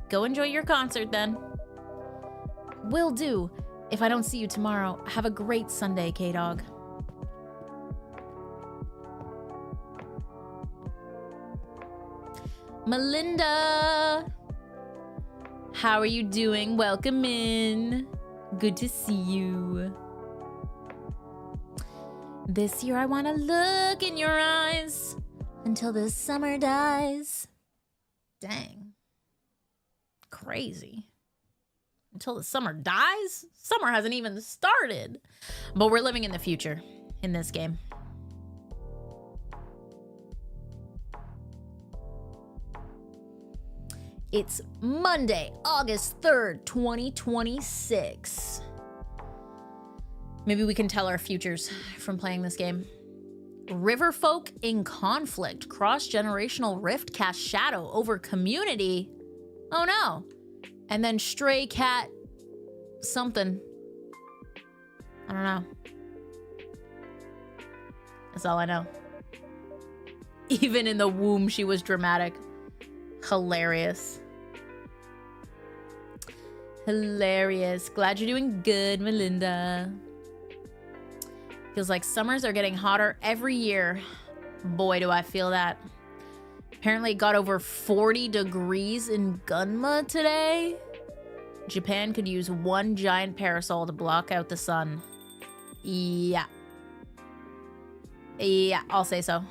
Go enjoy your concert then.
Will do. If I don't see you tomorrow, have a great Sunday, K-Dog.
Melinda, how are you doing? Welcome in. Good to see you. This year I want to look in your eyes
Until the summer dies.
Dang. Crazy. Until the summer dies? Summer hasn't even started. But we're living in the future in this game. It's Monday, August 3rd, 2026. Maybe we can tell our futures from playing this game. Riverfolk in conflict. Cross-generational rift casts shadow over community. Oh no. And then stray cat something. I don't know. That's all I know. Even in the womb, she was dramatic. Hilarious. Hilarious. Glad you're doing good, Melinda. Feels like summers are getting hotter every year. Boy, do I feel that. Apparently it got over 40 degrees in Gunma today. Japan could use one giant parasol to block out the sun. Yeah. Yeah, I'll say so.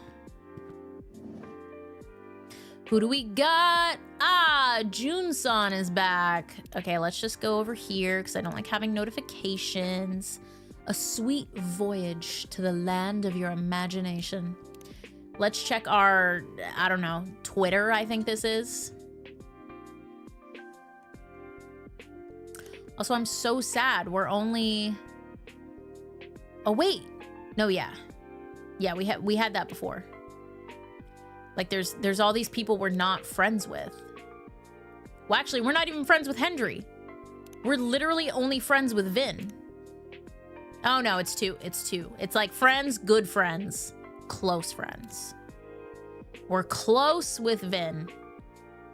Who do we got? Ah, June-san is back. Okay, let's just go over here because I don't like having notifications. A sweet voyage to the land of your imagination. Let's check our, I don't know, Twitter, I think this is. Also, I'm so sad. We're only... Oh, wait. No, yeah. Yeah, we had that before. Like, there's all these people we're not friends with. Well, actually, we're not even friends with Hendry. We're literally only friends with Vin. Oh, no, it's two. It's two. It's like friends, good friends, close friends. We're close with Vin.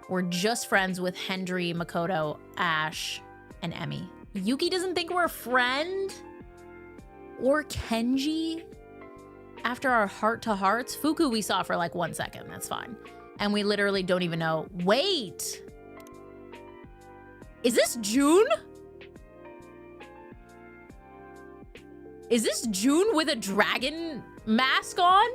We're just friends with Hendry, Makoto, Ash, and Emmy. Yuki doesn't think we're a friend? Or Kenji? After our heart-to-hearts? Fuku we saw for like 1 second. That's fine. And we literally don't even know. Wait! Is this June? Is this June with a dragon mask on?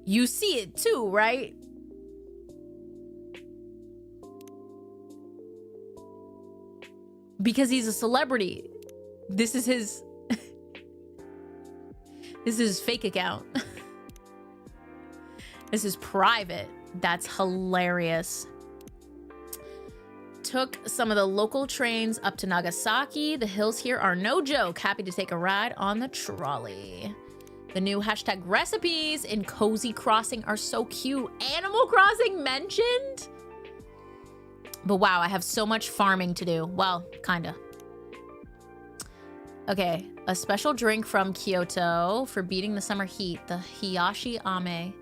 You see it too, right? Because he's a celebrity. This is his... This is his fake account. This is private. That's hilarious. Took some of the local trains up to Nagasaki. The hills here are no joke. Happy to take a ride on the trolley. The new hashtag recipes in Cozy Crossing are so cute. Animal Crossing mentioned? But wow, I have so much farming to do. Well, kinda. Okay, a special drink from Kyoto for beating the summer heat. The Hiyashi Ame.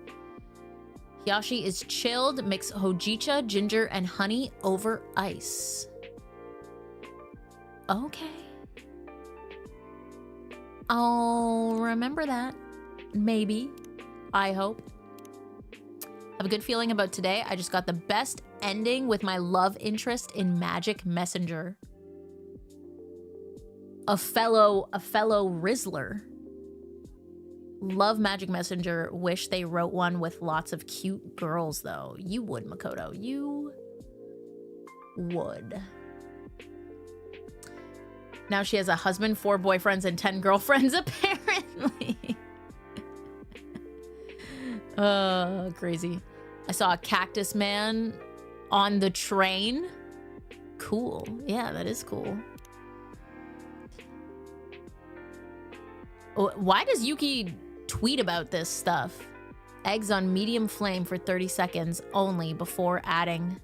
Hiyashi is chilled, mix hojicha, ginger, and honey over ice. Okay. I'll remember that. Maybe. I hope. Have a good feeling about today. I just got the best ending with my love interest in Magic Messenger. A fellow Rizzler. Love Magic Messenger. Wish they wrote one with lots of cute girls, though. You would, Makoto. You would. Now she has a husband, 4 boyfriends, and 10 girlfriends, apparently. Crazy. I saw a cactus man on the train. Cool. Yeah, that is cool. Why does Yuki tweet about this stuff? Eggs on medium flame for 30 seconds only before adding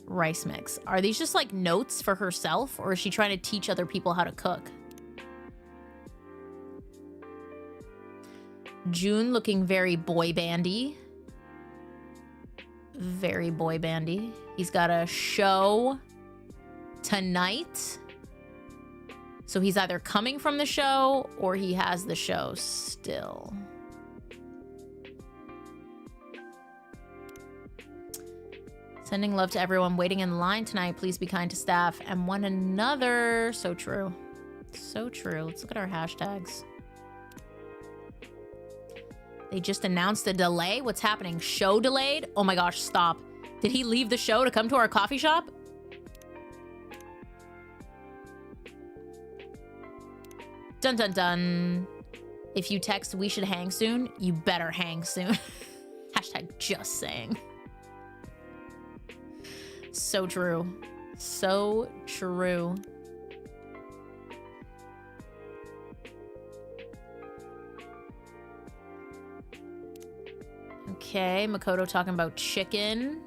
rice mix. Are these just like notes for herself, or is she trying to teach other people how to cook? June looking very boy bandy. Very boy bandy. He's got a show tonight. So he's either coming from the show or he has the show still. Sending love to everyone waiting in line tonight. Please be kind to staff and one another. So true. So true. Let's look at our hashtags. They just announced a delay. What's happening? Show delayed? Oh my gosh, stop. Did he leave the show to come to our coffee shop? Dun dun dun. If you text we should hang soon, you better hang soon. Hashtag just saying. So true. So true. Okay, Makoto talking about chicken.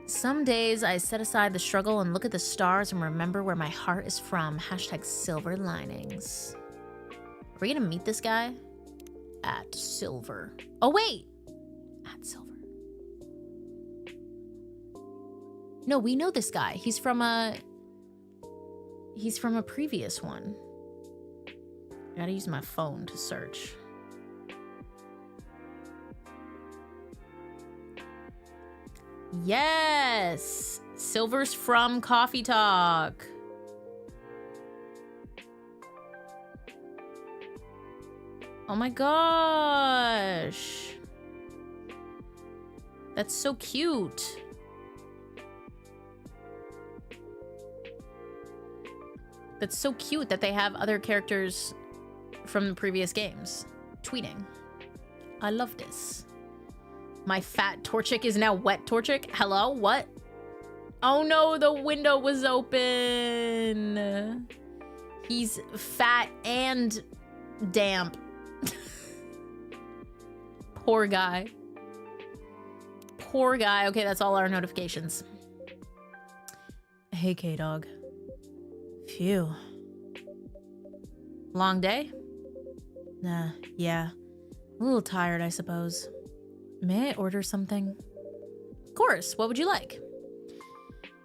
Some days I set aside the struggle and look at the stars and remember where my heart is from. Hashtag silver linings. Are we gonna meet this guy? At Silver. Oh, wait. At Silver. No, we know this guy. He's from a previous one. I gotta use my phone to search. Yes! Silver's from Coffee Talk. Oh my gosh. That's so cute. That's so cute that they have other characters from the previous games tweeting. I love this. My fat Torchic is now wet Torchic. Hello? What? Oh no, the window was open. He's fat and damp. Poor guy. Poor guy. Okay, that's all our notifications. Hey, K-Dog. Phew. Long day? Nah, yeah. A little tired, I suppose. May I order something? Of course. What would you like?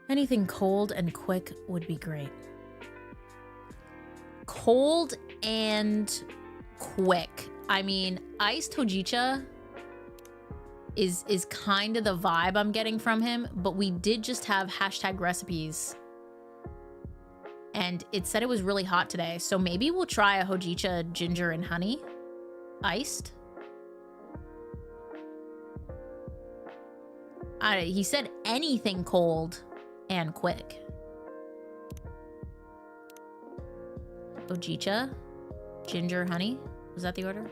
Anything cold and quick would be great. Cold and quick. I mean, iced hojicha is kind of the vibe I'm getting from him, but we did just have hashtag recipes. And it said it was really hot today, so maybe we'll try a hojicha ginger and honey. Iced. He said anything cold and quick. Hojicha, ginger, honey. Was that the order?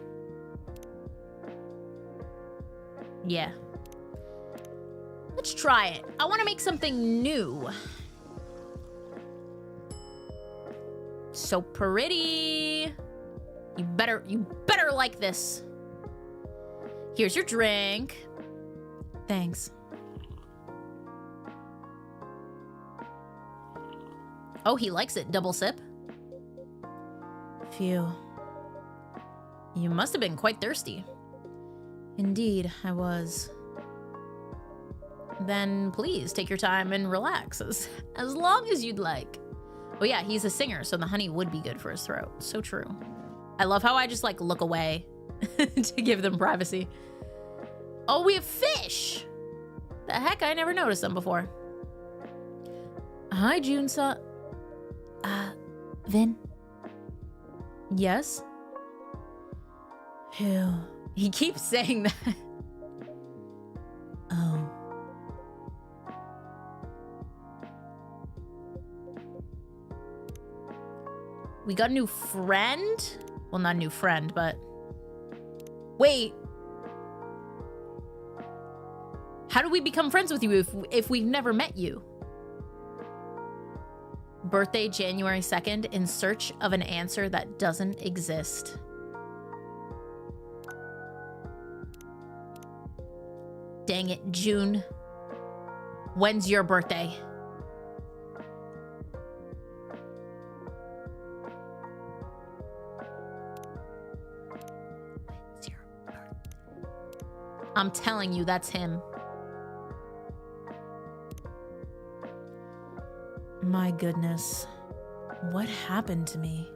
Yeah. Let's try it. I want to make something new. So pretty. You better like this. Here's your drink. Thanks. Oh, he likes it. Double sip. Phew. You must have been quite thirsty. Indeed, I was. Then please take your time and relax as long as you'd like. Oh yeah, he's a singer, so the honey would be good for his throat. So true. I love how I just like look away to give them privacy. Oh, we have fish! The heck, I never noticed them before. Hi, Junsa. Vin? Yes? Phew. He keeps saying that. Oh. We got a new friend? Well, not a new friend, but... Wait. How do we become friends with you if we've never met you? Birthday January 2nd, in search of an answer that doesn't exist. Dang it, June. When's your birthday? When's your birthday? I'm telling you, that's him. My goodness, what happened to me?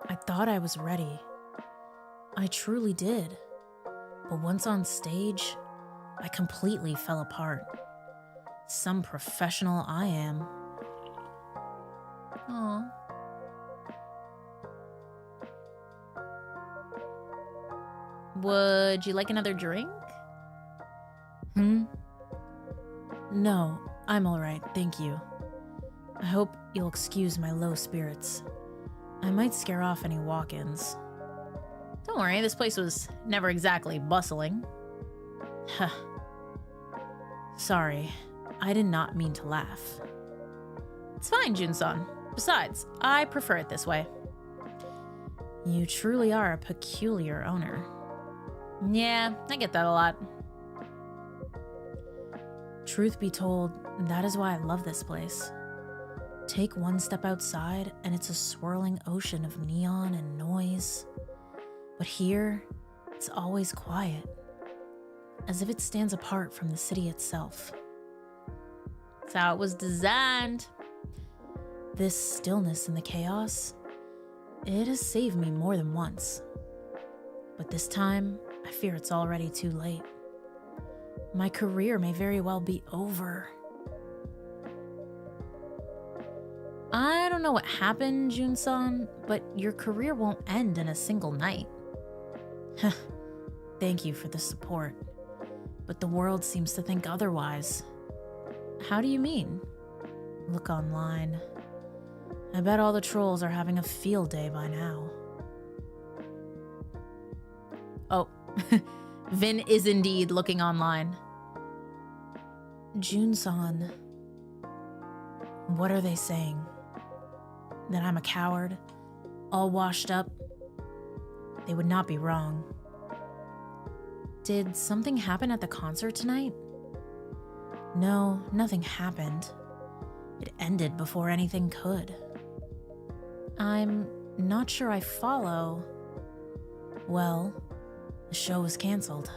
I thought I was ready. I truly did.
But once on stage, I completely fell apart. Some professional I am.
Aw. Would you like another drink?
No, I'm alright, thank you. I hope you'll excuse my low spirits. I might scare off any walk-ins.
Don't worry, this place was never exactly bustling.
Huh. Sorry, I did not mean to laugh.
It's fine, Jun-san. Besides, I prefer it this way.
You truly are a peculiar owner.
Yeah, I get that a lot.
Truth be told, that is why I love this place. Take one step outside and it's a swirling ocean of neon and noise. But here, it's always quiet, as if it stands apart from the city itself.
That's how it was designed.
This stillness in the chaos, it has saved me more than once. But this time, I fear it's already too late. My career may very well be over.
I don't know what happened, Jun-san, but your career won't end in a single night.
Thank you for the support, but the world seems to think otherwise.
How do you mean?
Look online. I bet all the trolls are having a field day by now.
Oh, Vin is indeed looking online.
Jun-san, what are they saying? That I'm a coward, all washed up? They would not be wrong.
Did something happen at the concert tonight?
No, nothing happened. It ended before anything could. I'm not sure I follow. Well, the show was canceled.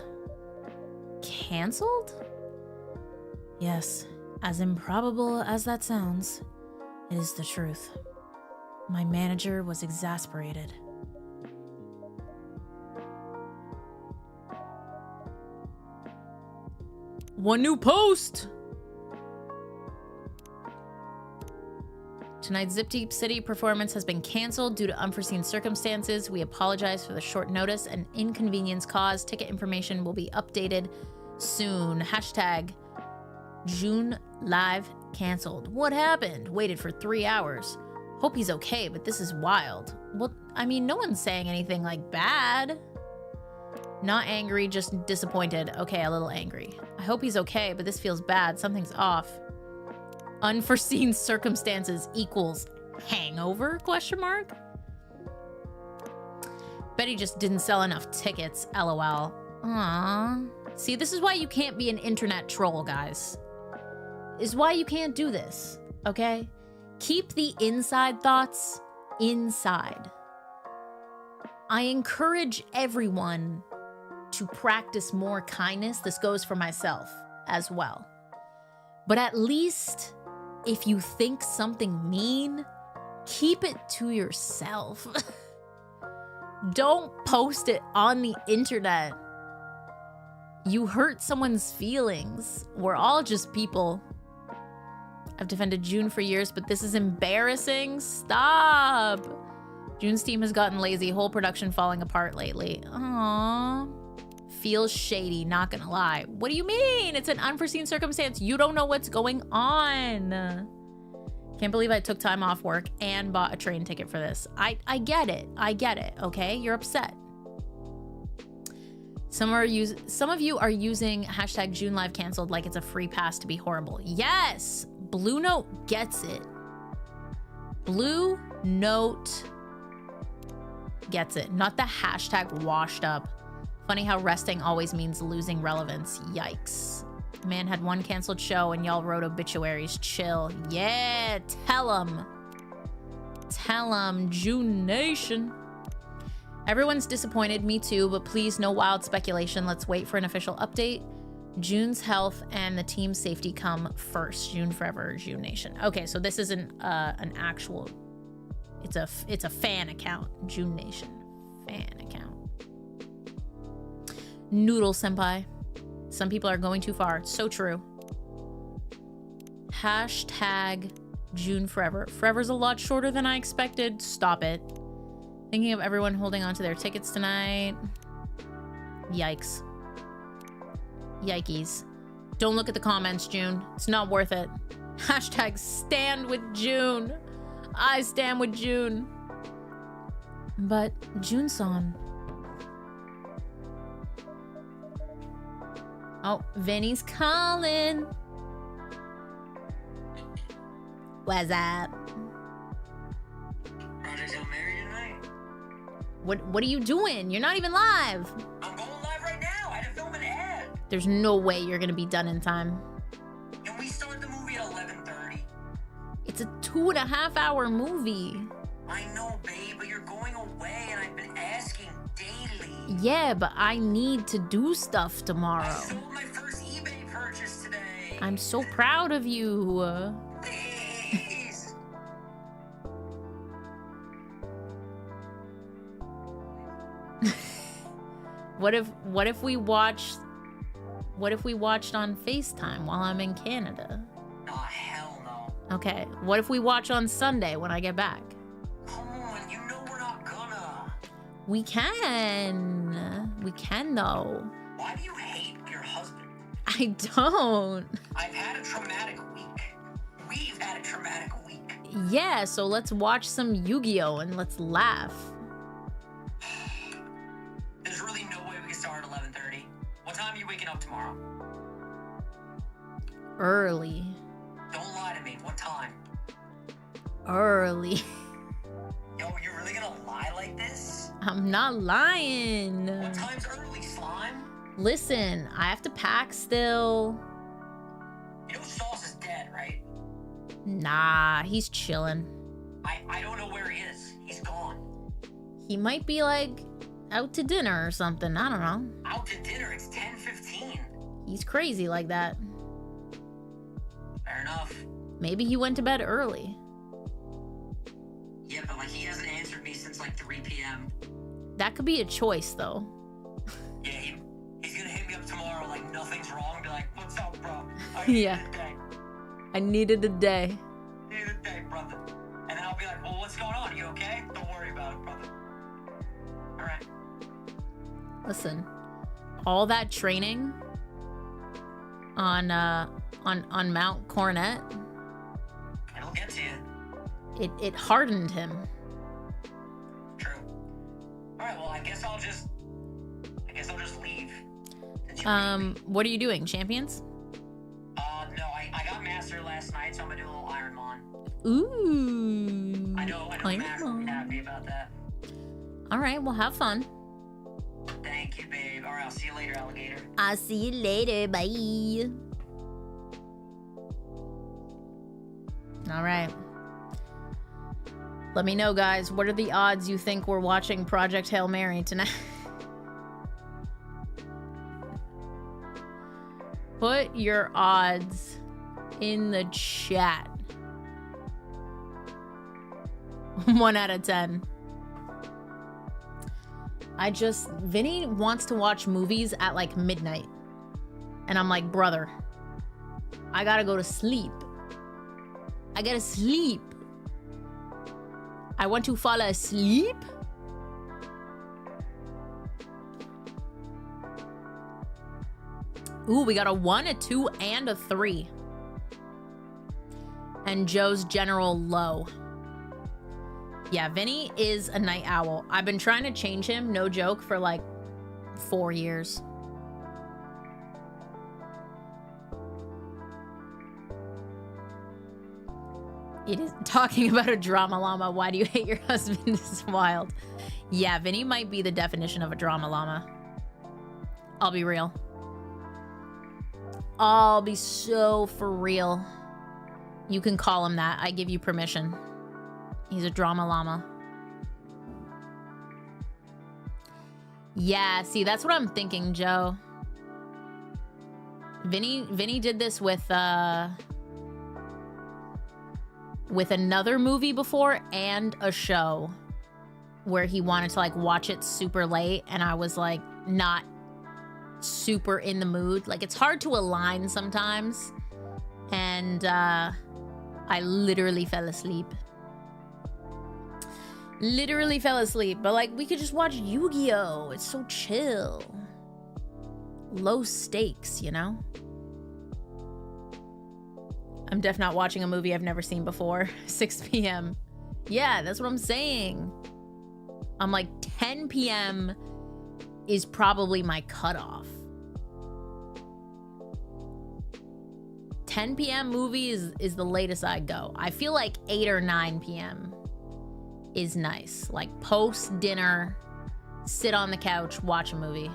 Canceled?
Yes, as improbable as that sounds, it is the truth. My manager was exasperated.
One new post! Tonight's Zip Deep City performance has been canceled due to unforeseen circumstances. We apologize for the short notice and inconvenience caused. Ticket information will be updated soon. Hashtag June live canceled. What happened? Waited for 3 hours. Hope he's okay, but this is wild. Well, I mean, no one's saying anything like bad. Not angry, just disappointed. Okay, a little angry. I hope he's okay, but this feels bad. Something's off. Unforeseen circumstances equals hangover, question mark? Bet he just didn't sell enough tickets, LOL. Aww. See, this is why you can't be an internet troll, guys. Is why you can't do this, okay? Keep the inside thoughts inside. I encourage everyone to practice more kindness. This goes for myself as well. But at least if you think something mean, keep it to yourself. Don't post it on the internet. You hurt someone's feelings. We're all just people. I've defended June for years, but this is embarrassing. Stop. June's team has gotten lazy. Whole production falling apart lately. Aww. Feels shady, not gonna lie. What do you mean? It's an unforeseen circumstance. You don't know what's going on. Can't believe I took time off work and bought a train ticket for this. I get it. I get it, okay? You're upset. Some of you are using hashtag June live canceled like it's a free pass to be horrible. Yes! Blue Note gets it. Blue Note gets it. Not the hashtag washed up. Funny how resting always means losing relevance. Yikes. Man had one canceled show and y'all wrote obituaries. Chill. Yeah, tell 'em. Tell 'em, June Nation. Everyone's disappointed, me too, but please no wild speculation. Let's wait for an official update. June's health and the team's safety come first. June forever, June Nation. Okay, so this isn't an actual, it's a fan account. June Nation fan account. Noodle senpai. Some people are going too far. It's so true. Hashtag June forever. Forever's a lot shorter than I expected. Stop it. Thinking of everyone holding on to their tickets tonight. Yikes. Yikes. Don't look at the comments, June. It's not worth it. Hashtag stand with June. I stand with June.
But June-san.
Oh, Vinny's calling. What's up?
Project Hail Mary tonight.
What are you doing? You're not even live.
I'm going live right now. I had to film an ad.
There's no way you're gonna be done in time.
Can we start the movie at 11:30?
It's a 2.5-hour movie.
I know, babe, but you're going away, and I've been asking daily.
Yeah, but I need to do stuff tomorrow.
I sold my first eBay purchase today.
I'm so proud of you.
Please.
What if we watched on FaceTime while I'm in Canada?
Nah, hell no.
Okay. What if we watch on Sunday when I get back?
Come on, you know we're not gonna.
We can. We can though.
Why do you hate your husband?
I don't.
I've had a traumatic week. We've had a traumatic week.
Yeah, so let's watch some Yu-Gi-Oh and let's laugh.
There's really no way we can start at 11:30. What time are you waking up tomorrow?
Early.
Don't lie to me. What time?
Early.
Yo, you're really gonna lie like this?
I'm not lying.
What time's early, slime?
Listen, I have to pack still.
You know Sauce is dead, right?
Nah, he's chilling.
I don't know where he is. He's gone.
He might be like out to dinner or something. I don't know.
Out to dinner. It's 10:15.
He's crazy like that.
Fair enough.
Maybe he went to bed early.
Yeah, but like he hasn't answered me since like 3 p.m.
That could be a choice though.
Yeah, he's gonna hit me up tomorrow like nothing's wrong. Be like, what's up, bro?
Yeah. I needed a day.
Needed a day, brother. And then I'll be like, well, what's going on? You okay? Don't worry about it, brother. All right.
Listen, all that training on Mount Coronet,
It'll get to you.
it hardened him.
True. All right. Well, I guess I'll just leave. Since you
What are you doing? Champions?
No, I got master last night, so I'm gonna do a little Iron Man.
Ooh.
I know
Iron
Max will be
Man.
happy about that.
All right, well, have fun.
Thank you, babe. All right, I'll see you later, alligator.
I'll see you later. Bye. All right. Let me know, guys. What are the odds you think we're watching Project Hail Mary tonight? Put your odds in the chat. 1 out of 10. Vinny wants to watch movies at like midnight. And I'm like, brother, I gotta go to sleep. I gotta sleep. I want to fall asleep. Ooh, we got a 1, a 2, and a 3. And Joe's general low. Yeah, Vinny is a night owl. I've been trying to change him, no joke, for like 4 years. It is talking about a drama llama. Why do you hate your husband? Is wild. Yeah, Vinny might be the definition of a drama llama. I'll be real. I'll be so for real. You can call him that. I give you permission. He's a drama llama. Yeah, see, that's what I'm thinking, Joe. Vinny did this with another movie before and a show where he wanted to like watch it super late, and I was like, not super in the mood. Like, it's hard to align sometimes. And I literally fell asleep. Literally fell asleep. But, like, we could just watch Yu-Gi-Oh! It's so chill. Low stakes, you know? I'm definitely not watching a movie I've never seen before. 6 p.m. Yeah, that's what I'm saying. I'm like, 10 p.m. is probably my cutoff. 10 p.m. movie is the latest I go. I feel like 8 or 9 p.m. is nice. Like, post dinner, sit on the couch, watch a movie.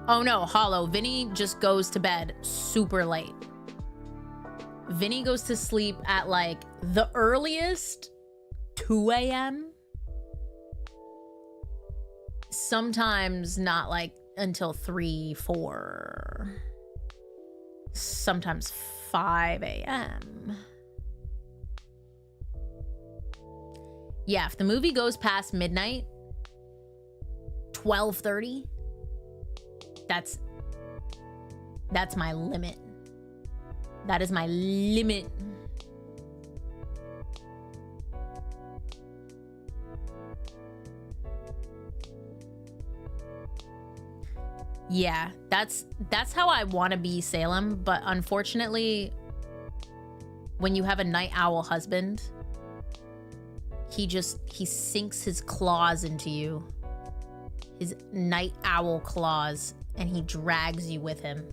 Oh no, Hollow. Vinny just goes to bed super late. Vinny goes to sleep at like the earliest 2 a.m. Sometimes not like until 3, 4. Sometimes 5 a.m. Yeah, if the movie goes past midnight, 12:30, that's my limit. That is my limit. Yeah, that's how I want to be, Salem, but unfortunately, when you have a night owl husband, he sinks his claws into you. His night owl claws, and he drags you with him.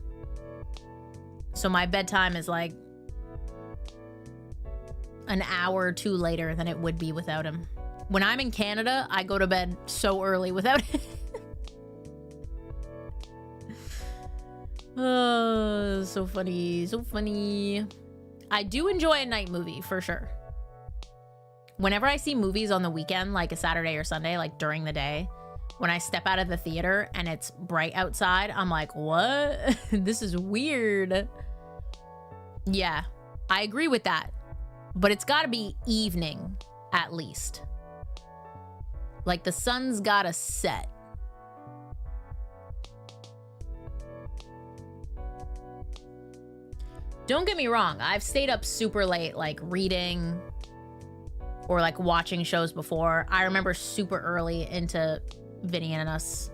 So my bedtime is like an hour or two later than it would be without him. When I'm in Canada, I go to bed so early without him. Oh, so funny, so funny. I do enjoy a night movie for sure. Whenever I see movies on the weekend, like a Saturday or Sunday, like during the day, when I step out of the theater and it's bright outside, I'm like, what? This is weird. Yeah, I agree with that. But it's gotta be evening, at least. Like, the sun's gotta set. Don't get me wrong, I've stayed up super late, like reading or like watching shows before. I remember super early into Vinny and us,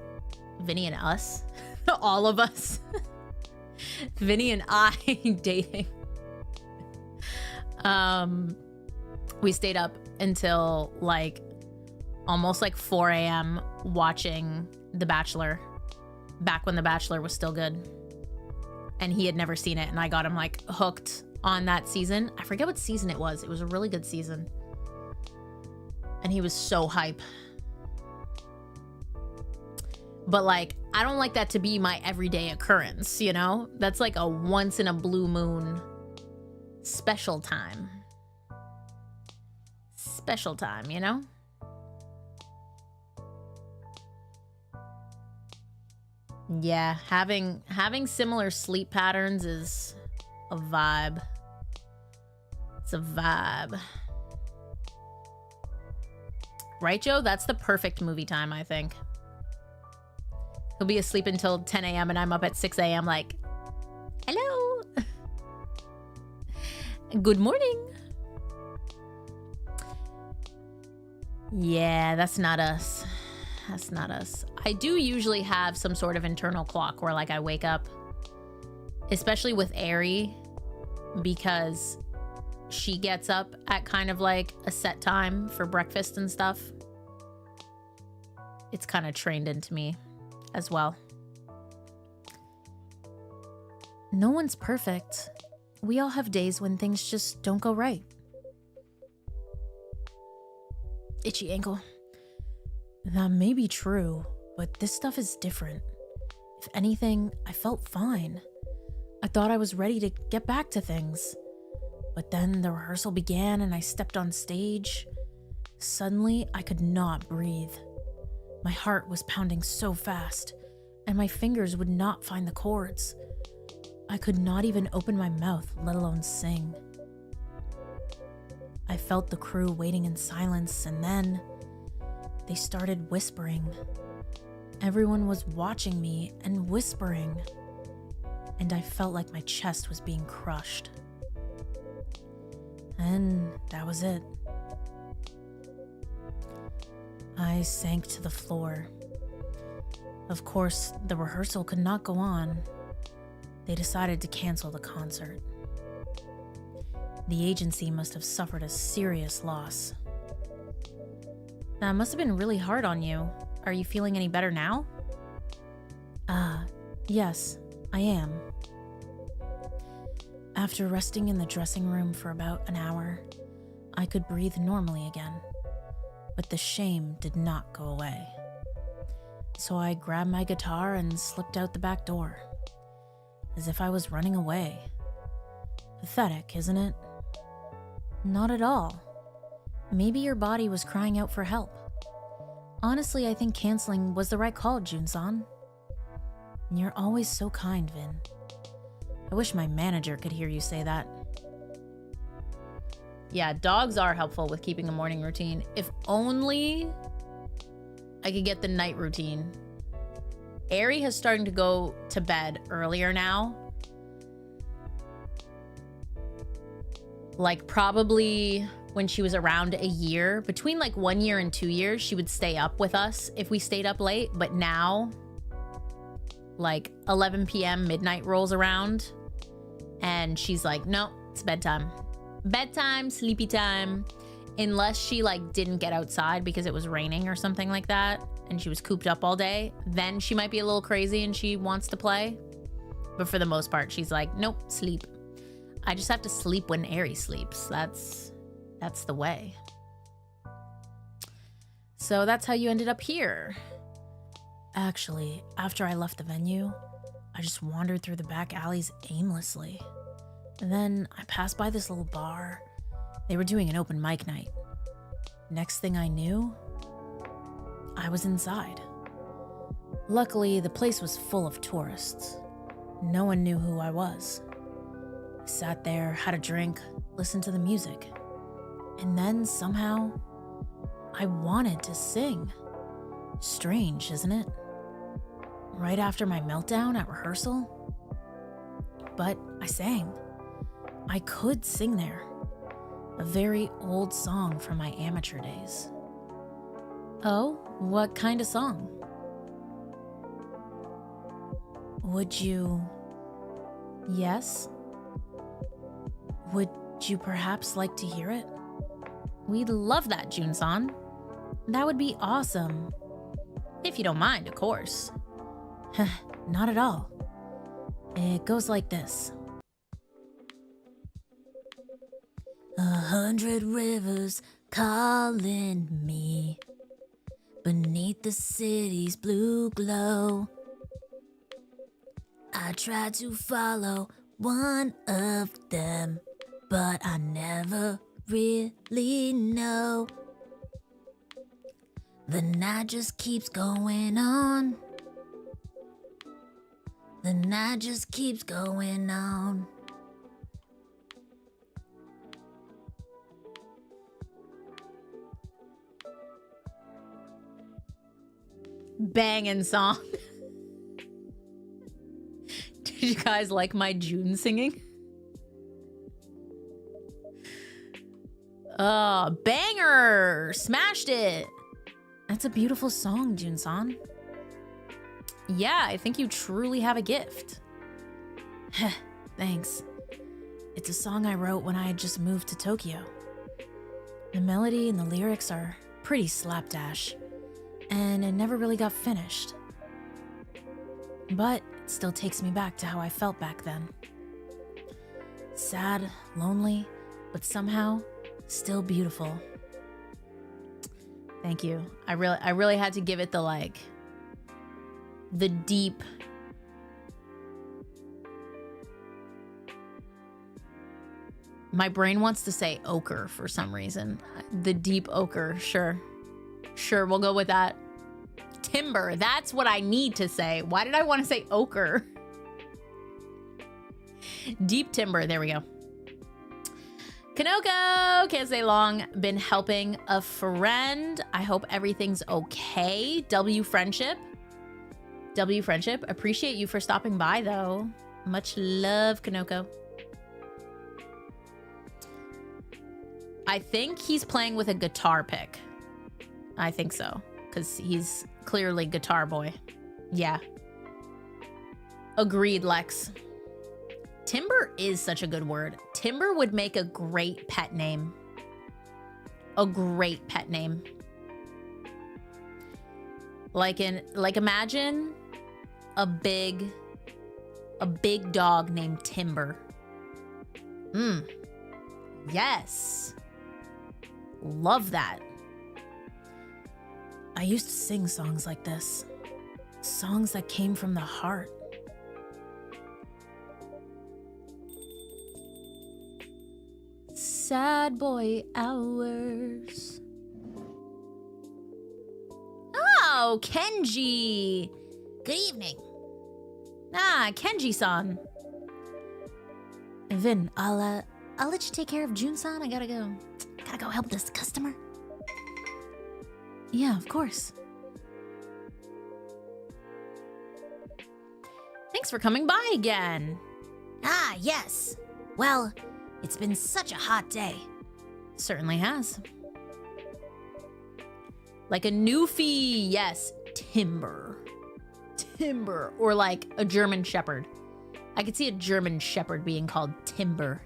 all of us, Vinny and I dating. We stayed up until like almost like 4 a.m. watching The Bachelor, back when The Bachelor was still good. And he had never seen it, and I got him like hooked on that season. I forget what season it was. It was a really good season. And he was so hype. But like, I don't like that to be my everyday occurrence, you know? That's like a once in a blue moon special time. Special time, you know? Yeah, having similar sleep patterns is a vibe. It's a vibe. Right, Joe? That's the perfect movie time, I think. He'll be asleep until 10 a.m. and I'm up at 6 a.m. like, hello. Good morning. Yeah, that's not us. That's not us. I do usually have some sort of internal clock where like I wake up, especially with Aerie, because she gets up at kind of like a set time for breakfast and stuff. It's kind of trained into me as well. No one's perfect. We all have days when things just don't go right. Itchy ankle. That may be true, but this stuff is different. If anything, I felt fine. I thought I was ready to get back to things. But then the rehearsal began and I stepped on stage. Suddenly, I could not breathe. My heart was pounding so fast, and my fingers would not find the chords. I could not even open my mouth, let alone sing. I felt the crew waiting in silence, and then
they started whispering. Everyone was watching me and whispering, and I felt like my chest was being crushed. And that was it. I sank to the floor. Of course, the rehearsal could not go on. They decided to cancel the concert. The agency must have suffered a serious loss. That must have been really hard on you. Are you feeling any better now? Yes, I am. After resting in the dressing room for about an hour, I could breathe normally again, but the shame did not go away. So I grabbed my guitar and slipped out the back door, as if I was running away. Pathetic, isn't it? Not at all. Maybe your body was crying out for help. Honestly, I think canceling was the right call, Jun-san. You're always so kind, Vin. I wish my manager could hear you say that.
Yeah, dogs are helpful with keeping a morning routine. If only I could get the night routine. Aerie has started to go to bed earlier now. Like probably when she was around a year, between like 1 year and 2 years, she would stay up with us if we stayed up late. But now, like 11 p.m. midnight rolls around and she's like, no, it's bedtime. Bedtime, sleepy time. Unless she like didn't get outside because it was raining or something like that and she was cooped up all day, then she might be a little crazy and she wants to play. But for the most part, she's like, nope, sleep. I just have to sleep when Aerie sleeps. That's the way. So that's how you ended up here.
Actually, after I left the venue, I just wandered through the back alleys aimlessly. And then I passed by this little bar. They were doing an open mic night. Next thing I knew, I was inside. Luckily, the place was full of tourists. No one knew who I was. I sat there, had a drink, listened to the music. And then somehow, I wanted to sing. Strange, isn't it? Right after my meltdown at rehearsal. But I sang. I could sing there. A very old song from my amateur days.
Oh, what kind of song?
Would you... Yes? Would you perhaps like to hear it?
We'd love that, Jun-san.
That would be awesome.
If you don't mind, of course.
Not at all. It goes like this. 100 rivers calling me beneath the city's blue glow. I tried to follow one of them, but I never really know. The night just keeps going on. The night just keeps going on.
Banging song. Did you guys like my June singing? Banger! Smashed it!
That's a beautiful song, Jun-san.
Yeah, I think you truly have a gift.
Thanks. It's a song I wrote when I had just moved to Tokyo. The melody and the lyrics are pretty slapdash, and it never really got finished. But it still takes me back to how I felt back then. Sad, lonely, but somehow still beautiful.
Thank you. I really had to give it the deep my brain wants to say ochre for some reason. The deep ochre, sure, we'll go with that. Timber, that's what I need to say. Why did I want to say ochre? Deep timber, there we go. Kanoko, can't say long, been helping a friend. I hope everything's okay. W Friendship, appreciate you for stopping by though. Much love, Kanoko. I think he's playing with a guitar pick. I think so, because he's clearly guitar boy. Yeah. Agreed, Lex. Timber is such a good word. Timber would make a great pet name. A great pet name. Like imagine a big dog named Timber. Yes. Love that. I used to sing songs like this. Songs that came from the heart. Sad boy hours. Oh, Kenji.
Good evening.
Ah, Kenji-san.
Vin, I'll let you take care of Jun-san. I gotta go help this customer.
Yeah, of course. Thanks for coming by again.
Ah, yes. Well, it's been such a hot day.
Certainly has. Like a newfie, yes. Timber. Or like a German Shepherd. I could see a German Shepherd being called Timber.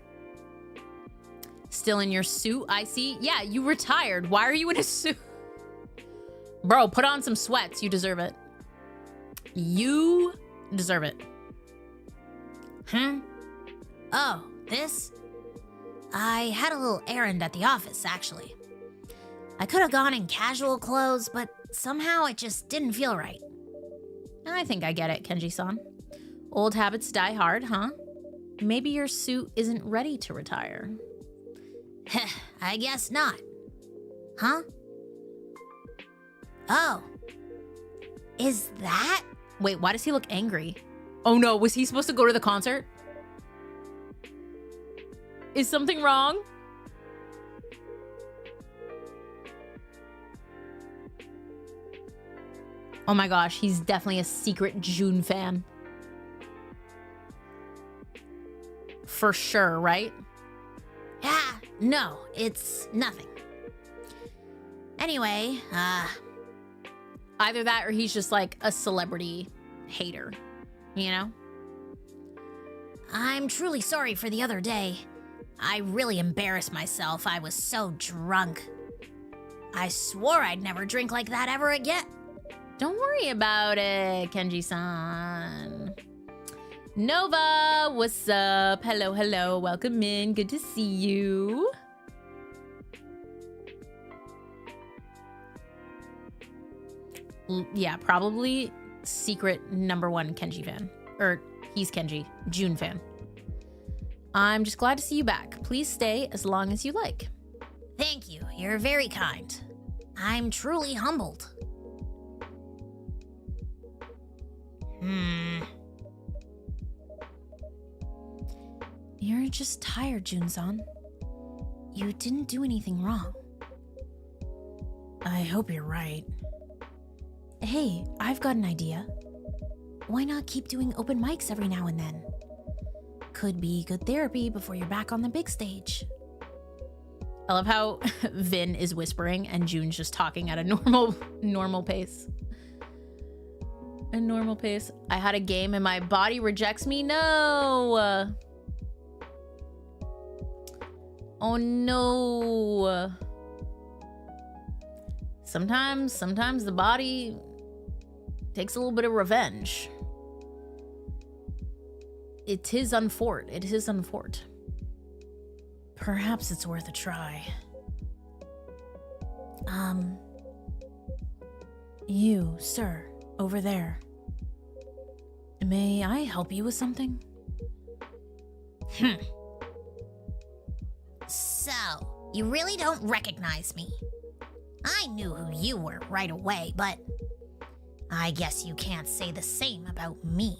Still in your suit, I see. Yeah, you retired. Why are you in a suit? Bro, put on some sweats. You deserve it. You deserve it.
Oh, this? I had a little errand at the office, actually. I could have gone in casual clothes, but somehow it just didn't feel right.
I think I get it, Kenji-san. Old habits die hard, huh? Maybe your suit isn't ready to retire.
I guess not. Huh? Oh. Is that?
Wait, why does he look angry? Oh no, was he supposed to go to the concert? Is something wrong? Oh my gosh, he's definitely a secret June fan. For sure, right?
Ah, no, it's nothing. Anyway,
either that or he's just like a celebrity hater, you know?
I'm truly sorry for the other day. I really embarrassed myself. I was so drunk. I swore I'd never drink like that ever again.
Don't worry about it, Kenji-san. Nova, what's up? Hello, hello. Welcome in. Good to see you. Yeah, probably secret #1 Kenji fan. Or he's Kenji, June fan. I'm just glad to see you back. Please stay as long as you like.
Thank you. You're very kind. I'm truly humbled.
You're just tired, Jun-san. You didn't do anything wrong. I hope you're right. Hey, I've got an idea. Why not keep doing open mics every now and then? Could be good therapy before you're back on the big stage.
I love how Vin is whispering and June's just talking at a normal pace. A normal pace. I had a game and my body rejects me. No. Oh no. Sometimes the body takes a little bit of revenge. It is unfort. It is unfort.
Perhaps it's worth a try. You, sir, over there. May I help you with something?
So, you really don't recognize me. I knew who you were right away, but I guess you can't say the same about me.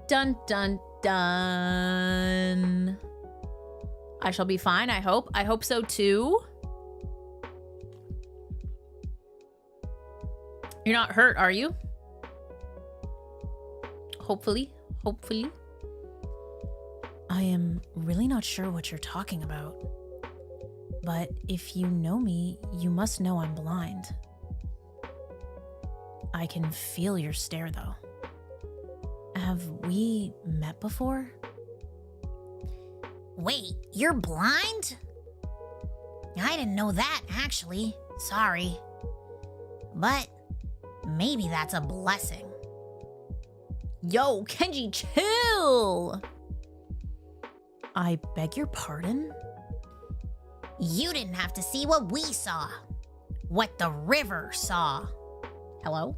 Dun dun done. I shall be fine, I hope. I hope so too. You're not hurt, are you? Hopefully. Hopefully.
I am really not sure what you're talking about. But if you know me, you must know I'm blind. I can feel your stare, though. Have we met before?
Wait, you're blind? I didn't know that, actually. Sorry. But maybe that's a blessing.
Yo, Kenji, chill!
I beg your pardon?
You didn't have to see what we saw. What the river saw.
Hello?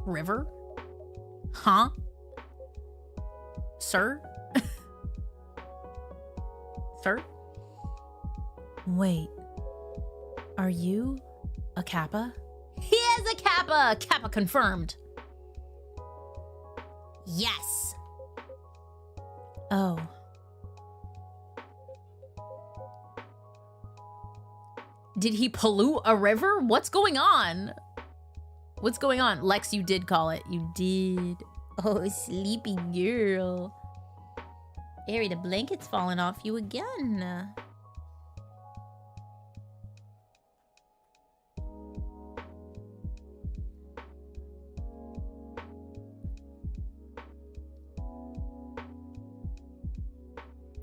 River? Huh? Sir? Sir?
Wait. Are you a Kappa?
He is a Kappa! Kappa confirmed.
Yes.
Oh.
Did he pollute a river? What's going on? What's going on? Lex, you did call it. You did. Oh, sleepy girl. Ari, the blanket's falling off you again.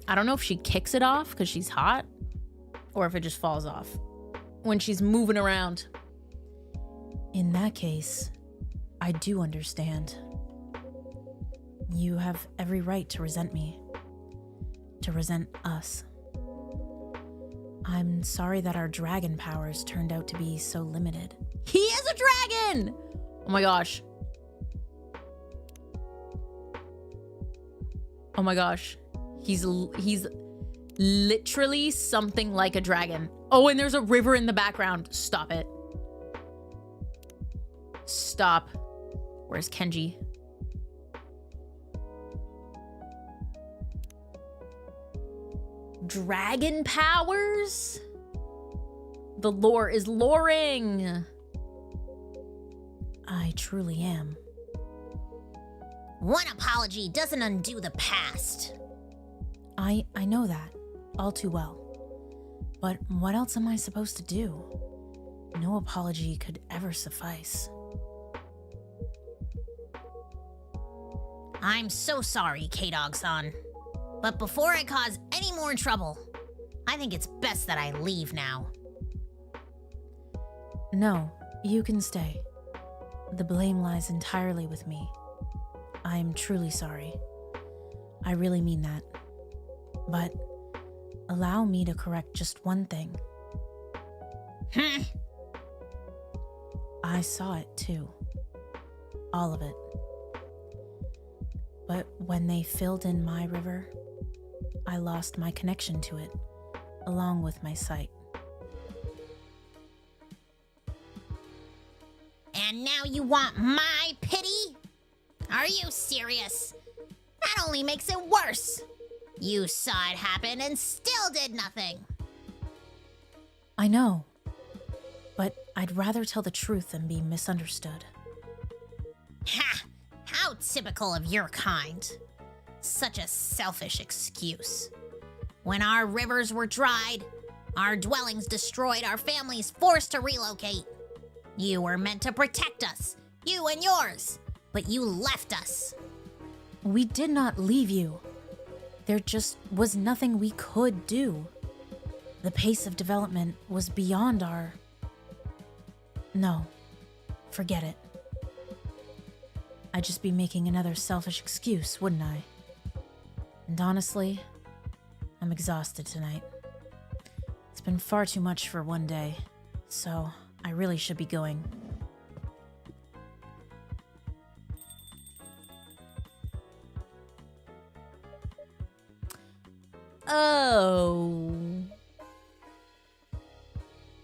I don't know if she kicks it off because she's hot or if it just falls off when she's moving around.
In that case, I do understand. You have every right to resent me. To resent us. I'm sorry that our dragon powers turned out to be so limited.
He is a dragon! Oh my gosh. Oh my gosh. He's literally something like a dragon. Oh, and there's a river in the background. Stop it. Stop. Where's Kenji? Dragon powers? The lore is loring.
I truly am.
One apology doesn't undo the past.
I know that all too well. But what else am I supposed to do? No apology could ever suffice.
I'm so sorry, K-Dog-san. But before I cause any more trouble, I think it's best that I leave now.
No, you can stay. The blame lies entirely with me. I'm truly sorry. I really mean that. But allow me to correct just one thing. I saw it too. All of it. But when they filled in my river, I lost my connection to it, along with my sight.
And now you want my pity? Are you serious? That only makes it worse. You saw it happen and still did nothing.
I know, but I'd rather tell the truth than be misunderstood.
Ha! How typical of your kind. Such a selfish excuse. When our rivers were dried, our dwellings destroyed, our families forced to relocate. You were meant to protect us, you and yours, but you left us.
We did not leave you. There just was nothing we could do. The pace of development was beyond our... No, forget it. I'd just be making another selfish excuse, wouldn't I? And honestly, I'm exhausted tonight. It's been far too much for one day, so I really should be going.
Oh.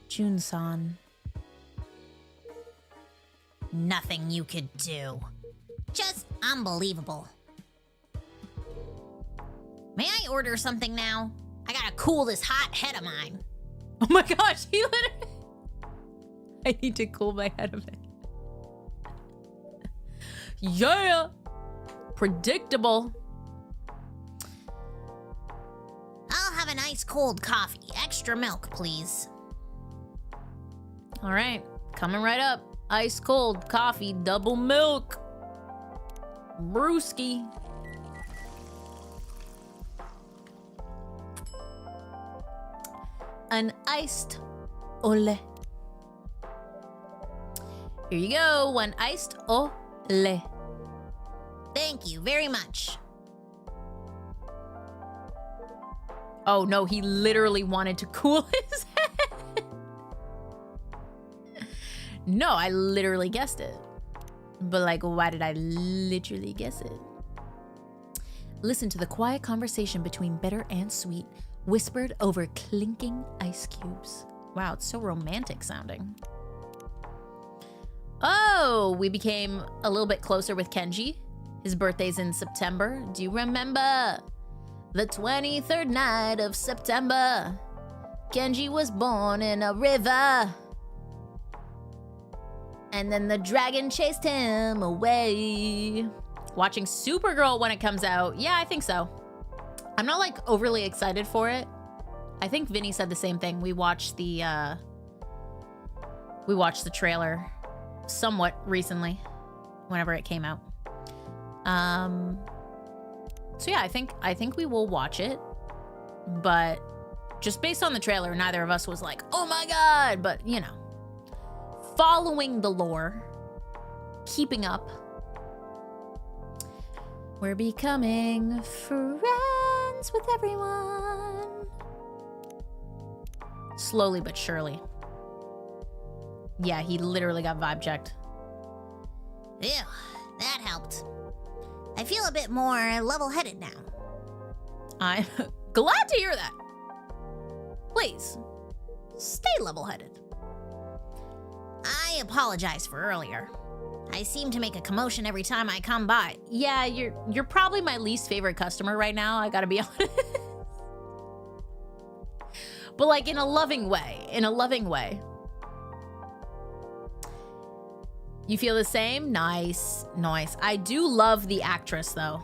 Jun-san.
Nothing you could do. Just unbelievable. May I order something now? I gotta cool this hot head of mine.
Oh my gosh, he literally... I need to cool my head a bit. Yeah! Predictable.
I'll have an ice cold coffee. Extra milk, please.
All right, coming right up. Ice cold coffee, double milk. Brewski. An iced ole. Here you go, one iced ole.
Thank you very much.
Oh no, he literally wanted to cool his head. No, I literally guessed it. But like, why did I literally guess it? Listen to the quiet conversation between bitter and sweet, whispered over clinking ice cubes. Wow, it's so romantic sounding. Oh, we became a little bit closer with Kenji. His birthday's in September. Do you remember? The 23rd night of September. Kenji was born in a river. And then the dragon chased him away. Watching Supergirl when it comes out. Yeah, I think so. I'm not like overly excited for it. I think Vinny said the same thing. We watched the trailer somewhat recently, whenever it came out. So yeah, I think we will watch it, but just based on the trailer, neither of us was like, oh my god, but you know, following the lore, keeping up. We're becoming friends with everyone. Slowly but surely. Yeah, he literally got vibe checked.
Ew, that helped. I feel a bit more level-headed now.
I'm glad to hear that. Please, stay level-headed.
I apologize for earlier. I seem to make a commotion every time I come by.
Yeah, you're probably my least favorite customer right now, I gotta be honest. But like in a loving way, You feel the same? Nice, nice. I do love the actress though.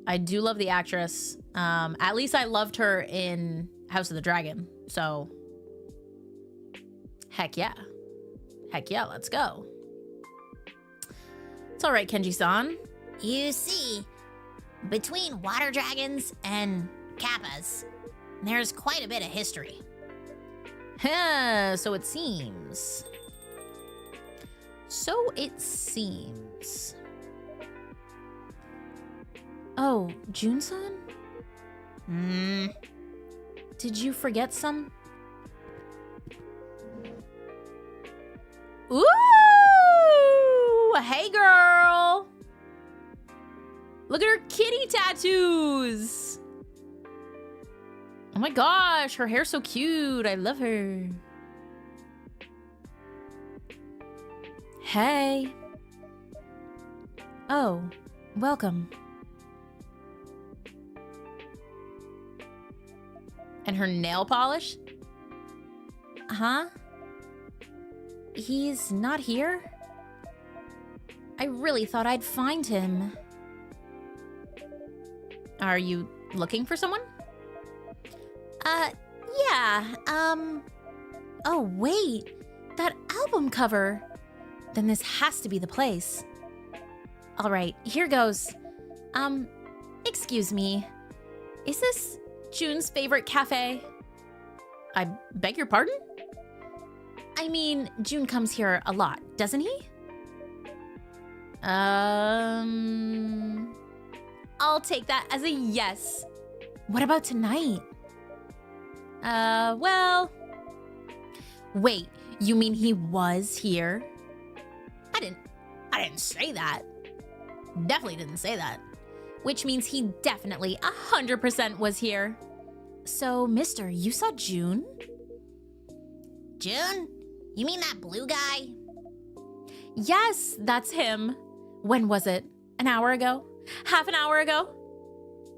I do love the actress. At least I loved her in House of the Dragon, so. Heck yeah. Heck yeah, let's go. It's all right, Kenji-san.
You see, between water dragons and kappas, there's quite a bit of history.
Huh, so it seems. So it seems.
Oh, Jun-san? Did you forget some?
Ooh! Hey, girl! Look at her kitty tattoos! Oh my gosh, her hair's so cute. I love her.
Hey. Oh, welcome.
And her nail polish?
Huh? He's not here? I really thought I'd find him.
Are you looking for someone?
Yeah, oh wait, that album cover. Then this has to be the place. All right, here goes. Excuse me. Is this Jun's favorite cafe?
I beg your pardon?
I mean, Jun comes here a lot, doesn't he?
I'll take that as a yes.
What about tonight?
Well...
Wait, you mean he was here?
I didn't say that. Definitely didn't say that.
Which means he definitely 100% was here. So, mister, you saw Jun?
June? You mean that blue guy?
Yes, that's him. When was it? An hour ago? Half an hour ago?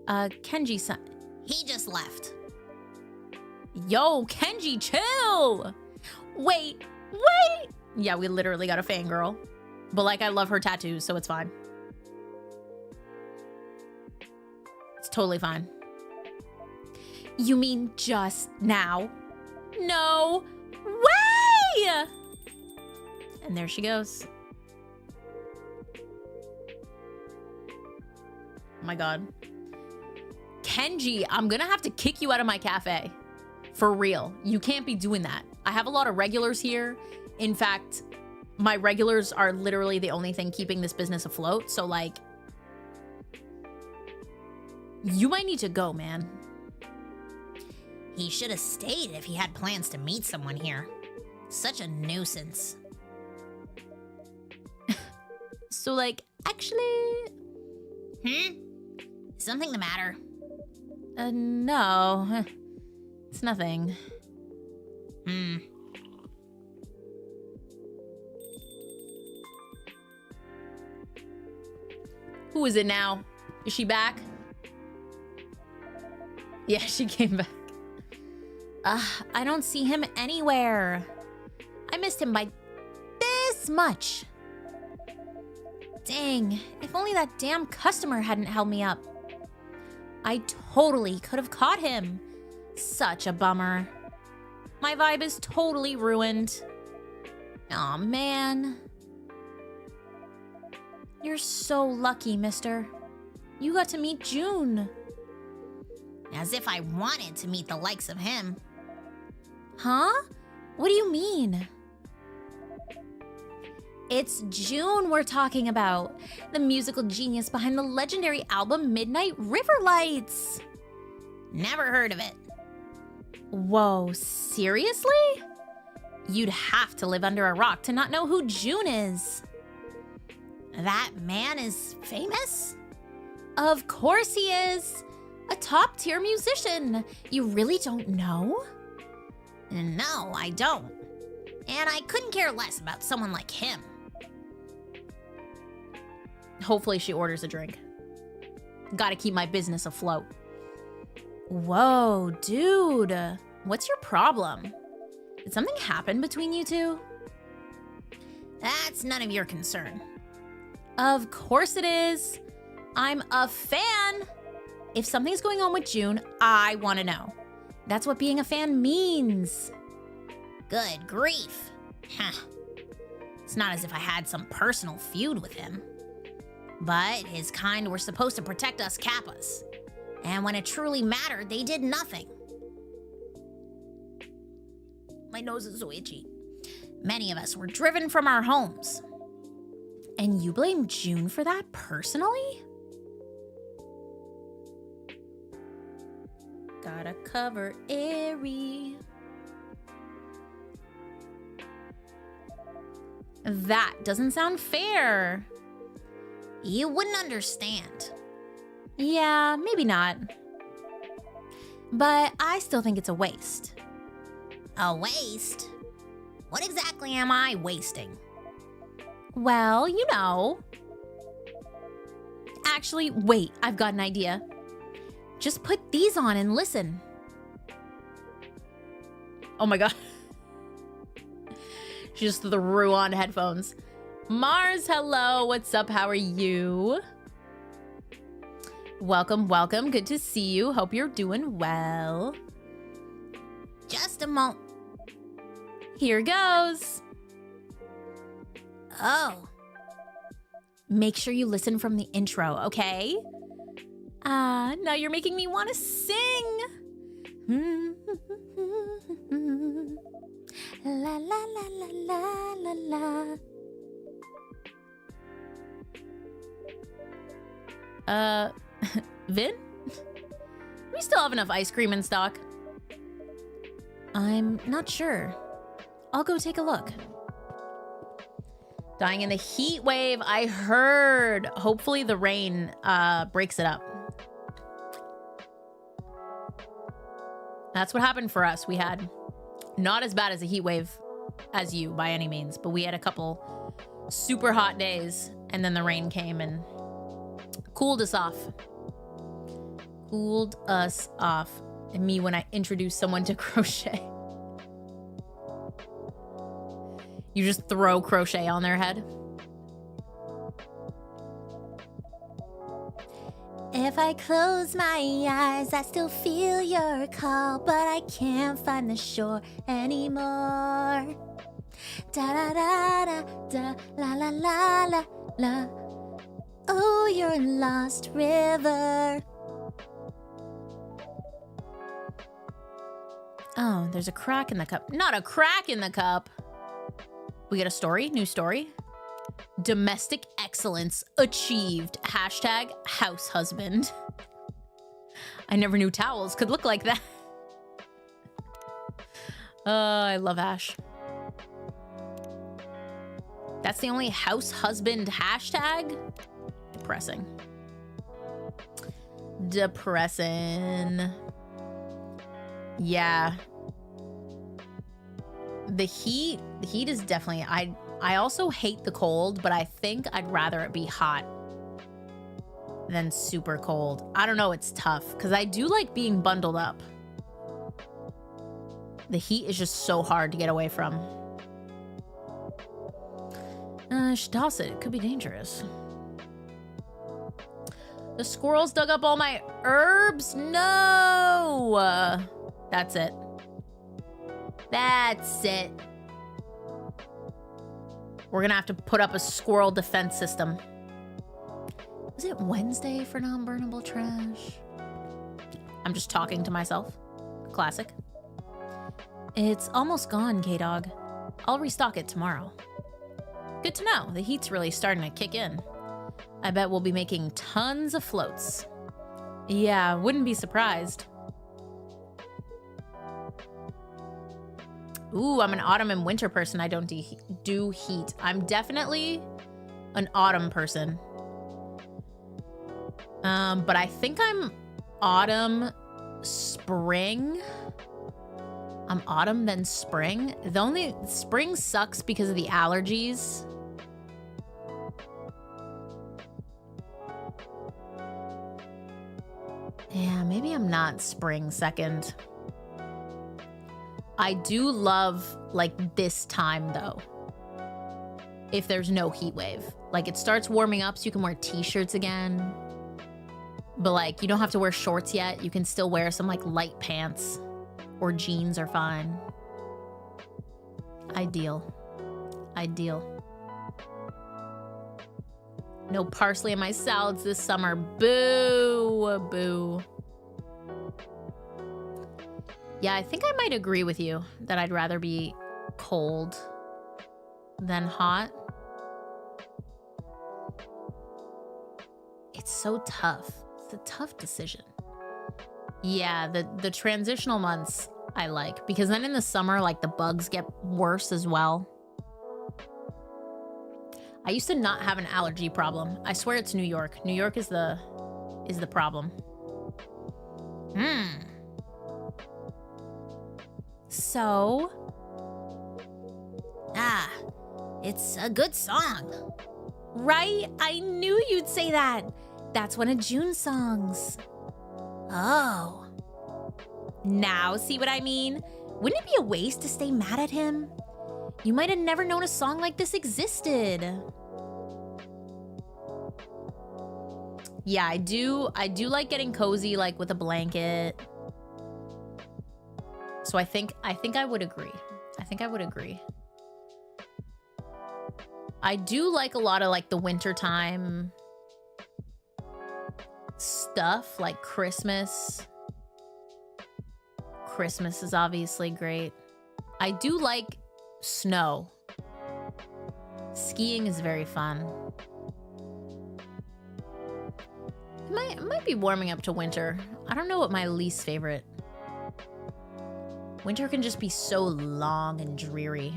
Kenji-san.
He just left.
Yo, Kenji, chill. Wait. Yeah, we literally got a fangirl. But like, I love her tattoos, so it's fine. It's totally fine. You mean just now? No way! And there she goes. Oh my god. Kenji, I'm gonna have to kick you out of my cafe. For real. You can't be doing that. I have a lot of regulars here. In fact, my regulars are literally the only thing keeping this business afloat. So like, you might need to go, man.
He should have stayed if he had plans to meet someone here. Such a nuisance.
So like, actually...
Something the matter?
No. It's nothing. Who is it now? Is she back? Yeah, she came back.
I don't see him anywhere. I missed him by this much. Dang, if only that damn customer hadn't held me up. I totally could have caught him. Such a bummer. My vibe is totally ruined. Aw, man. You're so lucky, mister. You got to meet June.
As if I wanted to meet the likes of him.
Huh? What do you mean? It's June we're talking about. The musical genius behind the legendary album Midnight River Lights.
Never heard of it.
Whoa, seriously? You'd have to live under a rock to not know who June is.
That man is famous?
Of course he is. A top-tier musician. You really don't know?
No, I don't. And I couldn't care less about someone like him.
Hopefully she orders a drink. Gotta keep my business afloat.
Whoa, dude. What's your problem? Did something happen between you two?
That's none of your concern.
Of course it is. I'm a fan. If something's going on with June, I want to know. That's what being a fan means.
Good grief. Huh. It's not as if I had some personal feud with him. But his kind were supposed to protect us Kappas. And when it truly mattered, they did nothing. My nose is so itchy. Many of us were driven from our homes.
And you blame June for that personally? Gotta cover Airy. That doesn't sound fair.
You wouldn't understand.
Yeah, maybe not. But I still think it's a waste.
A waste? What exactly am I wasting?
Well, you know. Actually, wait, I've got an idea. Just put these on and listen.
Oh my god. She just threw on headphones. Mars, hello. What's up? How are you? Welcome, welcome. Good to see you. Hope you're doing well.
Just a moment.
Here goes.
Oh.
Make sure you listen from the intro, okay? Now you're making me want to sing. La la la la la la la.
Vin? We still have enough ice cream in stock.
I'm not sure. I'll go take a look.
Dying in the heat wave, I heard. Hopefully the rain breaks it up. That's what happened for us. We had not as bad as a heat wave as you by any means, but we had a couple super hot days and then the rain came and cooled us off. Cooled us off. And me when I introduce someone to crochet. You just throw crochet on their head.
If I close my eyes, I still feel your call, but I can't find the shore anymore. Da da da da da la la la la la. Oh, you're a lost river.
Oh, there's a crack in the cup. Not a crack in the cup. We get a story, new story. Domestic excellence achieved. Hashtag house husband. I never knew towels could look like that. I love Ash. That's the only house husband hashtag? Depressing. Depressing. Yeah. The heat is definitely, I also hate the cold, but I think I'd rather it be hot than super cold. I don't know, it's tough because I do like being bundled up. The heat is just so hard to get away from. Should toss it. It could be dangerous. The squirrels dug up all my herbs? No! That's it. That's it. We're gonna have to put up a squirrel defense system. Was it Wednesday for non-burnable trash? I'm just talking to myself. Classic. It's almost gone, K-Dog. I'll restock it tomorrow. Good to know. The heat's really starting to kick in. I bet we'll be making tons of floats. Yeah, wouldn't be surprised. Ooh, I'm an autumn and winter person. I don't do heat. I'm definitely an autumn person. But I think I'm autumn, spring. I'm autumn, then spring. The only spring sucks because of the allergies. Yeah, maybe I'm not spring second. I do love, like, this time, though. If there's no heat wave. Like, it starts warming up so you can wear t-shirts again. But, like, you don't have to wear shorts yet. You can still wear some, like, light pants. Or jeans are fine. Ideal. Ideal. No parsley in my salads this summer. Boo! Boo. Yeah, I think I might agree with you that I'd rather be cold than hot. It's so tough. It's a tough decision. Yeah, the transitional months I like, because then in the summer, like, the bugs get worse as well. I used to not have an allergy problem. I swear it's New York. New York is the problem.
So, it's a good song. Right? I knew you'd say that. That's one of June's songs. Oh. Now see what I mean? Wouldn't it be a waste to stay mad at him? You might have never known a song like this existed.
Yeah, I do like getting cozy, like, with a blanket. So I think I would agree. I think I would agree. I do like a lot of, like, the wintertime stuff, like Christmas. Christmas is obviously great. I do like snow. Skiing is very fun. It might be warming up to winter. I don't know what my least favorite. Winter can just be so long and dreary.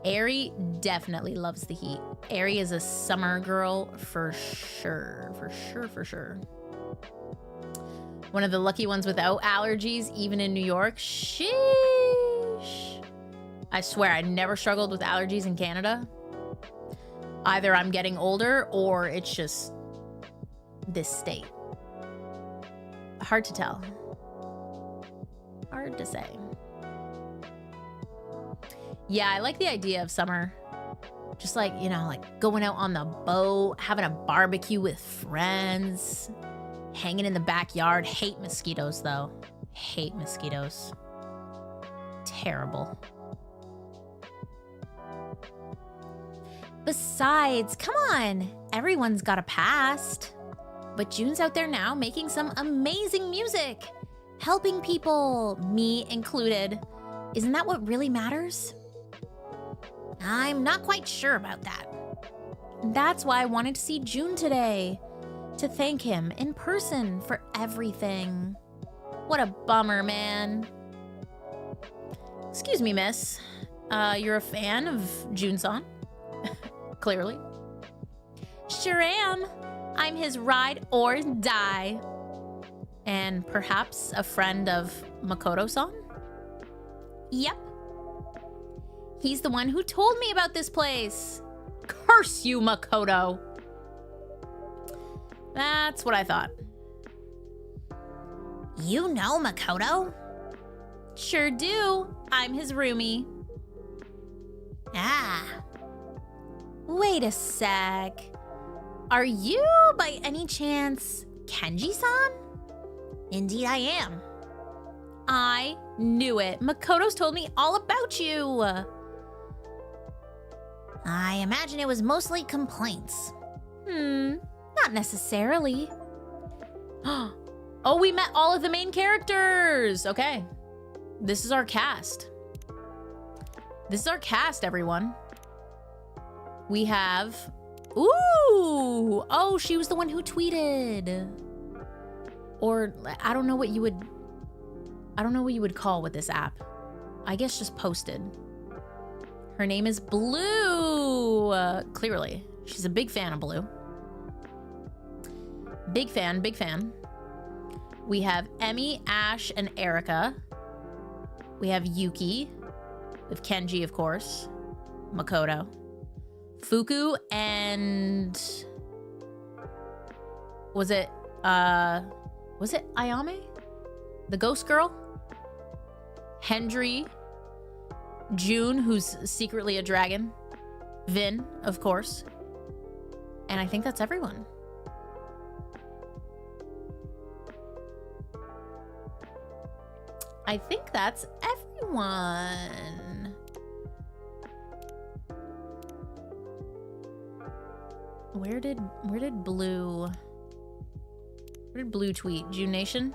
Ari definitely loves the heat. Ari is a summer girl for sure. For sure, for sure. One of the lucky ones without allergies, even in New York. Sheesh. I swear, I never struggled with allergies in Canada. Either I'm getting older or it's just this state? Hard to tell. Hard to say. Yeah, I like the idea of summer. Just like, you know, like going out on the boat, having a barbecue with friends, hanging in the backyard. Hate mosquitoes, though. Hate mosquitoes. Terrible.
Besides, come on. Everyone's got a past. But June's out there now making some amazing music. Helping people, me included. Isn't that what really matters? I'm not quite sure about that.
That's why I wanted to see June today. To thank him in person for everything.
What a bummer, man. Excuse me, miss. You're a fan of June-san? Clearly.
Sure am. I'm his ride or die.
And perhaps a friend of Makoto-san?
Yep.
He's the one who told me about this place. Curse you, Makoto. That's what I thought.
You know Makoto?
Sure do. I'm his roomie.
Ah.
Wait a sec. Are you, by any chance, Kenji-san?
Indeed I am.
I knew it. Makoto's told me all about you.
I imagine it was mostly complaints.
Not necessarily.
Oh, we met all of the main characters. Okay. This is our cast. This is our cast, everyone. We have... Ooh! Oh, she was the one who tweeted. Or, I don't know what you would call with this app. I guess just posted. Her name is Blue. Clearly. She's a big fan of Blue. Big fan, big fan. We have Emmy, Ash, and Erica. We have Yuki. With Kenji, of course. Makoto. Fuku and... Was it Ayame? The ghost girl? Hendry. June, who's secretly a dragon. Vin, of course. And I think that's everyone. I think that's everyone. Where did Blue tweet? June Nation?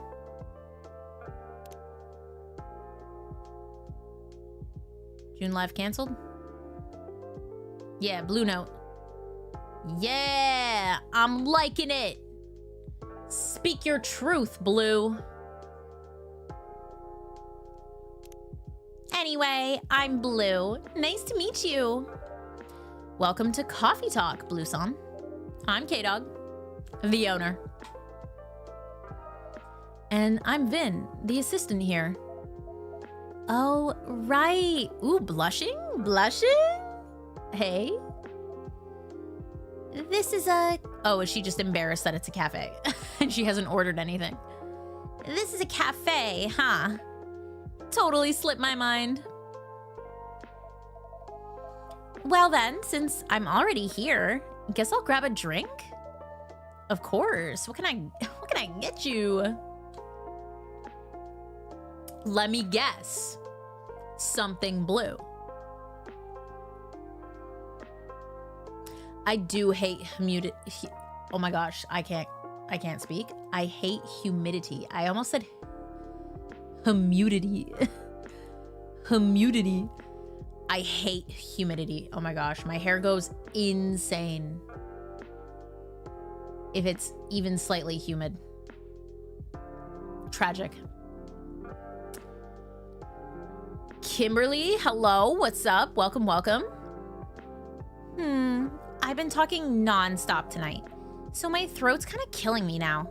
June Live canceled? Yeah, Blue Note. Yeah, I'm liking it. Speak your truth, Blue.
Anyway, I'm Blue. Nice to meet you.
Welcome to Coffee Talk, Blue-san. I'm K-Dog, the owner. And I'm Vin, the assistant here.
Oh, right.
Ooh, blushing? Blushing? Hey.
This is a...
Oh, is she just embarrassed that it's a cafe? And she hasn't ordered anything?
This is a cafe, huh? Totally slipped my mind. Well then, since I'm already here, guess I'll grab a drink?
Of course. What can I get you? Let me guess. Something blue. I do hate humidity. Oh my gosh, I can't speak. I hate humidity. I almost said humidity. Humidity. I hate humidity. Oh my gosh, my hair goes insane if it's even slightly humid. Tragic. Kimberly, hello, what's up? Welcome, welcome.
I've been talking non-stop tonight, so my throat's kind of killing me now.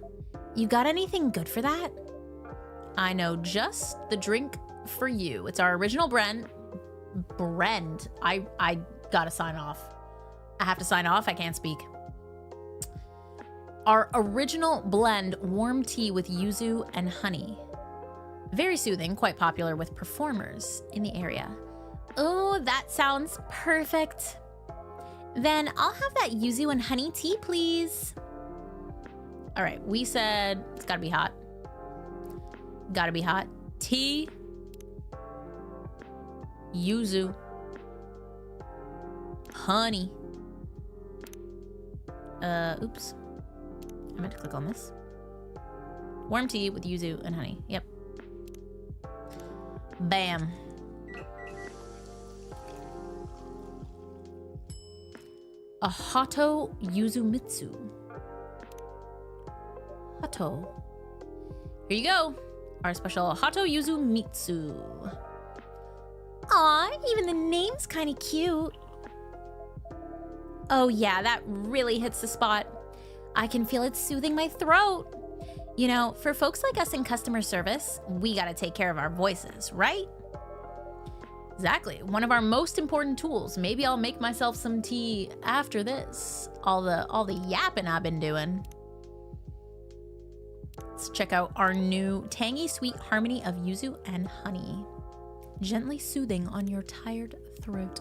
You got anything good for that?
I know just the drink for you. It's our original brand. I gotta sign off. I have to sign off. I can't speak. Our original blend warm tea with yuzu and honey. Very soothing, quite popular with performers in the area.
Oh, that sounds perfect. Then I'll have that yuzu and honey tea, please.
All right, we said it's gotta be hot. Gotta be hot. Tea, yuzu, honey. Oops. I meant to click on this. Warm tea with yuzu and honey. Yep. Bam. A Hato Yuzumitsu. Hato. Here you go. Our special Hato Yuzumitsu.
Aw, even the name's kind of cute. Oh yeah, that really hits the spot. I can feel it soothing my throat. You know, for folks like us in customer service, we gotta take care of our voices, right?
Exactly. One of our most important tools. Maybe I'll make myself some tea after this. All the yapping I've been doing. Let's check out our new tangy sweet harmony of yuzu and honey. Gently soothing on your tired throat.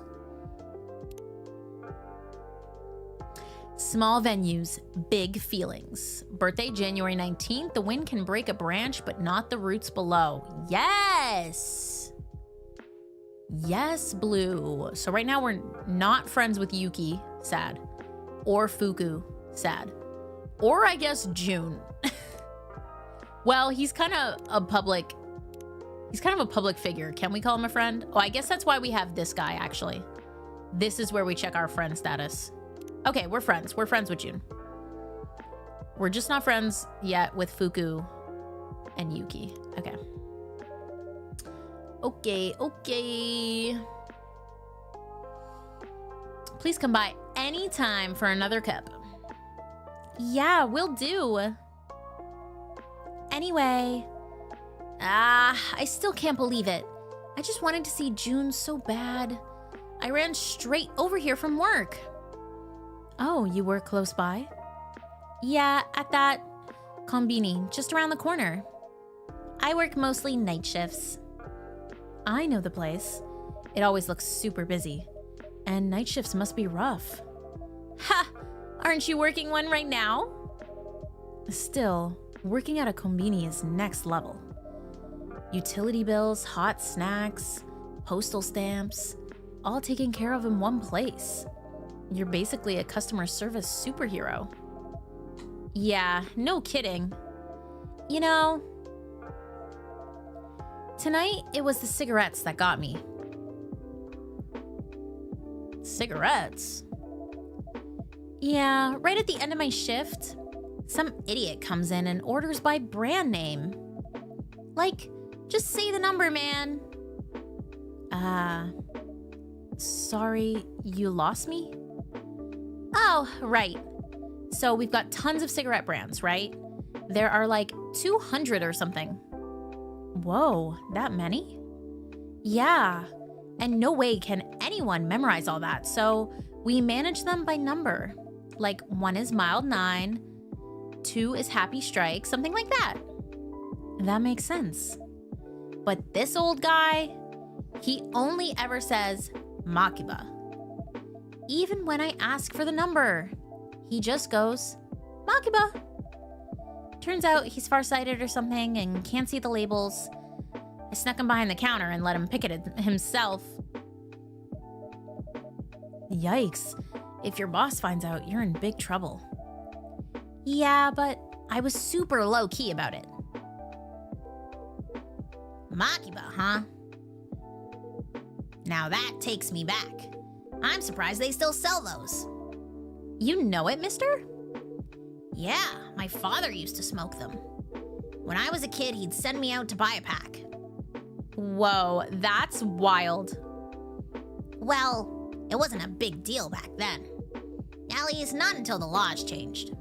Small venues, big feelings. Birthday January 19th. The wind can break a branch, but not the roots below. Yes! Yes, Blue. So right now we're not friends with Yuki, sad. Or Fuku, sad. Or I guess June. Well, he's kind of a public figure. Can we call him a friend? Oh, I guess that's why we have this guy, actually. This is where we check our friend status. Okay, we're friends. We're friends with June. We're just not friends yet with Fuku and Yuki. Okay. Okay. Please come by anytime for another cup.
Yeah, will do. Anyway, I still can't believe it. I just wanted to see June so bad. I ran straight over here from work.
Oh, you work close by?
Yeah, at that Konbini, just around the corner. I work mostly night shifts.
I know the place. It always looks super busy. And night shifts must be rough.
Ha! Aren't you working one right now?
Still, working at a Konbini is next level. Utility bills, hot snacks, postal stamps, all taken care of in one place. You're basically a customer service superhero.
Yeah, no kidding. You know, tonight it was the cigarettes that got me.
Cigarettes?
Yeah, right at the end of my shift, some idiot comes in and orders by brand name. Like, just say the number, man.
Sorry, you lost me?
Oh, right. So we've got tons of cigarette brands, right? There are like 200 or something.
Whoa, that many?
Yeah, and no way can anyone memorize all that, so we manage them by number. Like 1 is Mild 9, 2 is Happy Strike, something like that.
That makes sense.
But this old guy, he only ever says Makiba. Even when I ask for the number, he just goes, Makiba. Turns out he's farsighted or something and can't see the labels. I snuck him behind the counter and let him pick it himself.
Yikes. If your boss finds out, you're in big trouble.
Yeah, but I was super low-key about it. Makiba, huh? Now that takes me back. I'm surprised they still sell those. You know it, mister? Yeah, my father used to smoke them. When I was a kid, he'd send me out to buy a pack.
Whoa, that's wild.
Well, it wasn't a big deal back then. At least not until the laws changed.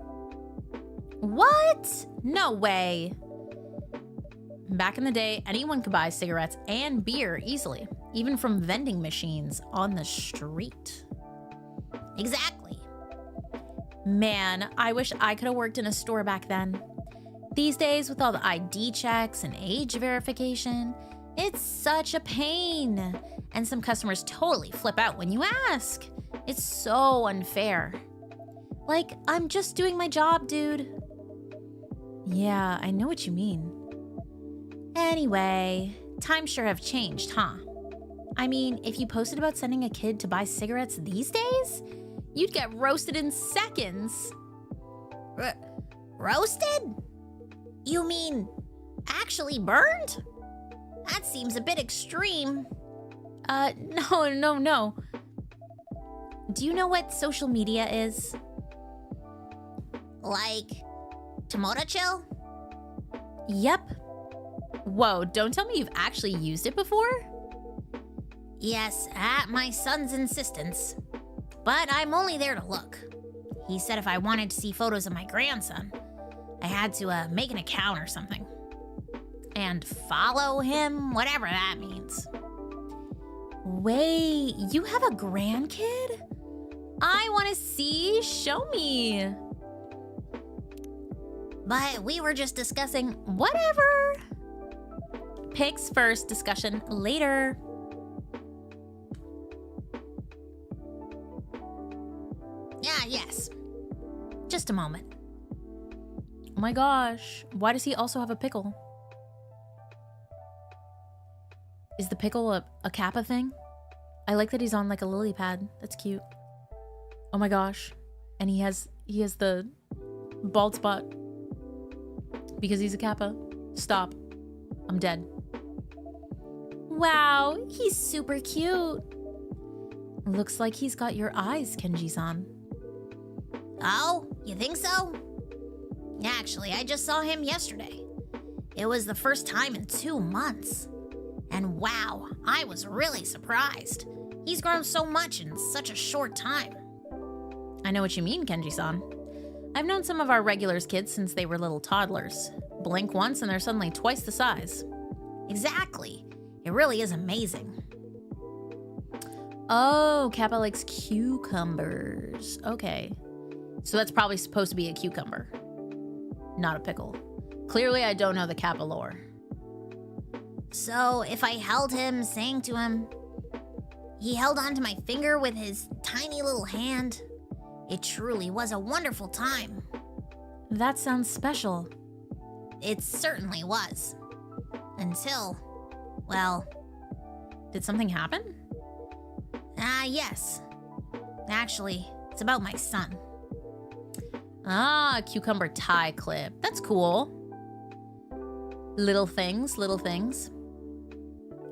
What? No way. Back in the day, anyone could buy cigarettes and beer easily, even from vending machines on the street.
Exactly.
Man, I wish I could have worked in a store back then. These days, with all the ID checks and age verification, it's such a pain. And some customers totally flip out when you ask. It's so unfair. Like, I'm just doing my job, dude. Yeah, I know what you mean. Anyway, times sure have changed, huh? I mean, if you posted about sending a kid to buy cigarettes these days, you'd get roasted in seconds.
Roasted? You mean actually burned? That seems a bit extreme.
No. Do you know what social media is?
Like Tomoda Chill?
Yep. Whoa, don't tell me you've actually used it before?
Yes, at my son's insistence. But I'm only there to look. He said if I wanted to see photos of my grandson, I had to make an account or something. And follow him, whatever that means.
Wait, you have a grandkid? I want to see. Show me.
But we were just discussing.
Whatever. Pics first, discussion later.
Yes. Just a moment.
Oh my gosh. Why does he also have a pickle? Is the pickle a Kappa thing? I like that he's on like a lily pad. That's cute. Oh my gosh. And he has the bald spot. Because he's a Kappa. Stop. I'm dead. Wow, he's super cute. Looks like he's got your eyes, Kenji-san.
Oh, you think so? Actually, I just saw him yesterday. It was the first time in 2 months. And wow, I was really surprised. He's grown so much in such a short time.
I know what you mean, Kenji-san. I've known some of our regulars' kids since they were little toddlers. Blink once and they're suddenly twice the size.
Exactly. It really is amazing.
Oh, Kappa likes cucumbers. Okay. So that's probably supposed to be a cucumber, not a pickle. Clearly, I don't know the Kappa lore.
So if I held him, saying to him, he held onto my finger with his tiny little hand. It truly was a wonderful time.
That sounds special.
It certainly was. Until, well...
Did something happen?
Yes. Actually, it's about my son.
Ah, cucumber tie clip. That's cool. Little things, little things.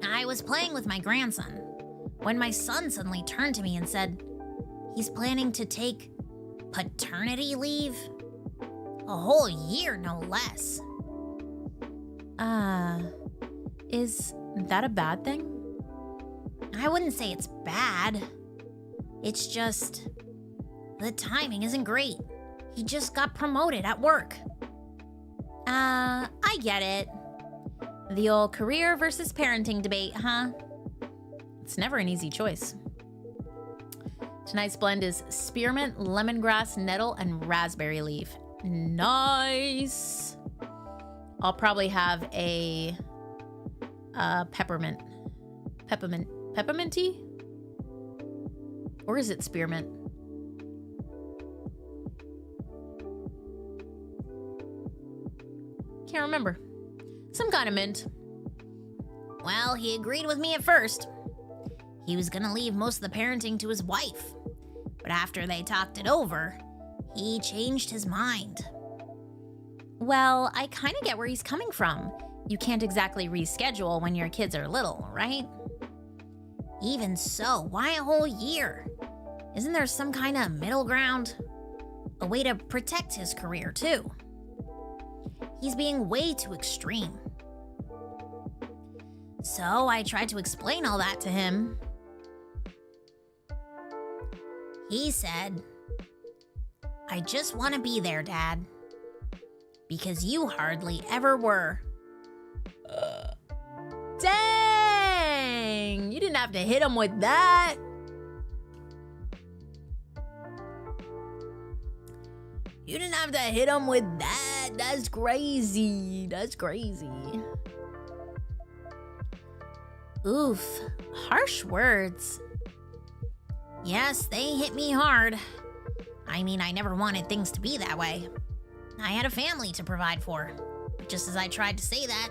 I was playing with my grandson when my son suddenly turned to me and said he's planning to take paternity leave. A whole year, no less.
Is that a bad thing?
I wouldn't say it's bad. It's just the timing isn't great. He just got promoted at work.
I get it. The old career versus parenting debate, huh? It's never an easy choice. Tonight's blend is spearmint, lemongrass, nettle, and raspberry leaf. Nice. I'll probably have a peppermint tea? Or is it spearmint? Can't remember. Some kind of mint.
Well, he agreed with me at first. He was gonna leave most of the parenting to his wife. But after they talked it over, he changed his mind.
Well, I kind of get where he's coming from. You can't exactly reschedule when your kids are little, right?
Even so, why a whole year? Isn't there some kind of middle ground? A way to protect his career, too. He's being way too extreme. So I tried to explain all that to him. He said, I just want to be there, Dad. Because you hardly ever were.
Dang! You didn't have to hit him with that.
You didn't have to hit him with that. That's crazy. That's crazy.
Oof, harsh words. Yes, they hit me hard. I mean, I never wanted things to be that way. I had a family to provide for. But just as I tried to say that,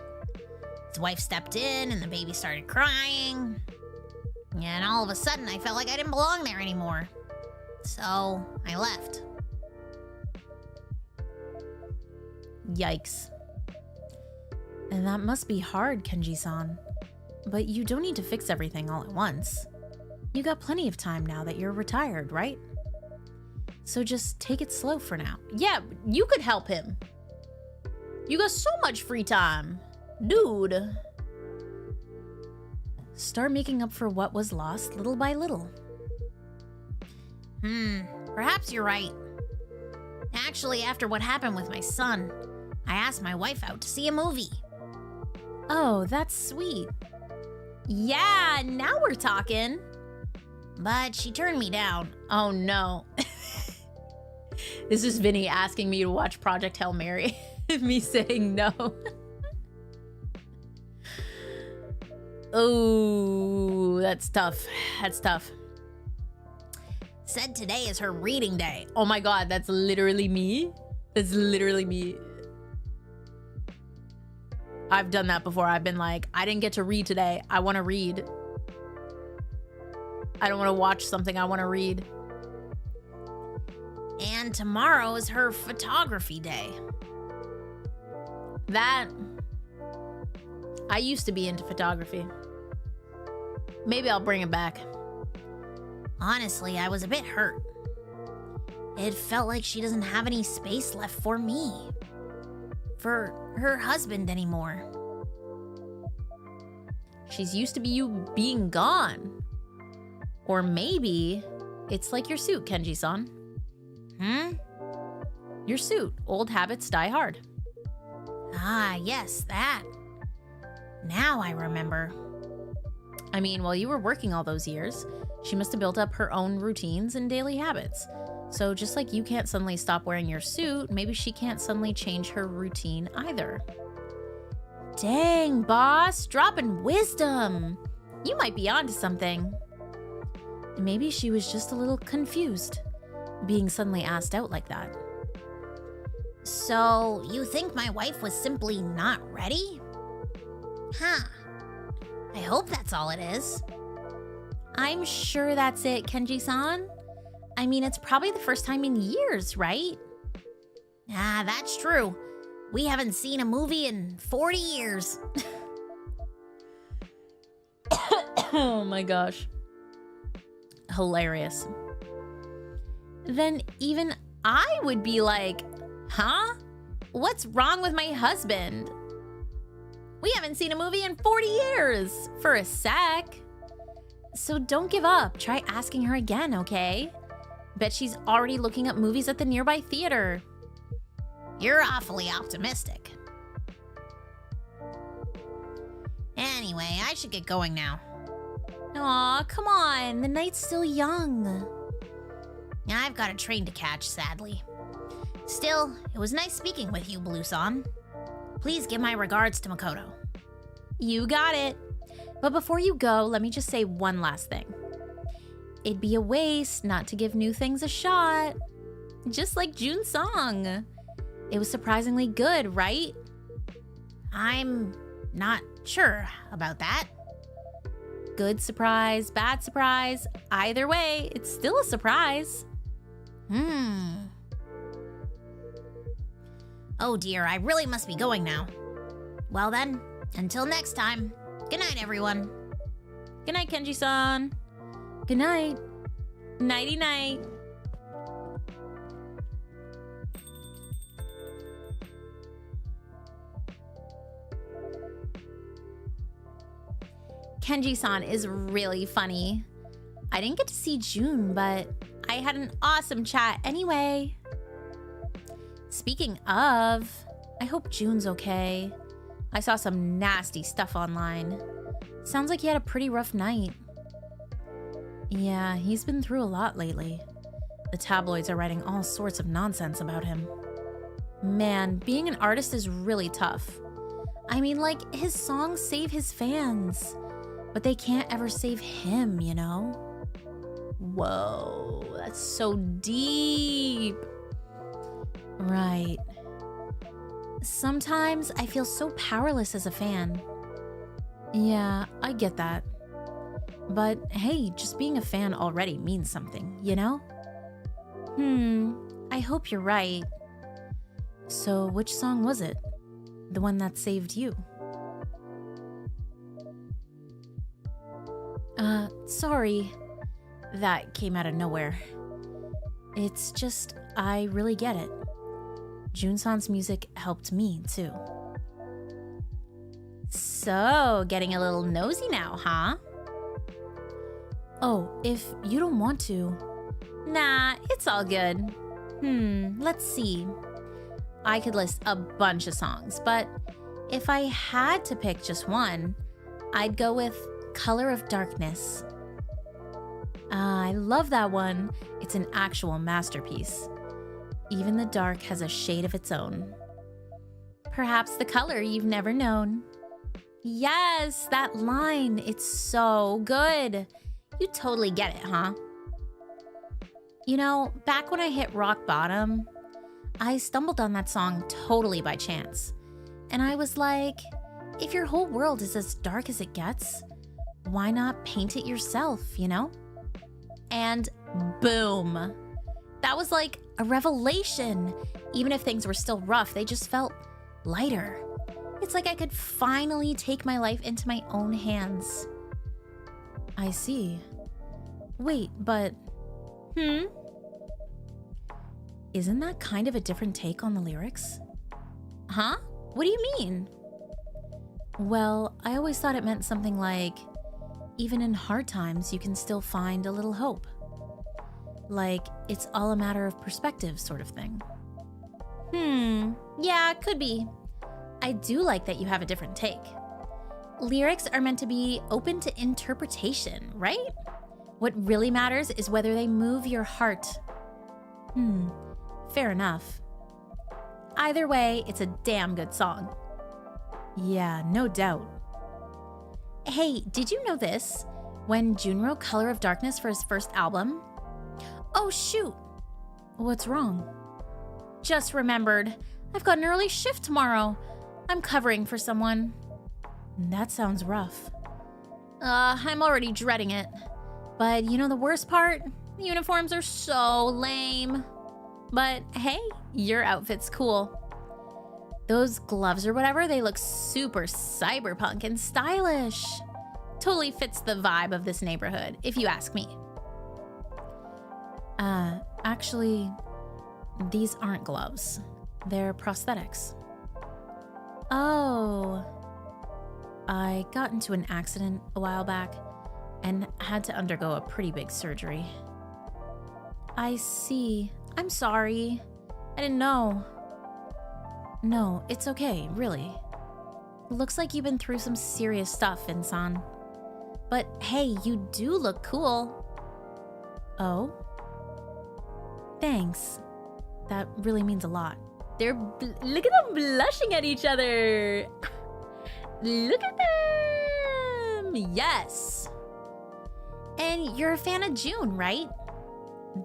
his wife stepped in and the baby started crying. And all of a sudden, I felt like I didn't belong there anymore. So, I left.
Yikes. And that must be hard, Kenji-san. But you don't need to fix everything all at once. You got plenty of time now that you're retired, right? So just take it slow for now.
Yeah, you could help him. You got so much free time. Dude.
Start making up for what was lost little by little.
Perhaps you're right. Actually, after what happened with my son, I asked my wife out to see a movie.
Oh, that's sweet.
Yeah, now we're talking.
But she turned me down.
Oh no. This is Vinny asking me to watch Project Hail Mary. Me saying no. Oh, that's tough. That's tough.
Said today is her reading day.
Oh my god, that's literally me. That's literally me. I've done that before. I've been like, I didn't get to read today. I want to read. I don't want to watch something. I want to read.
And tomorrow is her photography day.
That... I used to be into photography. Maybe I'll bring it back.
Honestly, I was a bit hurt. It felt like she doesn't have any space left for me. For her husband anymore.
She's used to you being gone. Or maybe it's like your suit, Kenji-san. Your suit. Old habits die hard.
Ah, yes, that. Now I remember.
I mean, while you were working all those years, she must have built up her own routines and daily habits. So just like you can't suddenly stop wearing your suit, maybe she can't suddenly change her routine either. Dang, boss, dropping wisdom. You might be onto something.
Maybe she was just a little confused, being suddenly asked out like that.
So, you think my wife was simply not ready? Huh. I hope that's all it is.
I'm sure that's it, Kenji-san. I mean, it's probably the first time in years, right?
Ah, that's true. We haven't seen a movie in 40 years.
Oh my gosh. Hilarious. Then even I would be like, huh? What's wrong with my husband? We haven't seen a movie in 40 years, for a sec. So don't give up. Try asking her again, okay? Bet she's already looking up movies at the nearby theater.
You're awfully optimistic. Anyway, I should get going now.
Aw, come on. The night's still young.
I've got a train to catch, sadly. Still, it was nice speaking with you, Blue-san. Please give my regards to Makoto.
You got it. But before you go, let me just say one last thing. It'd be a waste not to give new things a shot. Just like June's song. It was surprisingly good, right?
I'm not sure about that.
Good surprise, bad surprise. Either way, it's still a surprise.
Oh dear, I really must be going now. Well then, until next time. Good night, everyone.
Good night, Kenji-san.
Good night.
Nighty-night. Kenji-san is really funny. I didn't get to see June, but I had an awesome chat anyway. Speaking of, I hope June's okay. I saw some nasty stuff online. Sounds like he had a pretty rough night.
Yeah, he's been through a lot lately. The tabloids are writing all sorts of nonsense about him. Man, being an artist is really tough. I mean, like, his songs save his fans, but they can't ever save him, you know?
Whoa, that's so deep.
Right. Sometimes I feel so powerless as a fan. Yeah, I get that. But hey, just being a fan already means something, you know? I hope you're right. So which song was it? The one that saved you? Sorry. That came out of nowhere. It's just, I really get it. Junsan's music helped me too.
So, getting a little nosy now, huh?
Oh, if you don't want to.
Nah, it's all good.
Let's see.
I could list a bunch of songs, but if I had to pick just one, I'd go with Color of Darkness.
I love that one. It's an actual masterpiece. Even the dark has a shade of its own.
Perhaps the color you've never known.
Yes, that line. It's so good.
You totally get it, huh?
You know, back when I hit rock bottom, I stumbled on that song totally by chance. And I was like, if your whole world is as dark as it gets, why not paint it yourself, you know?
And boom.
That was like a revelation. Even if things were still rough, they just felt lighter. It's like I could finally take my life into my own hands. I see. Wait, but... Isn't that kind of a different take on the lyrics?
Huh? What do you mean?
Well, I always thought it meant something like, even in hard times, you can still find a little hope. Like, it's all a matter of perspective sort of thing.
Yeah, could be.
I do like that you have a different take. Lyrics are meant to be open to interpretation, right? What really matters is whether they move your heart. Fair enough. Either way, it's a damn good song. Yeah, no doubt. Hey, did you know this? When Jun wrote Color of Darkness for his first album... Oh, shoot! What's wrong? Just remembered. I've got an early shift tomorrow. I'm covering for someone. That sounds rough.
I'm already dreading it.
But you know the worst part?
The uniforms are so lame. But hey, your outfit's cool.
Those gloves or whatever, they look super cyberpunk and stylish.
Totally fits the vibe of this neighborhood, if you ask me.
Actually, these aren't gloves. They're prosthetics. Oh. I got into an accident a while back and had to undergo a pretty big surgery. I see. I'm sorry. I didn't know. No, it's okay, really. Looks like you've been through some serious stuff, Insan. But hey, you do look cool. Oh? Thanks. That really means a lot.
Look at them blushing at each other. Look at them. Yes.
And you're a fan of Jun, right?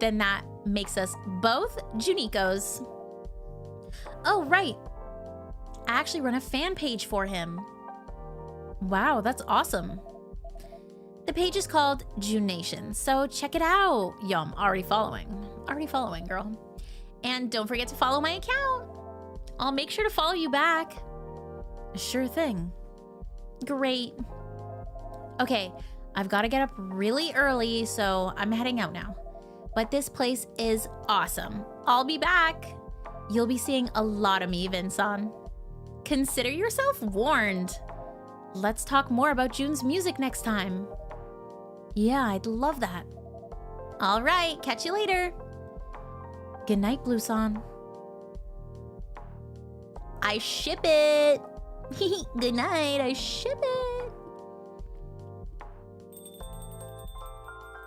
Then that makes us both Junikos.
Oh, right. I actually run a fan page for him. Wow, that's awesome. The page is called Jun Nation, so check it out.
Yum, already following. Already following, girl. And don't forget to follow my account. I'll make sure to follow you back.
Sure thing.
Great.
Okay, I've got to get up really early, so I'm heading out now. But this place is awesome.
I'll be back.
You'll be seeing a lot of me, Vinson.
Consider yourself warned.
Let's talk more about Jun's music next time. Yeah, I'd love that.
All right, catch you later.
Good night, Blueson.
I ship it. Good night, I ship it.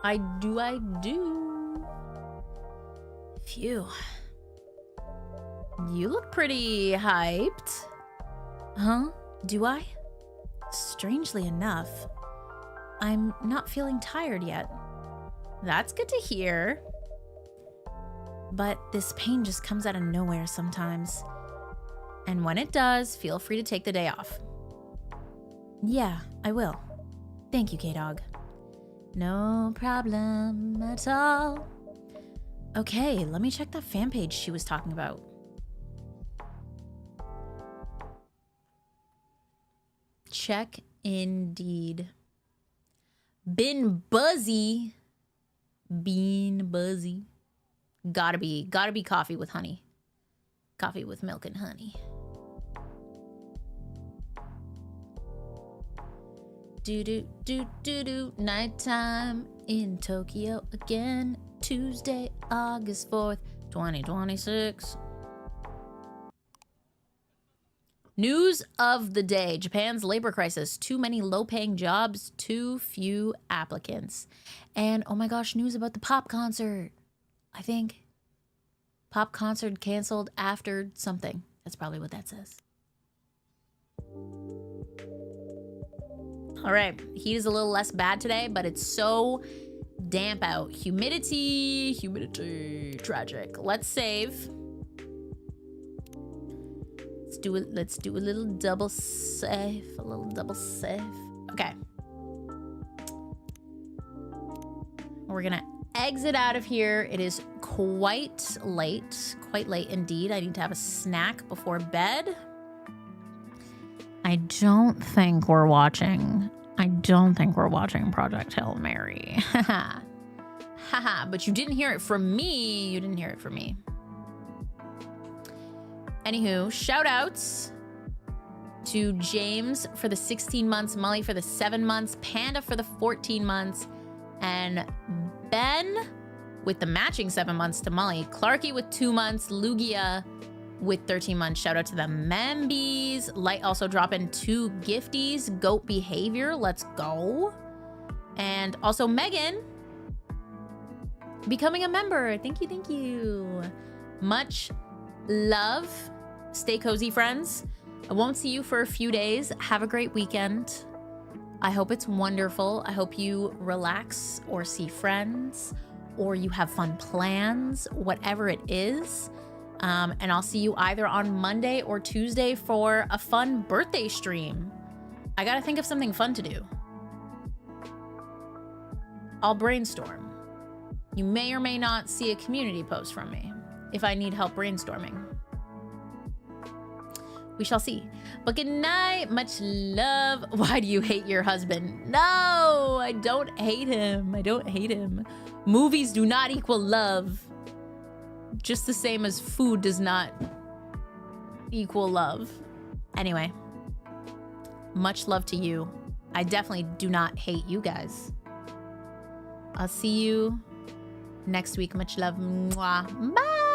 I do. Phew. You look pretty hyped.
Huh? Do I? Strangely enough, I'm not feeling tired yet.
That's good to hear.
But this pain just comes out of nowhere sometimes.
And when it does, feel free to take the day off.
Yeah, I will. Thank you, K-Dog.
No problem at all.
Okay, let me check that fan page she was talking about.
Check indeed. Been buzzy. Bean buzzy. Gotta be coffee with honey. Coffee with milk and honey. Do. Nighttime in Tokyo again. Tuesday, August 4th, 2026. News of the day. Japan's labor crisis. Too many low-paying jobs, too few applicants. And oh my gosh, news about the pop concert. I think pop concert canceled after something. That's probably what that says. All right, heat is a little less bad today, but it's so damp out. Humidity, tragic. Let's save. Let's do a little double save. Okay. We're gonna exit out of here. It is quite late indeed. I need to have a snack before bed. I don't think we're watching Project Hail Mary. Haha, but you didn't hear it from me. Anywho, shout outs to James for the 16 months, Molly for the 7 months, Panda for the 14 months, and Ben with the matching 7 months to Molly, Clarky with 2 months, Lugia with 13 months. Shout out to the Membies. Light also dropping 2 gifties. Goat behavior. Let's go. And also Megan becoming a member. Thank you. Much love. Stay cozy, friends. I won't see you for a few days. Have a great weekend. I hope it's wonderful. I hope you relax or see friends or you have fun plans, whatever it is. And I'll see you either on Monday or Tuesday for a fun birthday stream. I gotta think of something fun to do. I'll brainstorm. You may or may not see a community post from me if I need help brainstorming. We shall see. But good night. Much love. Why do you hate your husband? No, I don't hate him. Movies do not equal love. Just the same as food does not equal love. Anyway, much love to you. I definitely do not hate you guys. I'll see you next week. Much love. Mwah. Bye.